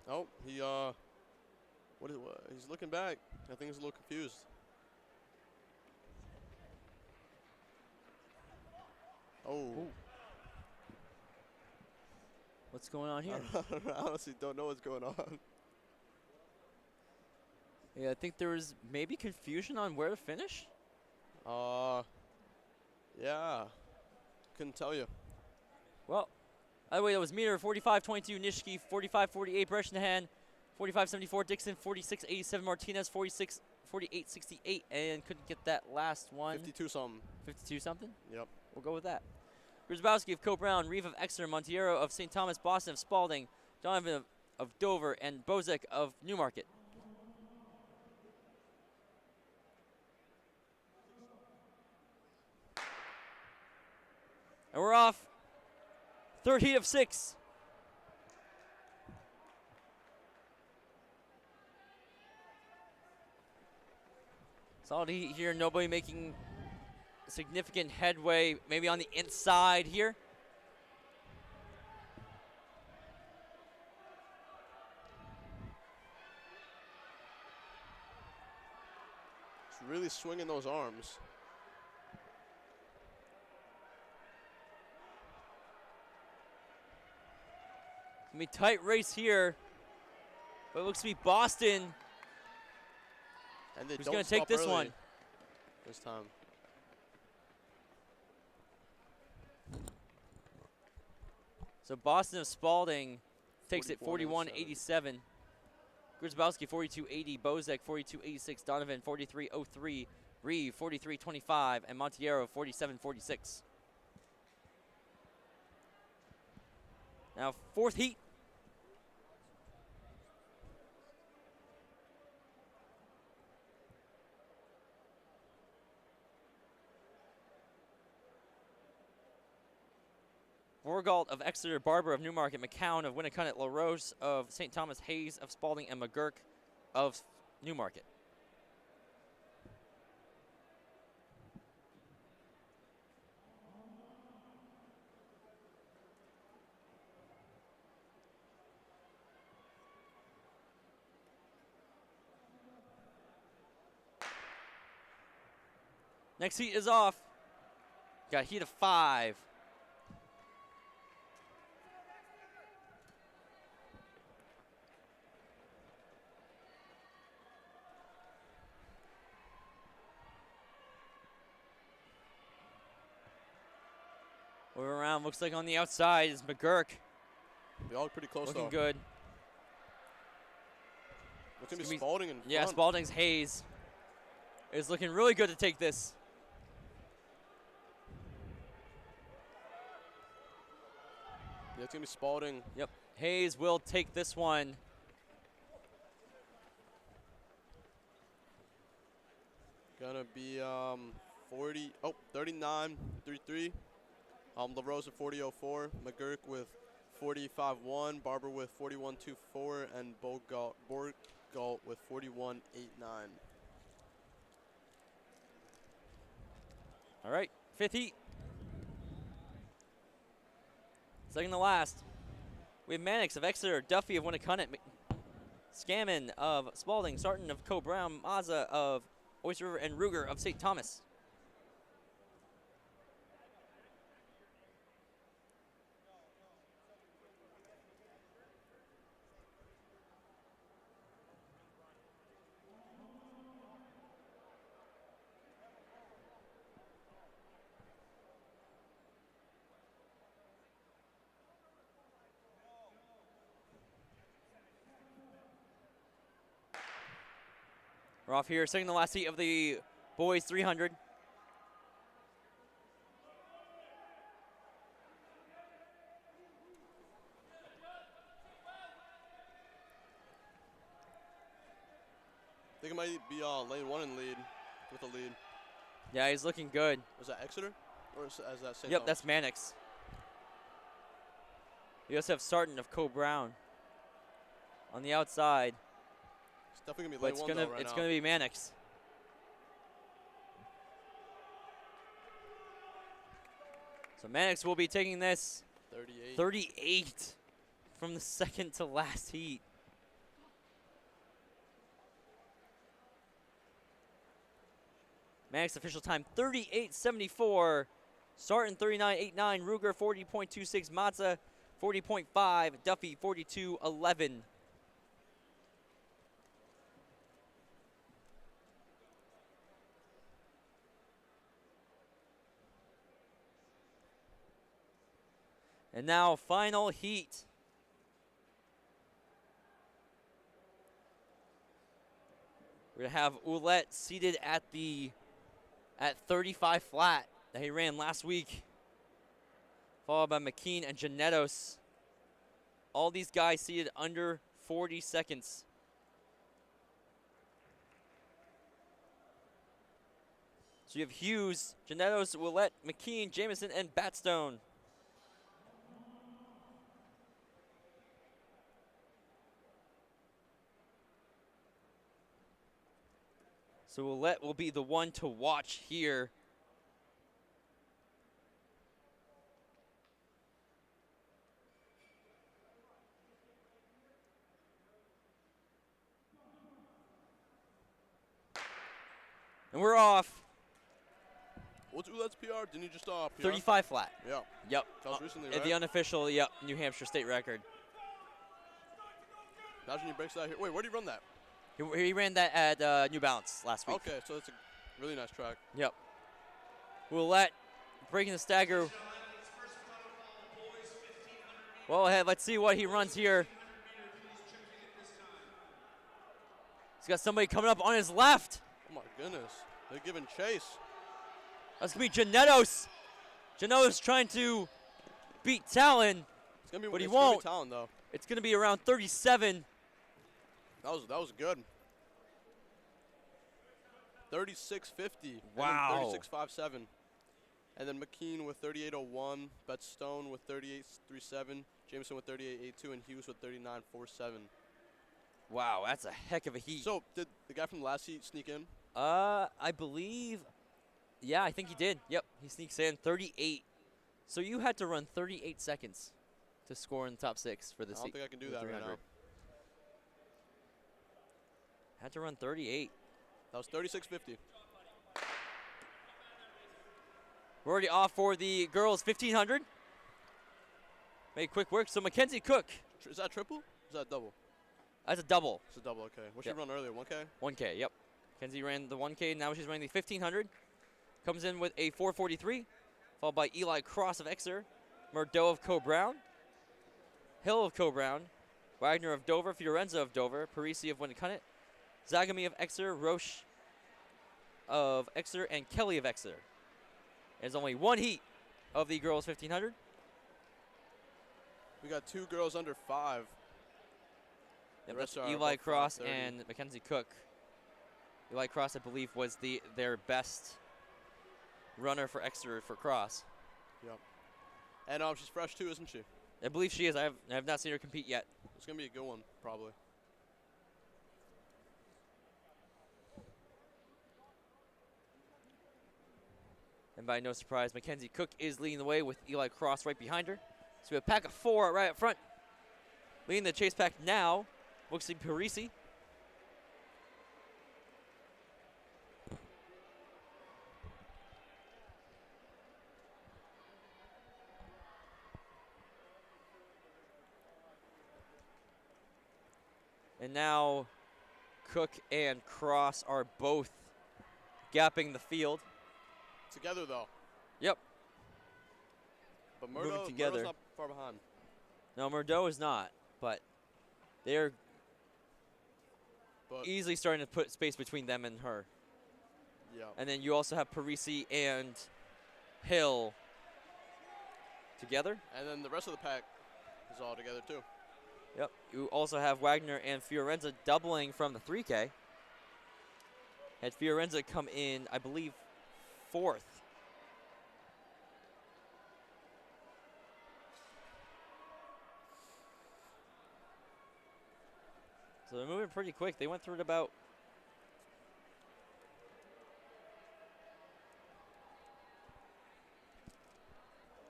Oh, he's looking back. I think he's a little confused. Oh. Ooh. What's going on here? I honestly don't know what's going on. Yeah, I think there was maybe confusion on where to finish. Yeah. Couldn't tell you. Well, either way, that was Meter 45-22, Nishki 45-48, Bresnahan 45-74, Dixon 46-87, Martinez 48-68, and couldn't get that last one. 52 something. 52 something? Yep. We'll go with that. Grzyzbowski of Co-Brown, Reeve of Exeter, Montiero of St. Thomas, Boston of Spalding, Donovan of Dover, and Bozek of Newmarket. And we're off. Third heat of 6. Solid heat here. Nobody making significant headway, maybe on the inside here. It's really swinging those arms. It's going to be a tight race here, but it looks to be Boston And they who's don't going to take stop this early one. this time. So Boston of Spalding takes it 41-87. 41-87. Grzyzbowski 42-80, Bozek 42-86, Donovan 43-03, Reeve 43-25, and Montiero 47-46. Now fourth heat. Vorgalt of Exeter, Barber of Newmarket, McCown of Winnicott, LaRose of St. Thomas, Hayes of Spalding, and McGurk of Newmarket. Next heat is off. Got a heat of 5. Moving around, looks like on the outside is McGurk. They all pretty close Looking though. good. Looking to be Spalding in front. Yeah, Spalding's Hayes is looking really good to take this. Yeah, it's going to be Spalding. Yep, Hayes will take this one. Gonna be 39-33. LaRose with 40-04. McGurk with 45-1. Barber with 41-24. And Borgalt with 41-8-9. All right, fifth heat. Second to last. We have Mannix of Exeter, Duffy of Winnicott, Scammon of Spalding, Sarton of Co-Brown, Mazza of Oyster River, and Ruger of St. Thomas. We're off here, second to last heat of the boys 300. I think it might be lane 1 in lead, with a lead. Yeah, he's looking good. Was that Exeter? Or is that St. Yep, Thomas? that's Mannix. You also have Sarton of Co-Brown on the outside. It's definitely But going to be lane 1 though right it's now. gonna be Mannix. So Mannix will be taking this 38. 38 from the second to last heat. Mannix official time 38.74. Sarton 39.89. Ruger 40.26. Mazza 40.5. Duffy 42.11. And now final heat. We're gonna have Ouellette seated at 35 flat that he ran last week, followed by McKean and Janettos. All these guys seated under 40 seconds. So you have Hughes, Janettos, Ouellette, McKean, Jamison, and Batstone. So Ouellette will be the one to watch here. And we're off. What's Ouellette's PR? Didn't he just PR? 35 flat. Yeah. Yep. That was recently, right? The unofficial, New Hampshire state record. Imagine he breaks that here. Wait, where did he run that? He ran that at New Balance last week. Okay, so it's a really nice track. Yep. Ouellette breaking the stagger. Well ahead, let's see what he runs here. He's got somebody coming up on his left. Oh my goodness, they're giving chase. That's gonna be Janettos. Janettos trying to beat Talon, It's gonna be, but he it's won't. Gonna be Talon, though. It's gonna be around 37. That was good. 36.50. Wow. 36.57. And then McKean with 38.01, Stone with 38.37, Jameson with 38.82, and Hughes with 39.47. Wow, that's a heck of a heat. So did the guy from the last heat sneak in? I believe, yeah, I think he did. Yep, he sneaks in 38. So you had to run 38 seconds to score in the top 6 for this. I don't think I can do that right now. Had to run 38. That was 36.50. We're already off for the girls 1500. Made quick work. So Mackenzie Cook. Is that triple? Is that double? That's a double. It's a double, okay. What Yep. she run earlier, 1K? 1K, yep. Mackenzie ran the 1K, now she's running the 1500. Comes in with a 443, followed by Eli Cross of Exeter, Murdo of Co-Brown, Hill of Co-Brown, Wagner of Dover, Fiorenza of Dover, Parisi of Winnacunnet, Zagami of Exeter, Roche of Exeter, and Kelly of Exeter. There's only one heat of the girls 1500. We got 2 girls under 5. Yep, The rest that's are Eli above Cross 530. and Mackenzie Cook. Eli Cross, I believe, was their best runner for Exeter for cross. Yep. And she's fresh too, isn't she? I believe she is. I have not seen her compete yet. It's going to be a good one, probably. And by no surprise, Mackenzie Cook is leading the way with Eli Cross right behind her. So we have a pack of 4 right up front. Leading the chase pack now, looks like Parisi. And now Cook and Cross are both gapping the field. Together, though. Yep. But Moving together. Murdo's not far behind. No, Murdo is not, but they're easily starting to put space between them and her. Yeah. And then you also have Parisi and Hill together. And then the rest of the pack is all together, too. Yep. You also have Wagner and Fiorenza doubling from the 3K. Had Fiorenza come in, I believe, 4th. So they're moving pretty quick. They went through it about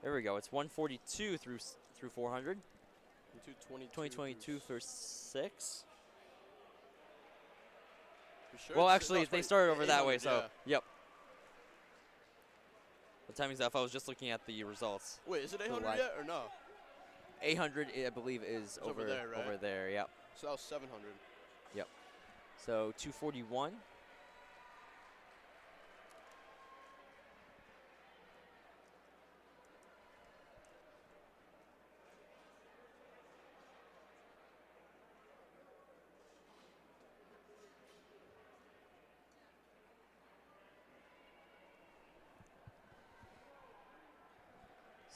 there we go. It's 142 through 400. 2022 for 6. Sure? Well, actually, they started over that way, 800, so yeah. yep. The timing's off. I was just looking at the results. Wait, is it 800 live. yet or no? 800, I believe, is It's over there, right? Over there, yep. So that was 700. Yep. So 241.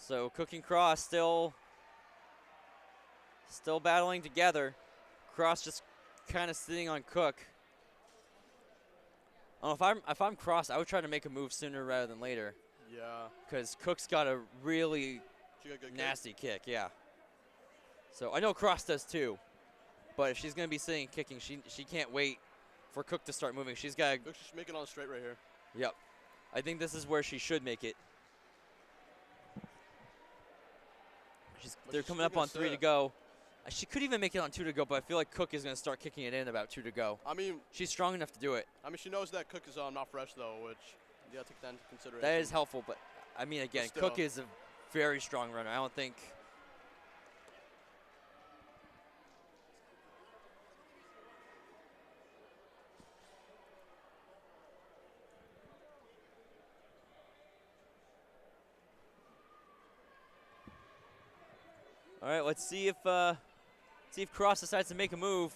So Cook and Cross still battling together. Cross just kind of sitting on Cook. If I'm Cross, I would try to make a move sooner rather than later. Yeah. Because Cook's got a really She got a good nasty kick, yeah. So I know Cross does too, but if she's gonna be sitting kicking, she can't wait for Cook to start moving. She's got. Cook should make it on straight right here. Yep. I think this is where she should make it. They're coming up on 3 to go. She could even make it on 2 to go, but I feel like Cook is going to start kicking it in about 2 to go. I mean, she's strong enough to do it. I mean, she knows that Cook is not fresh though, which you got to take that into consideration. That is helpful, but I mean, again, Cook is a very strong runner. I don't think. All right, let's see if Cross decides to make a move.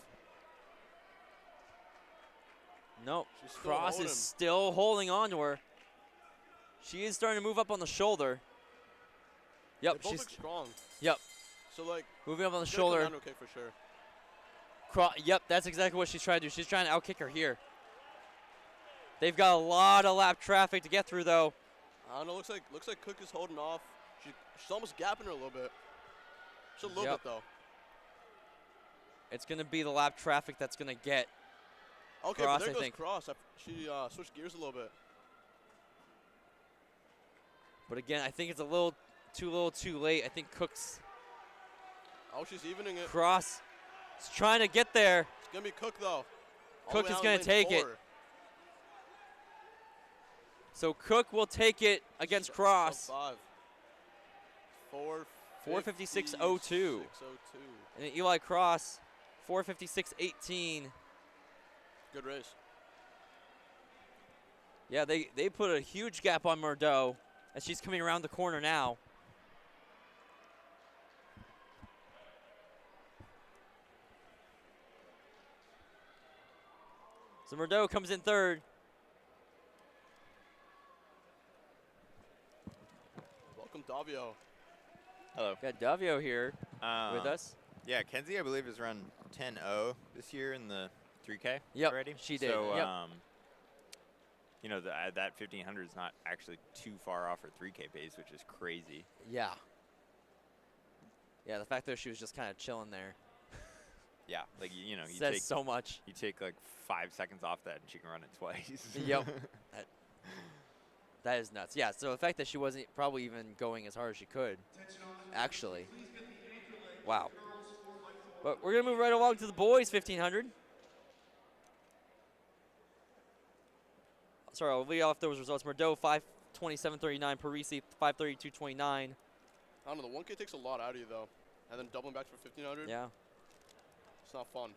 Nope, Cross is still holding on to her. She is starting to move up on the shoulder. Yep, they both look strong. Yep. So like moving up on the shoulder. Okay, for sure. Yep, that's exactly what she's trying to do. She's trying to outkick her here. They've got a lot of lap traffic to get through, though. I don't know. Looks like Cook is holding off. She's almost gapping her a little bit. Just a little bit though. It's gonna be the lap traffic that's gonna get. Okay, Cross, but there I goes think. Cross. She switched gears a little bit. But again, I think it's a little too late. I think Cook's. Oh, she's evening it. Cross is trying to get there. It's gonna be Cook though. Cook is gonna take it. So Cook will take it against Cross. Sub 5. 4:56.02. And then Eli Cross, 4:56.18. Good race. Yeah, they put a huge gap on Murdo as she's coming around the corner now. So Murdo comes in third. Welcome, Davio. Hello. Got Davio here with us. Yeah, Kenzie, I believe, has run 10-0 this year in the 3K already. She did. So, yep. you know, that 1,500 is not actually too far off her 3K pace, which is crazy. Yeah. Yeah, the fact that she was just kind of chilling there. Yeah, like, you know, says so much. You take like 5 seconds off that and she can run it twice. Yep. That is nuts. Yeah, so the fact that she wasn't probably even going as hard as she could, actually. Wow. But we're going to move right along to the boys 1,500. Sorry, I'll lead off those results. Murdo 5:27.39, Parisi 5:32.29. I don't know, the 1K takes a lot out of you though. And then doubling back for 1,500. Yeah. It's not fun.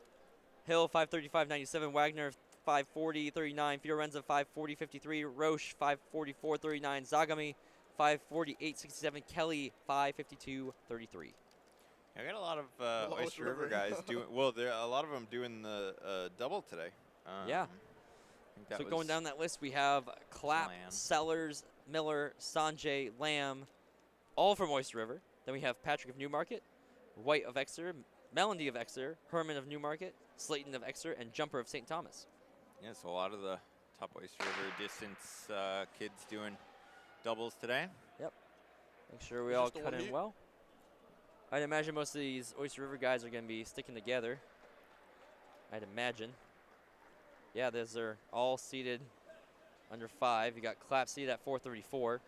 Hill 5:35.97, Wagner 5:40.39, Fiorenza 5:40.53, Roche 5:44.39, Zagami 5:48.67, Kelly 5:52.33. I got a lot of Oyster River guys doing. Well, there a lot of them doing the double today. Yeah. So going down that list, we have Clapp, Sellers, Miller, Sanjay, Lamb, all from Oyster River. Then we have Patrick of Newmarket, White of Exeter, Melody of Exeter, Herman of Newmarket, Slayton of Exeter, and Jumper of St. Thomas. Yeah, so a lot of the top Oyster River distance kids doing doubles today. Yep. Make sure we all cut in well. I'd imagine most of these Oyster River guys are going to be sticking together. I'd imagine. Yeah, those are all seated under 5. You got Clapp seated at 434.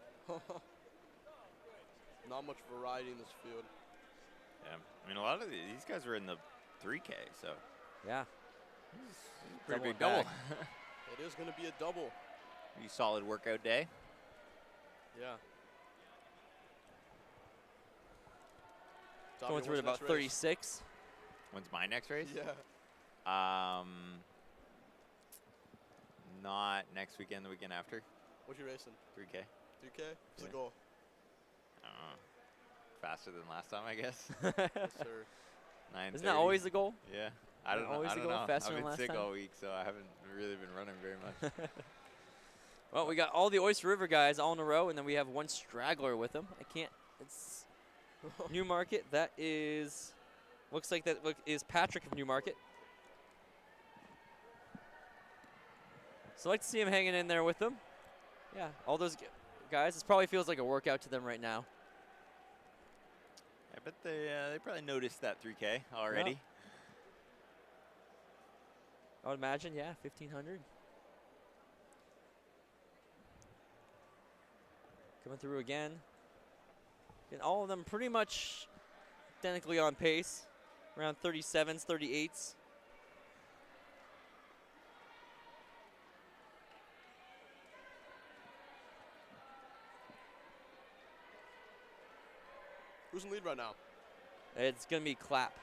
Not much variety in this field. Yeah, I mean, a lot of these guys are in the 3K, so. Yeah. Pretty big double. It is going to be a double. Pretty solid workout day. Yeah. Going through at about 36. When's my next race? Yeah. Not next weekend, the weekend after. What you racing? 3K. 3K? What's the goal? I don't know. Faster than last time, I guess. Yes, sir. 9:30. Isn't that always the goal? Yeah. I don't know. Always I the don't goal? know. Faster I've than been last sick time? all week, so I haven't really been running very much. Well, we got all the Oyster River guys all in a row, and then we have one straggler with them. I can't It's Newmarket. That is, looks like that is Patrick of Newmarket. So I like to see him hanging in there with them. Yeah, all those guys. This probably feels like a workout to them right now. I bet they probably noticed that 3K already. Yeah. I would imagine, yeah, 1,500. Coming through again. And all of them pretty much identically on pace, around 37s, 38s. Who's in lead right now? It's going to be Clap.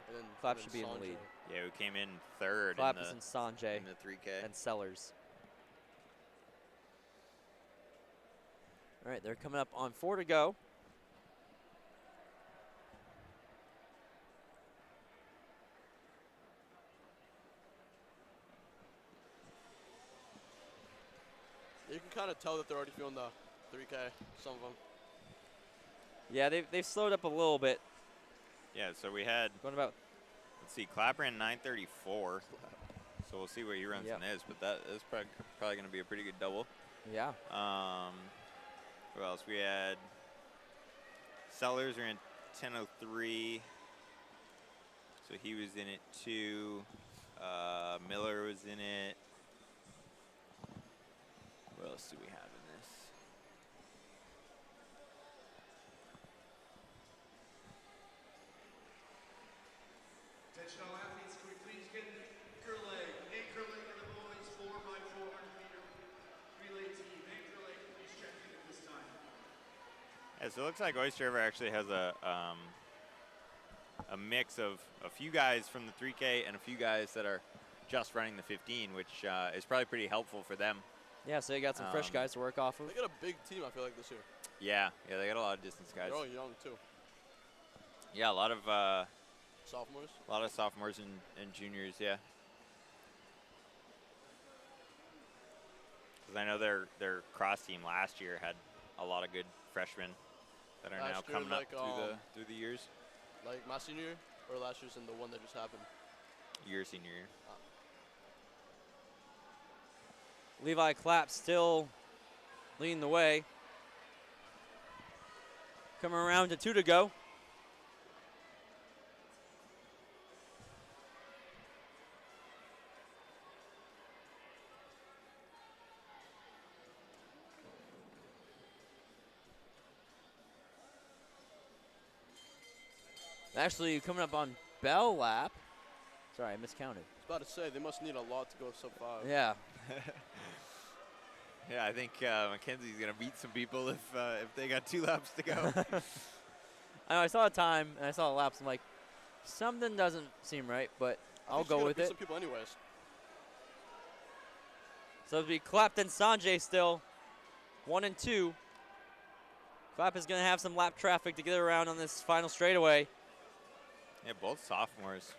And then, Clap and should then be in the Sanjay. lead. Yeah, who came in third Clap in is the, in Sanjay in the 3K. and Sellers. All right, they're coming up on 4 to go. You can kind of tell that they're already feeling the 3K, some of them. Yeah, they've slowed up a little bit. Yeah, so we had, Going about, let's see, Clap ran 9:34. So we'll see what he runs Yep. in this, but that is probably going to be a pretty good double. yeah. Who else? We had Sellers ran 10:03. So he was in it too. Miller was in it. What else do we have in this? Attention all athletes, can we please get an anchor leg? Anchor leg of the boys, 4x400 meter relay team. Anchor leg, please check in at this time. Yeah, so it looks like Oyster River actually has a mix of a few guys from the 3K and a few guys that are just running the 15, which is probably pretty helpful for them. Yeah, so you got some fresh guys to work off of. They got a big team, I feel like, this year. Yeah, they got a lot of distance guys. They're all young, too. Yeah, a lot of Sophomores? sophomores and juniors, yeah. Because I know their cross team last year had a lot of good freshmen that are now Last year, coming like, up through the years. Like my senior year, or last year's in the one that just happened? Your senior year. Levi Clapp still leading the way. Coming around to 2 to go. Actually, coming up on Bell Lap. Sorry, I miscounted. I was about to say, they must need a lot to go sub-5. Yeah. Yeah, I think Mackenzie's gonna beat some people if they got 2 laps to go. I know, I saw a time and I saw the laps. I'm like, something doesn't seem right, but I'll go with it. Some people anyways. So it'll be Clapp and Sanjay still, 1 and 2. Clapp is going to have some lap traffic to get around on this final straightaway. Yeah, both sophomores.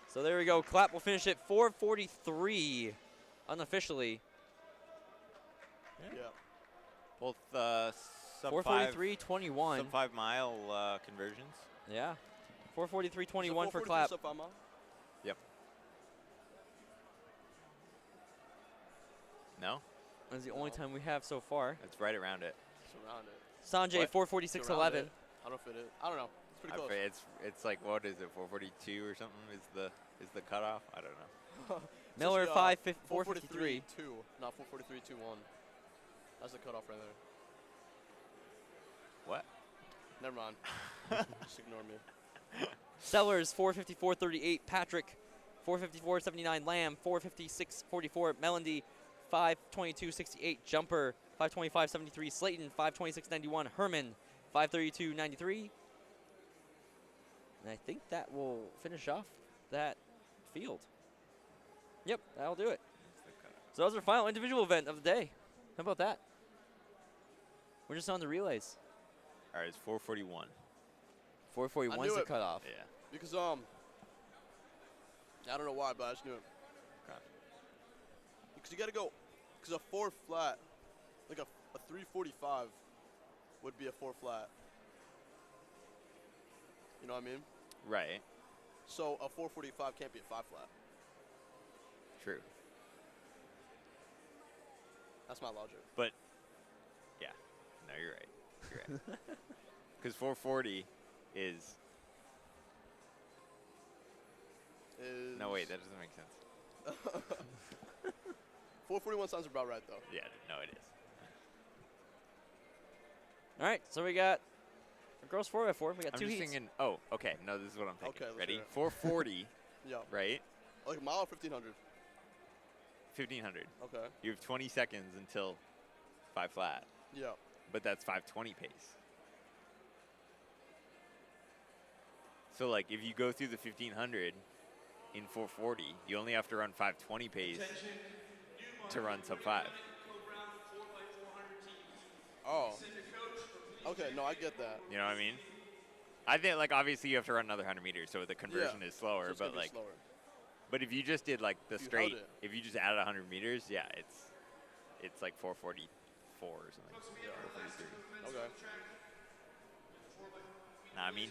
So there we go. Clapp will finish at 4:43 unofficially. Yeah. Both sub 4:43.21. Sub 5 mile conversions. Yeah. 4:43.21 for Clapp. Sub-5 mile? Yep. No? That's the only time we have so far. It's right around it. It's around it. Sanjay, What? 4:46.11. I don't know if it is. I don't know. It's pretty close. It's like, what is it, 442 or something is the cutoff? I don't know. Miller, 4:53. 2, not 4:43.21. That's the cutoff right there. What? Never mind. Just ignore me. Sellers, 4:54.38. Patrick, 4:54.79. Lamb, 4:56.44. Melendy, 5:22.68. Jumper, 5:25.73. Slayton, 5:26.91. Herman, 5:32.93. And I think that will finish off that field. Yep, that'll do it. So that was our final individual event of the day. How about that? We're just on the relays. All right, it's 441. 4:41 I is knew the it. cutoff. Yeah. Because, I don't know why, but I just knew it. Okay. Because you got to go, because a 4 flat, like a a 3:45 would be a 4 flat. You know what I mean? Right. So a 4:45 can't be a 5 flat. True. That's my logic. But, yeah. No, you're right. You're right. Because 440 is... No, wait, that doesn't make sense. 441 sounds about right, though. Yeah, no, it is. All right, so we got a girls 4x4. We got I'm two just heats. thinking, oh, okay, no, this is what I'm thinking. Okay, let's Ready? hear it. 440, Yeah. right? Like a mile or 1,500? 1,500. Okay. You have 20 seconds until 5 flat, Yeah. but that's 520 pace. So, like, if you go through the 1,500 in 440, you only have to run 520 pace to run sub 5. Oh. Okay, no, I get that. You know what I mean? I think, like, obviously you have to run another 100 meters, so the conversion is slower, So it's but, gonna be like, slower. but if you just did, like, the If you straight, held it. if you just added 100 meters, yeah, it's like 444 or something. 443. Okay. Nah, I mean,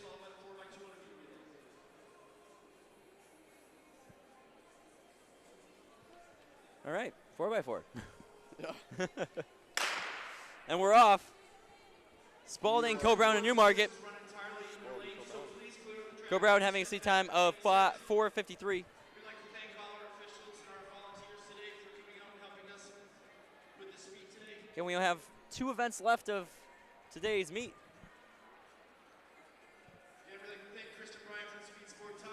All right, 4x4. Yeah. And we're off. Spalding, Co-Brown, and Newmarket. Co-Brown having a seat time of 4:53. And we have 2 events left of today's meet.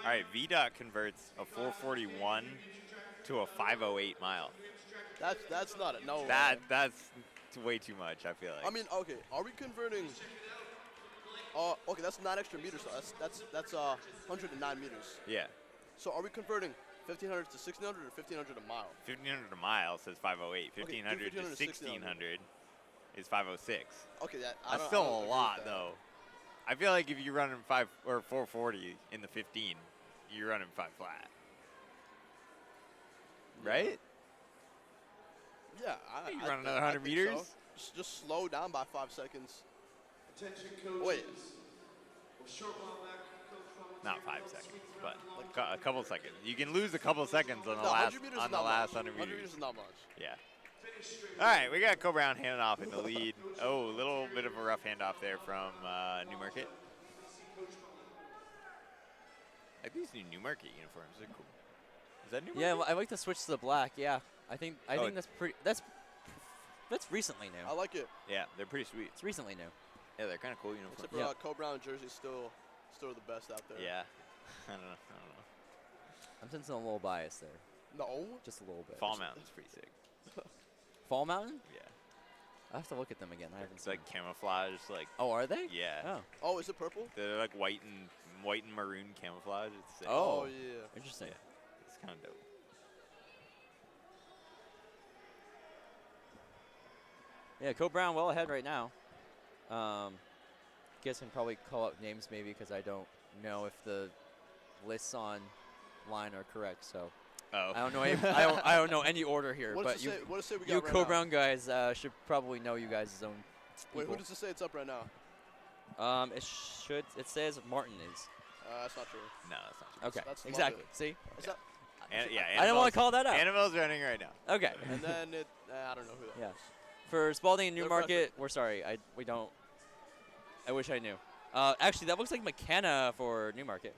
all right, VDOT converts a 441 to a 508 mile. That's not it. No. That's way too much, I feel like. I mean, okay. Are we converting? Okay, that's 9 extra meters. So that's 109 meters. Yeah. So are we converting 1,500 to 1,600 or 1,500 a mile? 1,500 a mile says 508. Okay, 1,500 to 1,500 to 1,600 is 506. Okay, That's I don't still agree a with lot, that. though. I feel like if you're running 5 or 440 in the 15, you're running 5 flat. Right? Yeah, You I run think- another I 100 think meters? So. Just slow down by 5 seconds. Attention coaches. Wait. We're short while back, Coach Rollins Not here, 5 Rollins seconds, speaks but around a couple seconds. You can lose a couple seconds on the No, last 100 meters on is the not last much. 100 100 meters. meters is not much. Yeah. All right, we got Co-Brown handing off in the lead. Oh, a little bit of a rough handoff there from Newmarket. I like these new Newmarket uniforms. They're cool. Is that Newmarket? Yeah, well, I like to switch to the black. Yeah, I think Oh, that's pretty. That's recently new. I like it. Yeah, they're pretty sweet. It's recently new. Yeah, they're kind of cool uniforms. Except for Yeah. Co-Brown jersey, still the best out there. Yeah. I don't know. I'm sensing a little bias there, No. just a little bit. Fall Mountain's pretty sick. Fall Mountain? Yeah. I have to look at them again. I haven't It's seen. like camouflage, like Oh, are they? yeah. Oh, Oh, is it purple? They're like white and maroon camouflage. It's sick. Oh. Yeah. interesting. Yeah. It's kind of dope. Yeah, Co-Brown well ahead right now. Guess I can probably call out names maybe because I don't know if the lists on line are correct. So Oh. I don't know. I don't know any order here. What but does you, it say? What does it say we you got right now? Co-Brown guys should probably know you guys' own Wait, people. who does it say it's up right now? It says Martin is. That's not true. No, that's not true. Okay. that's exactly. London. See? Is that? Yeah, I don't want to Annabelle's- call that out. Annabelle's running right now. Okay. And then it. I don't know who that Yeah. is. For Spalding and They're Newmarket, we're sorry. We don't. I wish I knew. Actually, that looks like McKenna for Newmarket.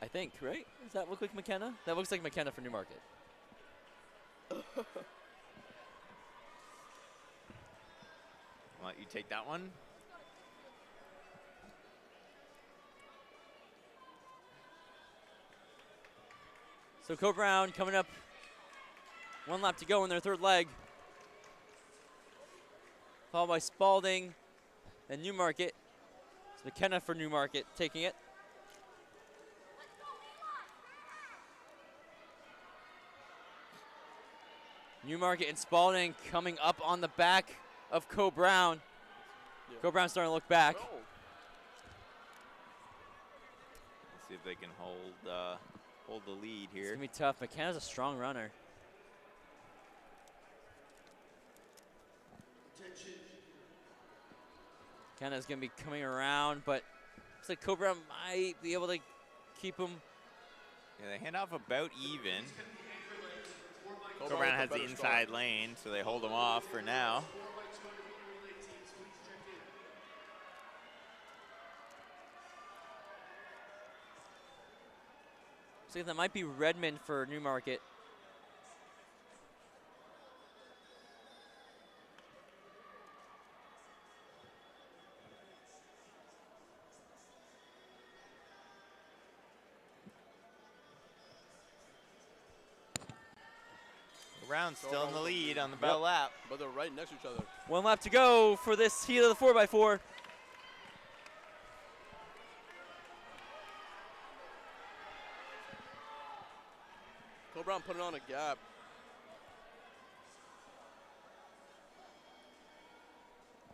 I think, right? Does that look like McKenna? That looks like McKenna for Newmarket. Why don't you take that one? So Co-Brown coming up. 1 lap to go in their 3rd leg. Followed by Spalding and Newmarket. It's McKenna for Newmarket taking it. Newmarket and Spalding coming up on the back of Co-Brown. Yeah. Co-Brown starting to look back. Oh. Let's see if they can hold the lead It's here. going to be tough. McKenna's a strong runner. McKenna's going to be coming around, but looks like Cobra might be able to keep him. Yeah, they hand off about even. Cobra Brown with has a the better inside start. lane, so they hold him off for now. Looks like that might be Redmond for Newmarket. Brown's still in the lead on the bell lap. But they're right next to each other. 1 lap to go for this heat of the 4x4. Cole Brown putting on a gap.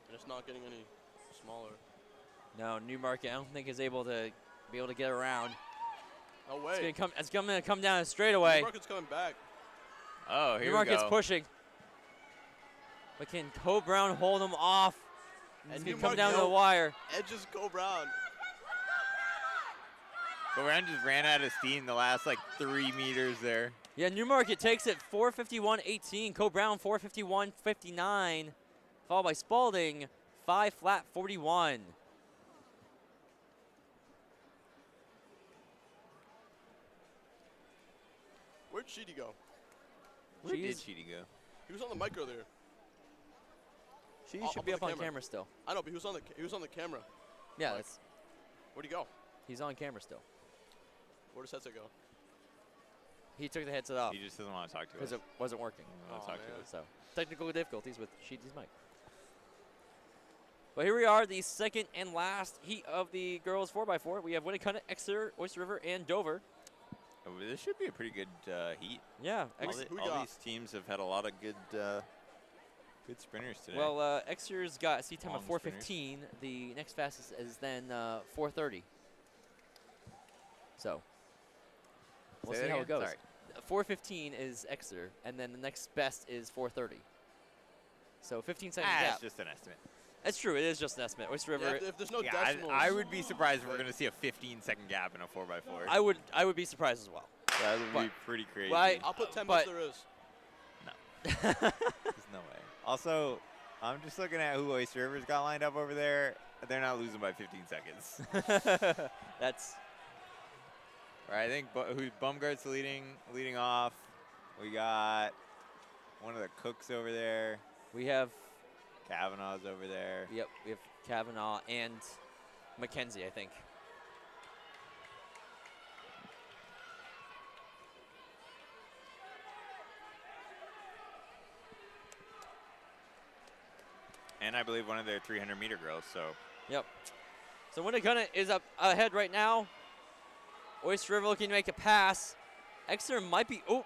And it's not getting any smaller. No, Newmarket I don't think is able to get around. No way. It's gonna come down a straightaway. Newmarket's coming back. Oh, here we Newmarket's go. pushing. But can Cole Brown hold him off? And he's gonna come down to the wire. Edges Cole Brown. Brown just ran out of steam the last like 3 meters there. Yeah, Newmarket takes it 4:51.18. Cole Brown 4:51.59. Followed by Spalding 5 flat 41. Where'd Sheedy go? Where did Sheedy go? He was on the mic earlier. She I'll should be put up the on camera still. I know, but he was on the camera. Yeah, Like, where'd he go? he's on camera still. Where does headset go? He took the headset off He just doesn't want to talk to us. because it wasn't working. Doesn't want to talk to man. us. So technical difficulties with Sheedy's mic. But here we are, the second and last heat of the girls 4x4. We have Winnicott, Exeter, Oyster River, and Dover. Oh, this should be a pretty good heat. Yeah, All these teams have had a lot of good sprinters today. well, Exeter's got a seat time of Long 4:15. The next fastest is then 4:30. So we'll Say see that how it again? goes. Sorry. 4:15 is Exeter, and then the next best is 4:30. So 15 seconds It's gap. just an estimate. That's true. It is just an estimate. Oyster River. Yeah, if there's no Yeah, decimals. I would be surprised if we're going to see a 15-second gap in a 4x4. I would be surprised as well. That would be but- pretty crazy. Well, I'll put 10 but- bucks there is. There's no way. Also, I'm just looking at who Oyster River's got lined up over there. They're not losing by 15 seconds. That's All right, I think who's Bumgart's leading off. We got one of the cooks over there. we have. Kavanaugh's over there. Yep, we have Kavanaugh and Mackenzie, I think. And I believe one of their 300-meter girls, so. Yep. So Winnicott is up ahead right now. Oyster River looking to make a pass. Exeter might be. Oh,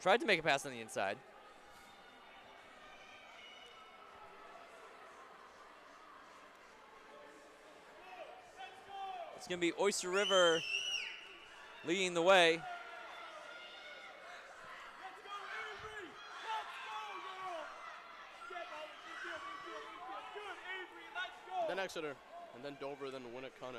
tried to make a pass on the inside. It's going to be Oyster River leading the way. Then Exeter. And then Dover, then Winnicott.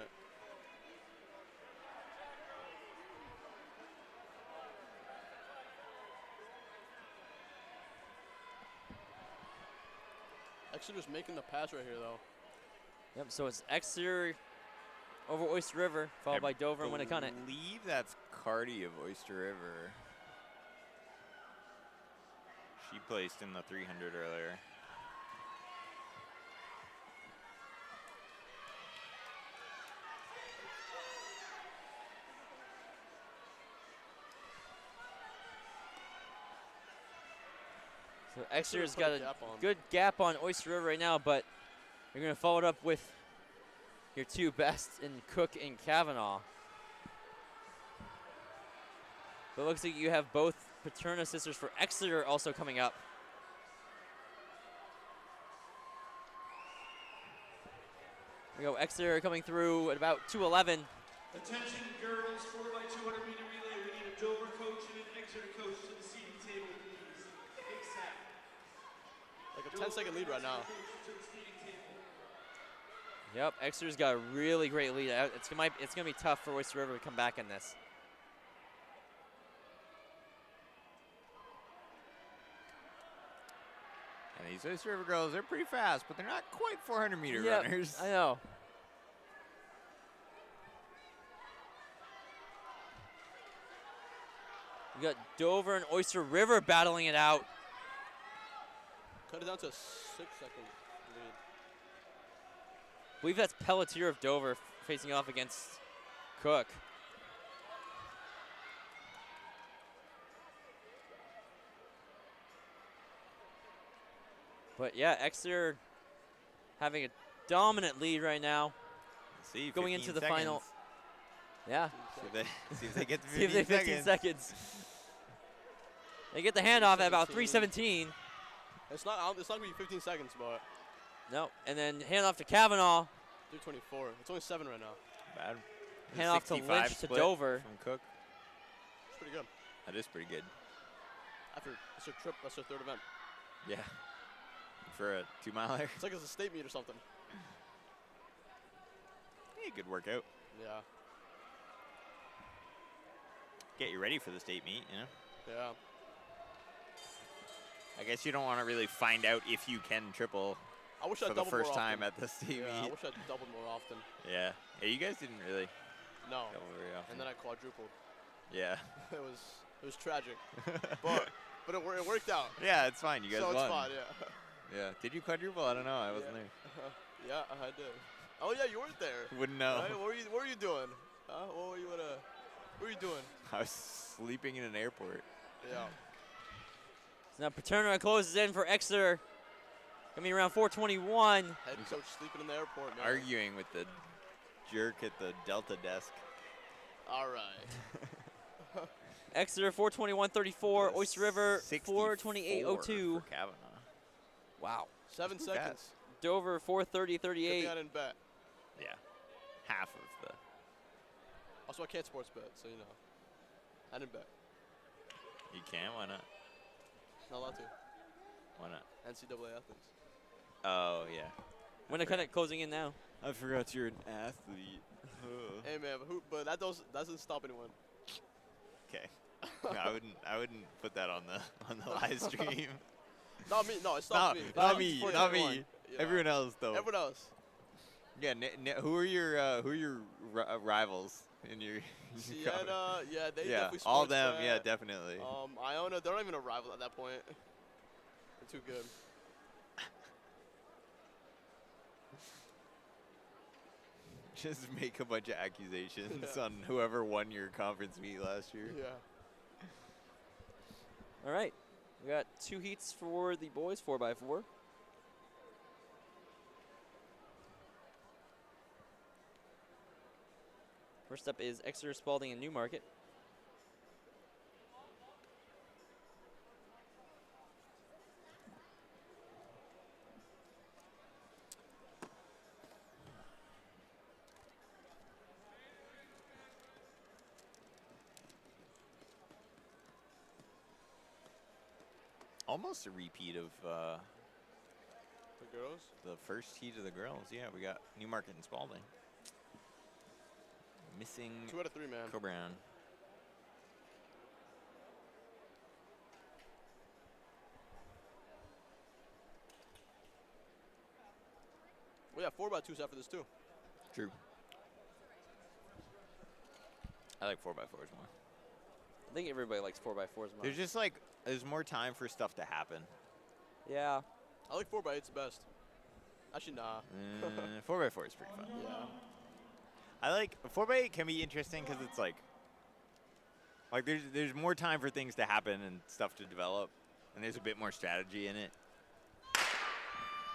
Exeter's making the pass right here, though. Yep, so it's Exeter over Oyster River, followed by Dover and Winnicott. I believe that's Cardi of Oyster River. She placed in the 300 earlier. So Exeter's put got a a gap on. good gap on Oyster River right now, but you're going to follow it up with your two best in Cook and Kavanaugh. But it looks like you have both Paterna sisters for Exeter also coming up. We go Exeter coming through at about 2:11. Attention girls, 4x200 meter relay. We need a Dover coach and an Exeter coach to the seating table, please. Big sack. Like a 10-second lead right now. Yep, Exeter's got a really great lead. It's gonna be tough for Oyster River to come back in this. And these Oyster River girls, they're pretty fast, but they're not quite 400-meter Yep, runners. I know. We got Dover and Oyster River battling it out. Cut it down to a 6-second lead. I believe that's Pelletier of Dover facing off against Cook. But yeah, Exeter having a dominant lead right now. See, going into the 15 final. seconds. Yeah. See if they get to See if they 15 seconds. They get the handoff at about 3:17. It's not gonna be 15 seconds, but No, and then handoff to Kavanaugh. 3:24. It's only 7 right now. Bad. Handoff to 65 Lynch to split Dover. from Cook. It's pretty good. That is pretty good. That's their third event. Yeah. For a 2-miler. It's like it's a state meet or something. Hey, good workout. Yeah. Get you ready for the state meet, you know? Yeah. I guess you don't want to really find out if you can triple I wish for I the doubled first more time often. at the state Yeah, I meet. wish I doubled more often. Yeah. Yeah, you guys didn't really No. double very often. And then I quadrupled. Yeah. It was tragic. but it worked out. Yeah, it's fine. You guys so won. it's fine, yeah. Yeah. Did you quadruple? I don't know. I wasn't there. Yeah, I did. Oh yeah, you weren't there. Wouldn't know. Right? What were you doing? What were you doing? I was sleeping in an airport. Yeah. So now Paterno closes in for Exeter. Coming around 4:21. Head coach sleeping in the airport, man. Arguing with the jerk at the Delta desk. All right. Exeter 4:21.34. Oyster River 64 4:28.02. for Kavanaugh. Wow. 7 That's seconds. fast. Dover Good thing 4:30.38. I didn't bet. Yeah. Half of the. Also, I can't sports bet, so you know. I didn't bet. You can? Why not? Not allowed to. Why not? NCAA athletes. Oh, yeah. When kind of closing in now. I forgot you're an athlete. Hey man, but that doesn't stop anyone. Okay. I wouldn't put that on the live stream. Not me. No, it stopped me. Not me. For Not everyone. me. Yeah. Everyone else though. Everyone else. Yeah. Who are your rivals in your? Sienna, yeah, they yeah, definitely all sports them. bet. Yeah, definitely. Iona, they're not even a rival at that point. They're too good. Just make a bunch of accusations Yeah. on whoever won your conference meet last year. Yeah. All right. We got 2 heats for the boys 4x4. First up is Exeter, Spalding, and Newmarket. Almost a repeat of The girls. the first heat of the girls. Yeah, we got Newmarket and Spalding. Missing 2 out of 3, man. Coburn. We got 4x2s after this too. True. I like 4x4s more. I think everybody likes 4x4s more. There's just like, there's more time for stuff to happen. Yeah. I like 4x8s the best. Actually, nah. 4x4 is pretty fun. Yeah. I like 4x8 can be interesting because it's like there's more time for things to happen and stuff to develop, and there's a bit more strategy in it.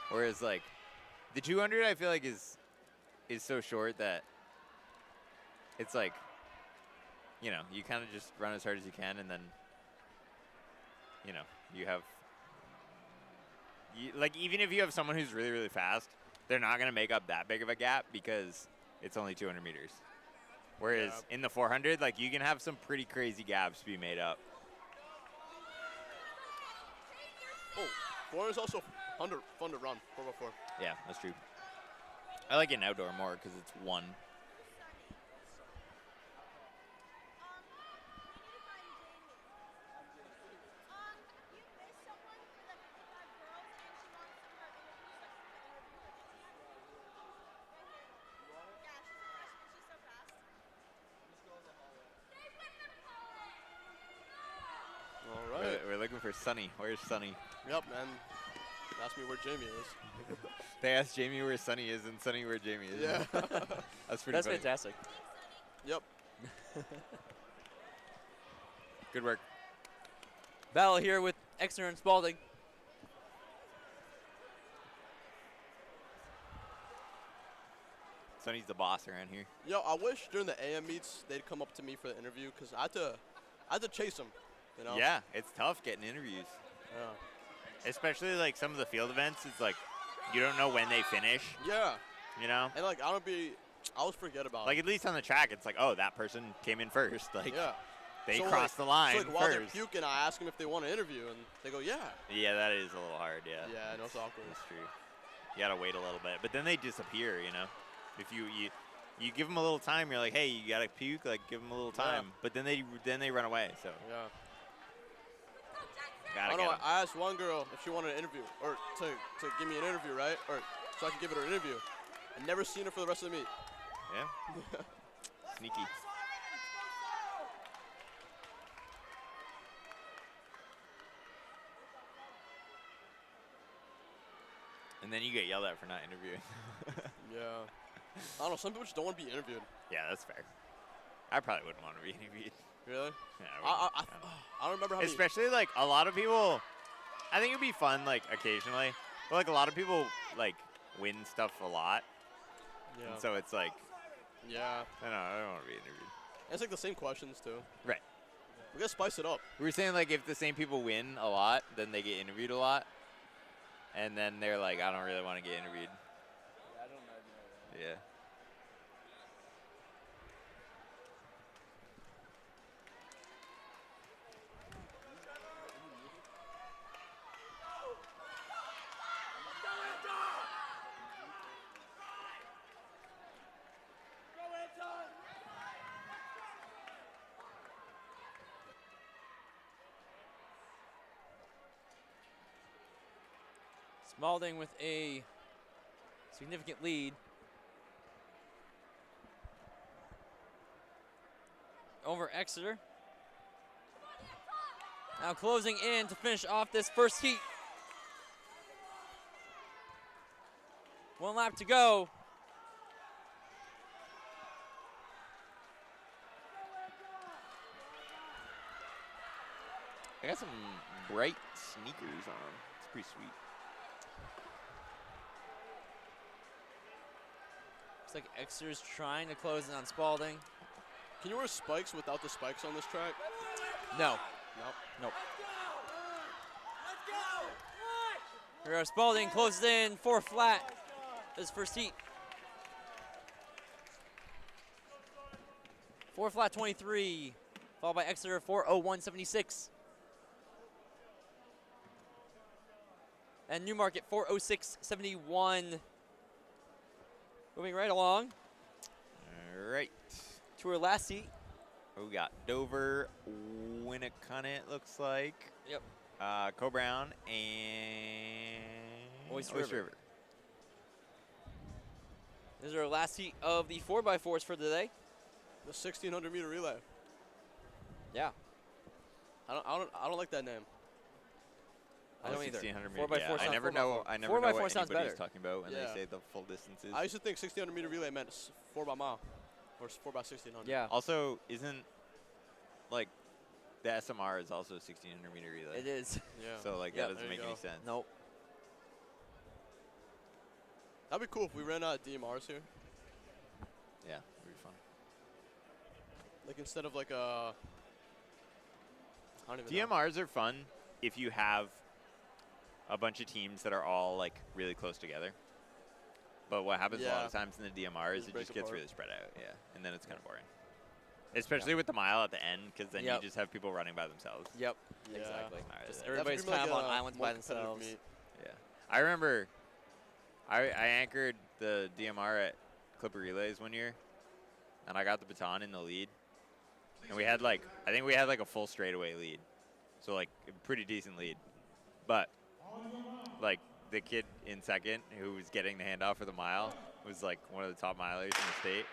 Whereas like the 200, I feel like is so short that it's like, you know, you kind of just run as hard as you can, and then you know you have like even if you have someone who's really really fast, they're not gonna make up that big of a gap because it's only 200 meters. Whereas in the 400, like you can have some pretty crazy gaps be made up. Oh, 4 is also fun to run. 4x4. Yeah, that's true. I like it in outdoor more because it's one. All right. We're looking for Sunny. Where's Sunny? Yep, man. Ask me where Jamie is. They asked Jamie where Sunny is and Sunny where Jamie is. Yeah. That's pretty That's funny. fantastic. Yep. Good work. Battle here with Exeter and Spalding. Sunny's the boss around here. Yo, I wish during the AM meets they'd come up to me for the interview because I had to chase them. You know? Yeah, it's tough getting interviews. Yeah. Especially like some of the field events. It's like you don't know when they finish. Yeah. You know? And like I always forget about Like at least on the track, it's like, oh, that person came in first. Like yeah. they So, crossed like, the line so like while they're first. puking, I ask them if they want to interview, and they go, yeah. Yeah, that is a little hard. Yeah. Yeah, I know it's awkward. That's true. You gotta wait a little bit, but then they disappear. You know, if you give them a little time, you're like, hey, you gotta puke, like give them a little Yeah. time. But then they run away. So Yeah. gotta I get know. 'em. I asked one girl if she wanted an interview or to give me an interview, right? Or so I could give her an interview. I never seen her for the rest of the meet. Yeah. Sneaky. And then you get yelled at for not interviewing. Yeah. I don't know. Some people just don't want to be interviewed. Yeah, that's fair. I probably wouldn't want to be interviewed. Really? Yeah, I don't remember how many. especially like a lot of people. I think it'd be fun like occasionally, but like a lot of people like win stuff a lot, Yeah. and so it's like Yeah. I don't want to be interviewed. It's like the same questions too. Right. We gotta spice it up. We were saying like if the same people win a lot, then they get interviewed a lot, and then they're like, I don't really want to get interviewed. Yeah, I don't know. Yeah. Spalding with a significant lead over Exeter. Now closing in to finish off this first heat. 1 lap to go. I got some bright sneakers on. It's pretty sweet. Looks like Exeter's trying to close in on Spalding. Can you wear spikes without the spikes on this track? No. Nope. Nope. Here are Spalding closes in 4 flat this first heat. 4 flat 23, followed by Exeter 4:01.76. And Newmarket 4:06.71. Moving right along All right. to our last heat. We got Dover, Winnicott, looks like. Yep. Co-Brown and Oyster River. This is our last heat of the 4x4s for today. The 1600-meter relay. Yeah. I don't like that name. I don't either. 1600 4x4 meter. Yeah, I sounds never 4x4. know. I never 4x4 know what sounds anybody's better. talking about when Yeah. they say the full distances. I used to think 1600-meter relay meant 4 by mile or 4 by 1600. Yeah. Also, isn't like the SMR is also a 1600 meter relay? It is. Yeah. So like Yep. that doesn't There you make any go. sense. Nope. That'd be cool if we ran DMRs here. Yeah, it'd be fun. Like instead of like a. I don't even know. DMRs are fun if you have a bunch of teams that are all like really close together. But what happens a lot Yeah. of times in the DMR is Just it break just gets apart. really spread out. Yeah, and then it's kind of boring. Especially with the mile at the end, because then Yep. you just have people running by themselves. Yep. Yeah. Exactly. Alright, Just that- everybody's That'd be kind of like on a islands more by competitive themselves. Yeah, meet. I remember I anchored the DMR at Clipper Relays one year, and I got the baton in the lead. And we had I think we had a full straightaway lead. So a pretty decent lead. But the kid in second who was getting the handoff for the mile was one of the top milers in the state.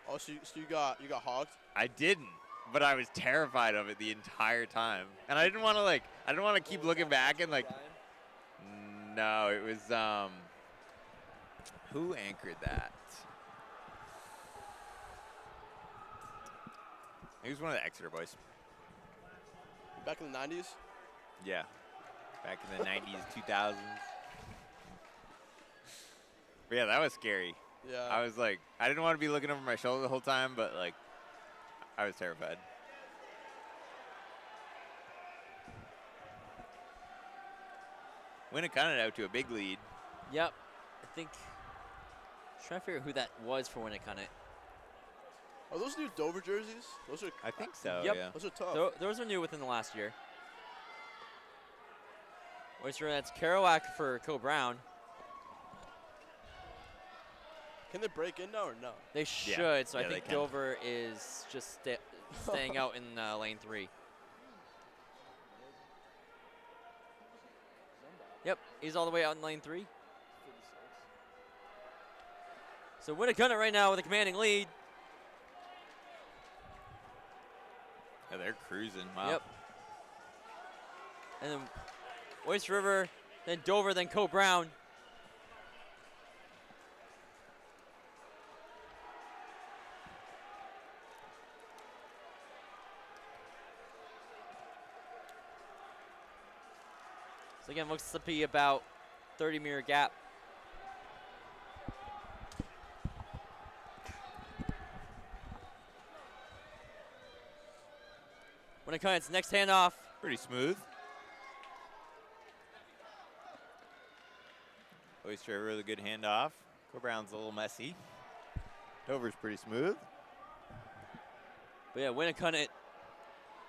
Oh, so you got hogged? I didn't, but I was terrified of it the entire time. And I didn't want to keep looking back and no, it was who anchored that? He was one of the Exeter boys. Back in the 90s? Yeah. Back in the 90s, 2000s. But yeah, that was scary. Yeah. I was I didn't want to be looking over my shoulder the whole time, but I was terrified. Winnicott out to a big lead. Yep. I think. Trying to figure out who that was for Winnicott. Are those new Dover jerseys? Those are. I think so. Yep. Yeah. Those are tough. Those are new within the last year. Oyster, that's Kerouac for Co Brown. Can they break in now or no? They should, so Yeah, I think they can. Dover is just staying out in lane 3. Yep, he's all the way out in lane 3. So Winnicott right now with a commanding lead. Yeah, they're cruising. Wow. Yep. And then Oyster River, then Dover, then Co Brown. So again, looks to be about 30-meter gap. Winnicott's next handoff. Pretty smooth. Oyster River with a good handoff. Co Brown's a little messy. Dover's pretty smooth. But yeah, Winnicott,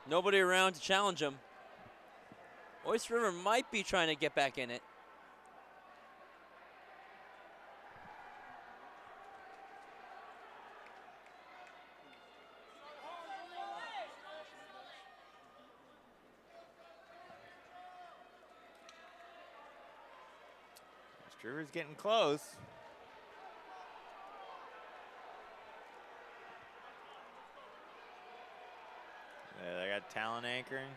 nobody around to challenge him. Oyster River might be trying to get back in it. Oyster River's getting close. Yeah, they got Talon anchoring.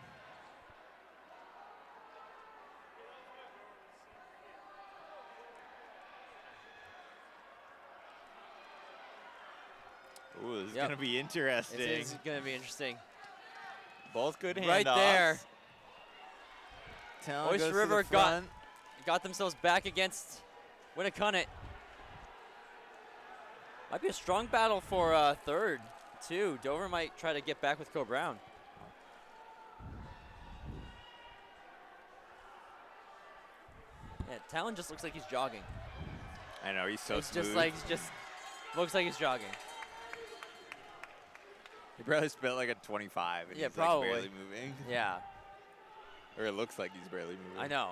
Ooh, this is Yep. going to be interesting. It is going to be interesting. Both good handoffs. Right there. Talon Oyster goes to the River front. got themselves back against Winnicott. Might be a strong battle for third, too. Dover might try to get back with Co Brown. Yeah, Talon just looks like he's jogging. I know, he's so It's smooth. just looks like he's jogging. He probably spent like a 25 and Yeah, he's probably. barely moving. Yeah, Or it looks like he's barely moving. I know.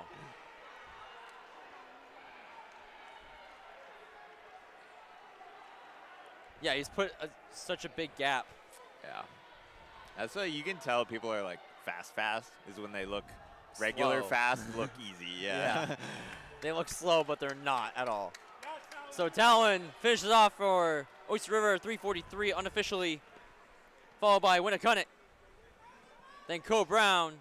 Yeah, he's put such a big gap. Yeah. That's why you can tell people are like fast is when they look regular Slow. fast, look easy. Yeah. Yeah. They look slow, but they're not at all. So Talon finishes off for Oyster River 3:43 unofficially, followed by Winnicott. Then Co Brown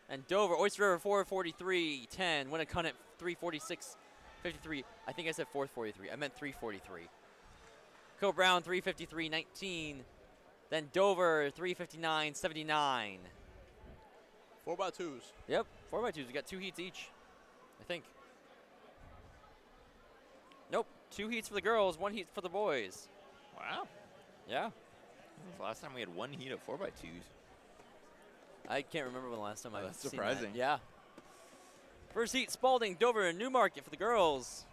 and Dover. Oyster River 4:43.10. Winnicott 3:46.53. I think I said 4:43. I meant 3:43. Co Brown 3:53.19. Then Dover 3:59.79. 4x2s. Yep, 4x2s. We got 2 heats each, I think. Nope, 2 heats for the girls, 1 heat for the boys. Wow. Yeah, When's the last time we had 1 heat of 4x2s? I can't remember when the last time I've that's seen surprising. that. Yeah. First heat, Spalding, Dover, and Newmarket for the girls.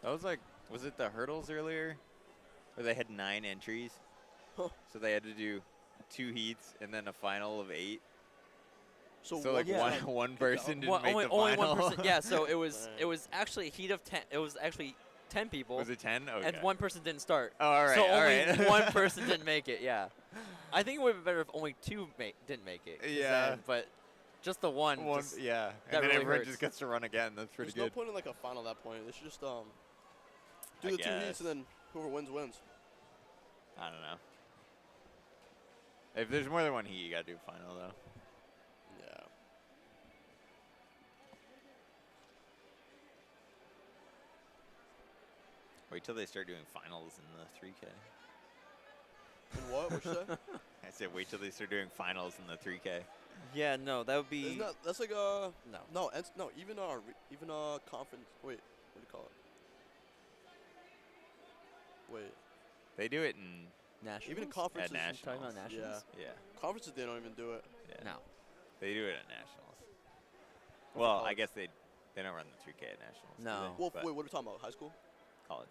That was like Was it the hurdles earlier? Where they had 9 entries? Huh. So they had to do 2 heats and then a final of 8. So, So like Yeah. one person didn't One- make only, the only final. 1 person. Yeah, so it was Man. actually a heat of 10. It was actually 10 people, Was it 10? Okay. and 1 person didn't start. Oh, all right. So all only right. 1 person didn't make it. Yeah, I think it would be better if only 2 didn't make it. 'cause Yeah. then- but just the one. One, just- yeah. that And then really everyone hurts. just gets to run again. That's pretty There's good. no point in like a final at that point. They should just do I the 2 guess. heats and then whoever wins wins. I don't know. If there's more than 1 heat, you gotta do a final though. Yeah. Wait till they start doing finals in the 3K. And what? What'd you say? I said wait till they start doing finals in the 3K. Yeah, no, that would be Isn't that, that's like no. no, even conference. Wait, what do you call it? Wait, They do it in Nationals. even in conferences. At You talking about nationals. nationals? yeah. Conferences they don't even do it. Yeah. No. They do it at nationals. for Well, I college? guess they don't run the 3K at nationals. do No. they? Well, But wait, what are we talking about? High school? college.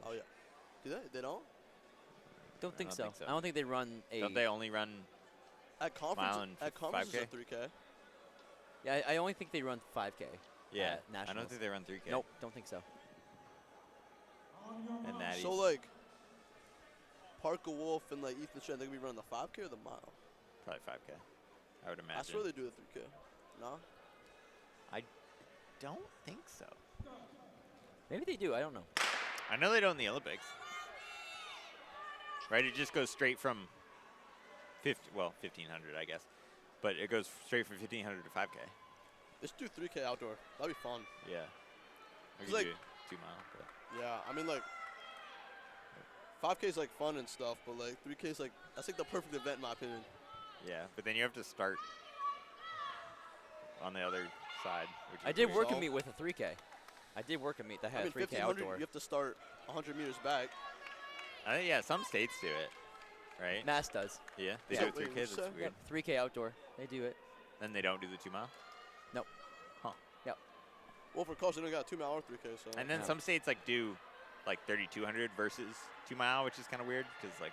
Oh yeah. Do they? They don't. Don't think don't so. think so. I don't think they run a. Don't they only run? At conference, and at conferences 5K? it's a 3K. Yeah, I only think they run 5K. Yeah. At I nationals. don't think they run 3K. Nope, don't think so. And Natties. So like, Parker Wolf and like Ethan Shen, they could be running the 5K or the mile. Probably 5K. I would imagine. I swear they do the 3K. No. Don't think so. Maybe they do. I don't know. I know they don't in the Olympics. Right? It just goes straight from 1500, I guess. But it goes straight from 1500 to 5K. Let's do 3K outdoor. That'd be fun. Yeah. We It's could like- do 2 mile. But Yeah, I mean like 5K is like fun and stuff, but like 3K is like that's like the perfect event in my opinion. yeah, but then you have to start on the other side. Which is I did weird. work a So- meet with a 3K. I did work a meet that I had mean 3K 1500 outdoor. you have to start 100 meters back. I think, yeah, some states do it. Right? Mass does. Yeah. They Yeah. do it Wait, 3K. what'd you That's say? weird. 3K outdoor. They do it. Then they don't do the 2 mile. Well, for college they don't got 2 mile or 3K, so. And then Yeah. some states like do like 3200 versus 2 mile, which is kind of weird because like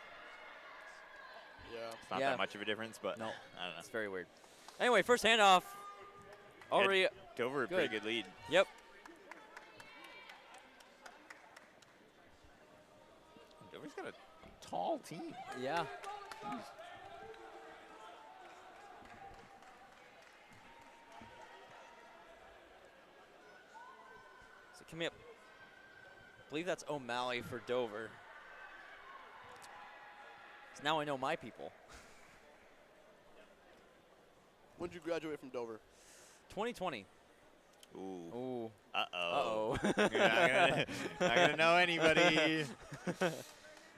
yeah. it's not Yeah. that much of a difference. But No. I don't know. It's very weird. Anyway, first handoff. Already. Dover, a pretty Good. good lead. Yep. Dover's got a tall team. Yeah. So coming up, I believe that's O'Malley for Dover. So now I know my people. When did you graduate from Dover? 2020. Ooh. Ooh. Uh-oh. Uh-oh. You're not gonna know anybody.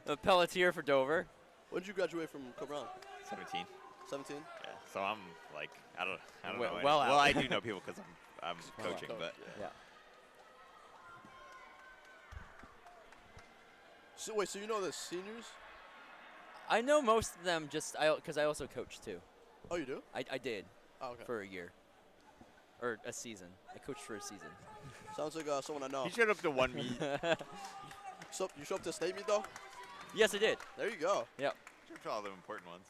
The Pelletier for Dover. When did you graduate from Co-Brown? 17. 17? Yeah. So I'm like I don't Well- know. well well, out. I do know people because I'm Well out. coaching, Coach, but Yeah. So wait, so you know the seniors? I know most of them just because I also coach too. Oh, you do? I did Oh, okay. for a year. Or a season. I coached for a season. Sounds like someone I know. he showed up to one meet. So you show up to state meet though? Yes, I did. There you go. Showed up to all the important ones.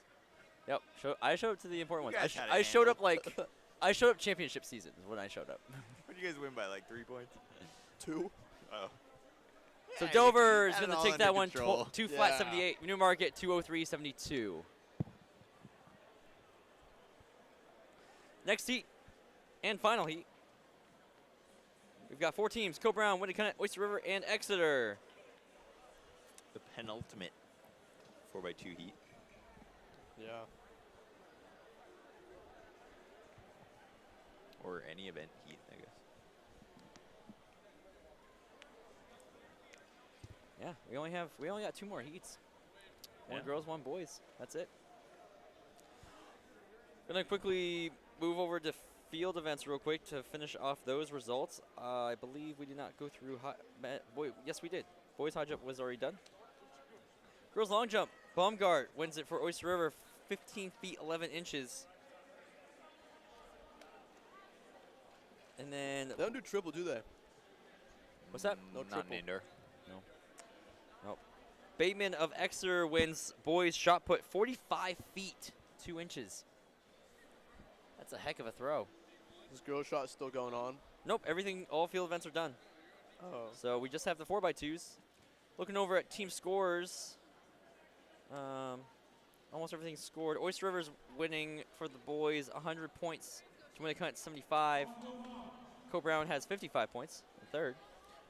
Yep. I showed up to the important You ones. guys had I it showed up handled. like I showed up championship season is when I showed up. What did you guys win by like 3 points? 2. Oh. So Yeah, Dover you is had going it to all take that under one control. 2 flat Yeah. 78. Newmarket 203.72. Next heat and final heat. We've got 4 teams: Co-Brown, Winnicott, Oyster River, and Exeter. The penultimate 4x2 heat. Yeah. Or any event heat, I guess. Yeah, we only got 2 more heats. One Yeah. girls, 1 boys. That's it. Gonna quickly move over to field events real quick to finish off those results. I believe we did not go through yes, we did. Boys high jump was already done. Girls long jump. Baumgart wins it for Oyster River, 15 feet 11 inches. And then They don't do triple, do they? what's that? No Not triple. an indoor. no. Bateman of Exeter wins boys shot put 45 feet, 2 inches. That's a heck of a throw. This girl shot is still going on. Nope, everything, all field events are done. Oh. So we just have the 4x2s. Looking over at team scores, almost everything's scored. Oyster River's winning for the boys 100 points to win a cut 75. Co-Brown has 55 points in third.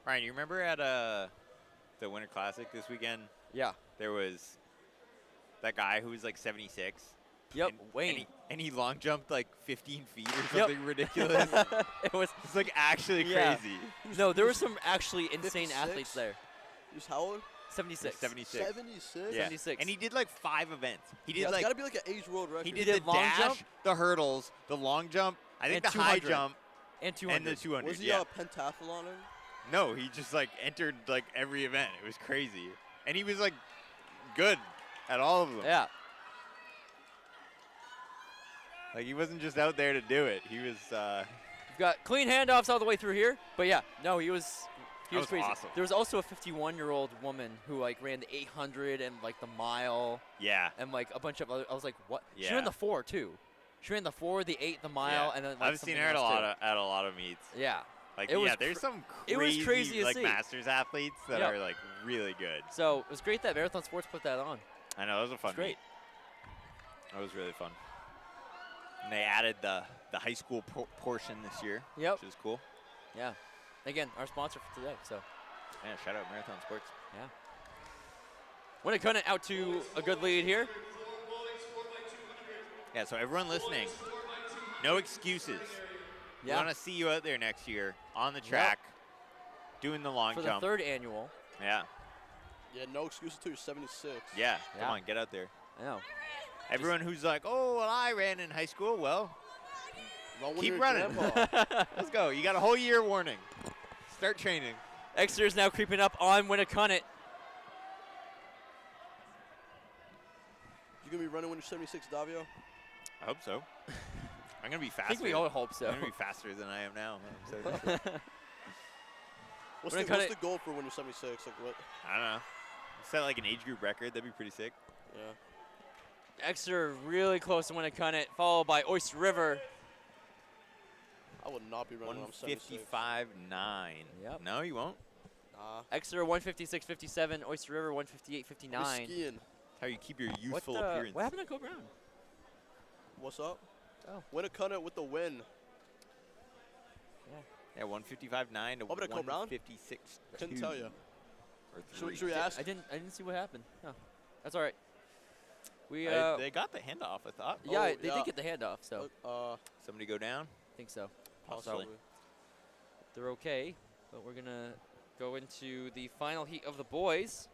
Ryan, you remember at the Winter Classic this weekend? Yeah. There was that guy who was like 76. Yep, and, Wayne. And he long jumped like 15 feet or something ridiculous. It's like actually crazy. No, there were some actually insane 56? athletes there. He's how old? 76. 76. 76? Yeah. 76. And he did like 5 events. He did Yeah, it's like got to be like an age world record. he did did the long dash, jump? the hurdles, the long jump, I think And the high 200. jump, And 200. and the 200. Was he yeah. pentathlon? No, he just like entered like every event. It was crazy. And he was like good at all of them. Yeah. Like he wasn't just out there to do it. He was We've got clean handoffs all the way through here. But yeah, no, he was That was crazy. awesome. There was also a 51-year-old woman who like ran the 800 and like the mile yeah. and like a bunch of other. I was like, what? She Yeah. ran the 4 too. She ran the 4, the 8, the mile, yeah. and then like I've seen something her at a else, lot too. of at a lot of meets. Yeah. Like It was yeah, there's some it crazy, was crazy to like see. masters athletes that Yep. are like really good. So it was great that Marathon Sports put that on. I know, it was a fun great. meet. That was really fun. And they added the high school portion this year, Yep. which is cool. Yeah. Again, our sponsor for today. So Yeah, shout out Marathon Sports. Winnicott out to a good lead here. Yeah, so everyone listening, no excuses. We Yeah. want to see you out there next year on the track, doing the long For the jump. 3rd annual. Yeah, Yeah, no excuses until you're 76. yeah, Yeah. come on, get out there. I know. Everyone who's like, oh, well, I ran in high school. Well, Run when keep you're running. grandpa. Let's go. You got a whole year warning. Start training. Exeter's now creeping up on Winnicott. You gonna be running when you're 76, Davio? I hope so. I'm going to be I faster. think we all hope so. I'm going to be faster than I am now. What's When the, I what's cut the goal for when you're 76? Like what? I don't know. Set like an age group record. That'd be pretty sick. Yeah. Exeter really close to Winnicott, followed by Oyster River. I would not be running when I'm 76. 155.9. Yep. No, you won't. Nah. Exeter 156.57, Oyster River 158.59. You're skiing. That's how you keep your youthful What appearance. happened to Co-Brown? What's up? Oh. Winnicott with the win. Yeah, 155.9 to What about Cole Brown? 156. Couldn't tell you. Or Should we ask? I didn't see what happened. No, that's all right. We they got the handoff, I thought. yeah, Oh, they yeah. did get the handoff, so Somebody go down? I think so. Possibly. They're okay, but we're gonna go into the final heat of the boys.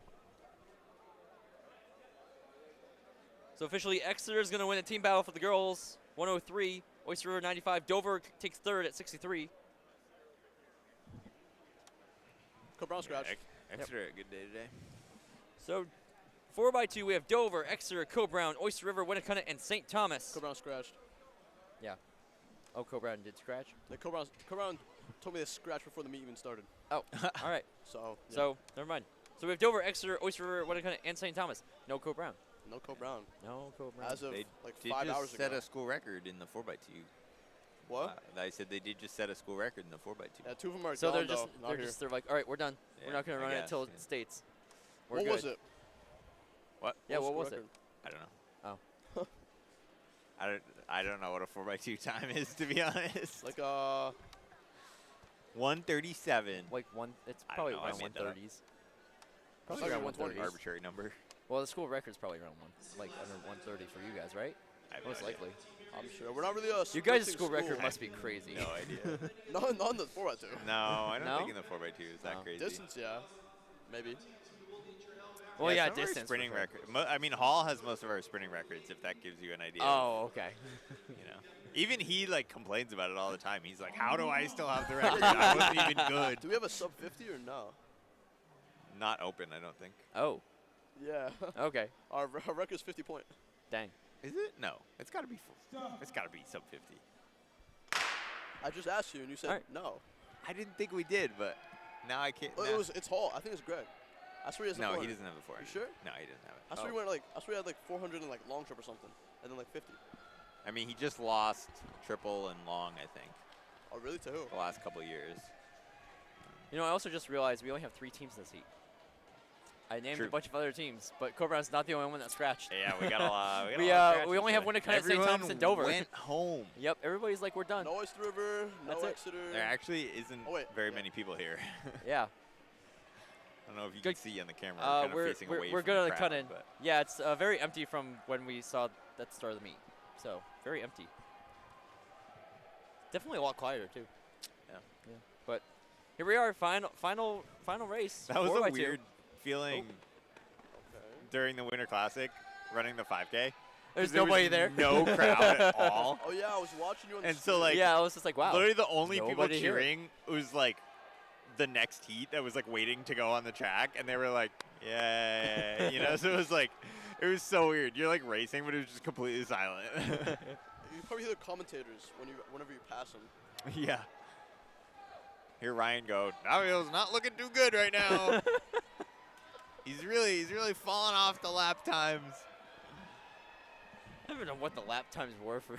So officially, Exeter is gonna win a team battle for the girls, 103. Oyster River 95. Dover takes 3rd at 63. Brown scratch. Exeter, a good day today. So 4x2, we have Dover, Exeter, Co-Brown, Oyster River, Winnicott, and St. Thomas. Brown scratched. Oh, Co-Brown did scratch? The Brown told me to scratch before the meet even started. Oh, all right. So, yeah. So, never mind. So we have Dover, Exeter, Oyster River, Winnicott, and St. Thomas. No Co-Brown. no Brown. No Co-Brown. As of They like did 5 just hours set ago. a school record in the 4x2. What? I said they did just set a school record in the 4x2. Yeah, 2 of them are So gone, they're though. they're like, all right, we're done. Yeah, we're not going to I run it guess, until yeah. it states. We're What good. was it? What? Yeah, what was the it? record? I don't know. Oh. I don't know what a 4x2 time is, to be honest. Like 137. Like one, it's I don't probably know, I around made that up. 130s. Probably Probably around around 120s. 130s. Arbitrary number. Well, the school record's probably around like under 130 for you guys, right? I have no Most idea. likely. I'm sure. We're not really You guys' school record must be crazy. No idea. not in the 4x2. No, I don't No? think in the 4x2 is that No. crazy. Distance, yeah. Maybe. Well, yeah, some of our distance. sprinting for sure. record. I mean, Hall has most of our sprinting records. If that gives you an idea. Oh, okay. You know, even he like complains about it all the time. He's like, "How do I still have the record? I wasn't even good." Do we have a sub 50 or no? Not open, I don't think. Oh, Yeah. okay. Our record's 50 point. Dang. Is it? No, it's got to be. It's got to be sub 50. I just asked you and you said Alright. no. I didn't think we did, but now I can't. Oh, now- it's Hall. I think it's Greg. I swear he has the No, 400. he doesn't have the 400. You sure? No, he doesn't have it. I swear he went like, I swear he had like 400 in like long trip or something, and then like 50. I mean, he just lost triple and long, I think, Oh, really? To who? the last couple years. You know, I also just realized we only have 3 teams in this heat. I named True. a bunch of other teams, but Cobra Brown's not the only one that scratched. Yeah, we got a lot. We only have Winnicott, St. Everyone Thomas, and Dover. went home. Yep, everybody's like, we're done. No Oyster River, That's no it. Exeter. There actually isn't Oh, wait, very yeah. many people here. Yeah. I don't know if you Good. can see on the camera. I'm kind of facing away we're from good the on the crowd, cut in. but Yeah, it's very empty from when we saw that start of the meet. So, very empty. Definitely a lot quieter, too. Yeah. But here we are, final race. that was 4x2. a weird feeling Okay. during the Winter Classic, running the 5K. There's There was nobody there. No crowd at all. Oh yeah, I was watching you on the And so, screen. like, yeah, I was just like, wow. literally the only people Nobody here. cheering was like the next heat that was like waiting to go on the track, and they were like, yeah, you know. So it was like, it was so weird. You're like racing, but it was just completely silent. You probably hear the commentators whenever you pass them. Yeah. Hear Ryan go, Navio's not looking too good right now. he's really falling off the lap times. I don't even know what the lap times were for.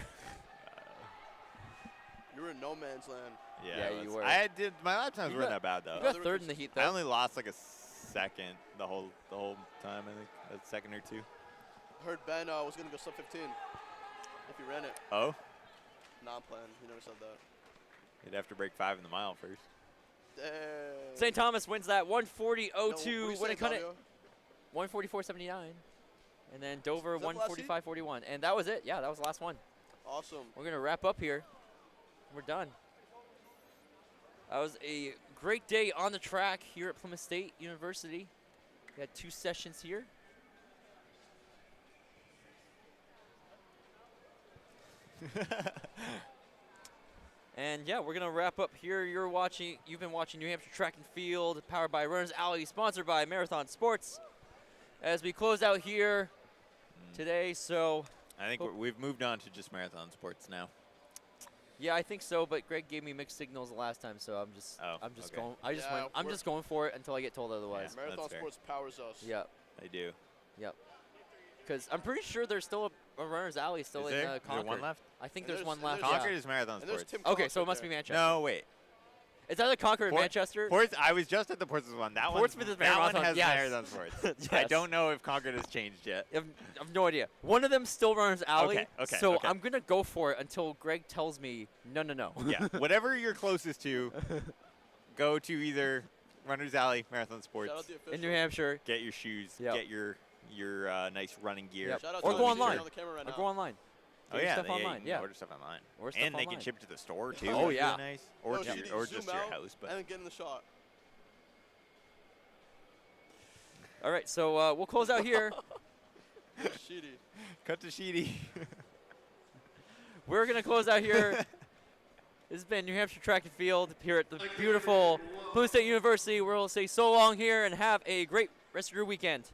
You were in no man's land. Yeah, it you was- were. I did. My lap times You weren't got- that bad though. You got there third was- in the heat, I though. only lost like a second the whole time. I think a second or two. I heard Ben was gonna go sub 15 if he ran it. Oh, Non-plan. He never said that. you'd have to break 5 in the mile first. Dang. St. Thomas wins that 140.02. No, what were you saying, Winnicott Fabio? 144.79. And then Dover Is that the last heat? 145.41. And that was it. Yeah, that was the last one. Awesome. We're going to wrap up here. We're done. That was a great day on the track here at Plymouth State University. We had 2 sessions here. And yeah, we're gonna wrap up here. You've been watching New Hampshire Track and Field, powered by Runners Alley, sponsored by Marathon Sports. As we close out here today, so I think we've moved on to just marathon sports now. yeah, I think so. But Greg gave me mixed signals the last time, so I'm just okay. going. Yeah, I'm we're- just going for it until I get told otherwise. Yeah. Marathon that's fair. Sports powers us. Yeah, They do. because I'm pretty sure there's still a Runners Alley still Is in there? Is there Concord. one left? I think And there's one and left. there's- Concord is marathon And there's sports. Tim Okay, Cross so it right must be there. Manchester. No, wait. It's either Concord or Port- Manchester. I was just at the Portsmouth one. That Portsmouth is that one marathon, has yes. marathon sports. I Yes. don't know if Concord has changed yet. I've no idea. One of them still Runners Alley. Okay, So okay. I'm gonna go for it until Greg tells me no. Yeah, whatever you're closest to, go to either Runner's Alley, Marathon Sports, Shout out the official. In New Hampshire, get your shoes, Yep. get your nice running gear. Yep. Shout out Or to go the online. on the camera right or now. go online. Oh Get your yeah, stuff you online. can Yeah. order stuff online. Or stuff And they online. can ship it to the store too. Oh, which is yeah. really nice. Or No, to Sheedy, or zoom just to your out house. But and then get in the shot. All right, so we'll close out here. Sheedy. cut to Sheedy. We're gonna close out here. This has been New Hampshire Track and Field here at the beautiful Plymouth State University. We'll say so long here and have a great rest of your weekend.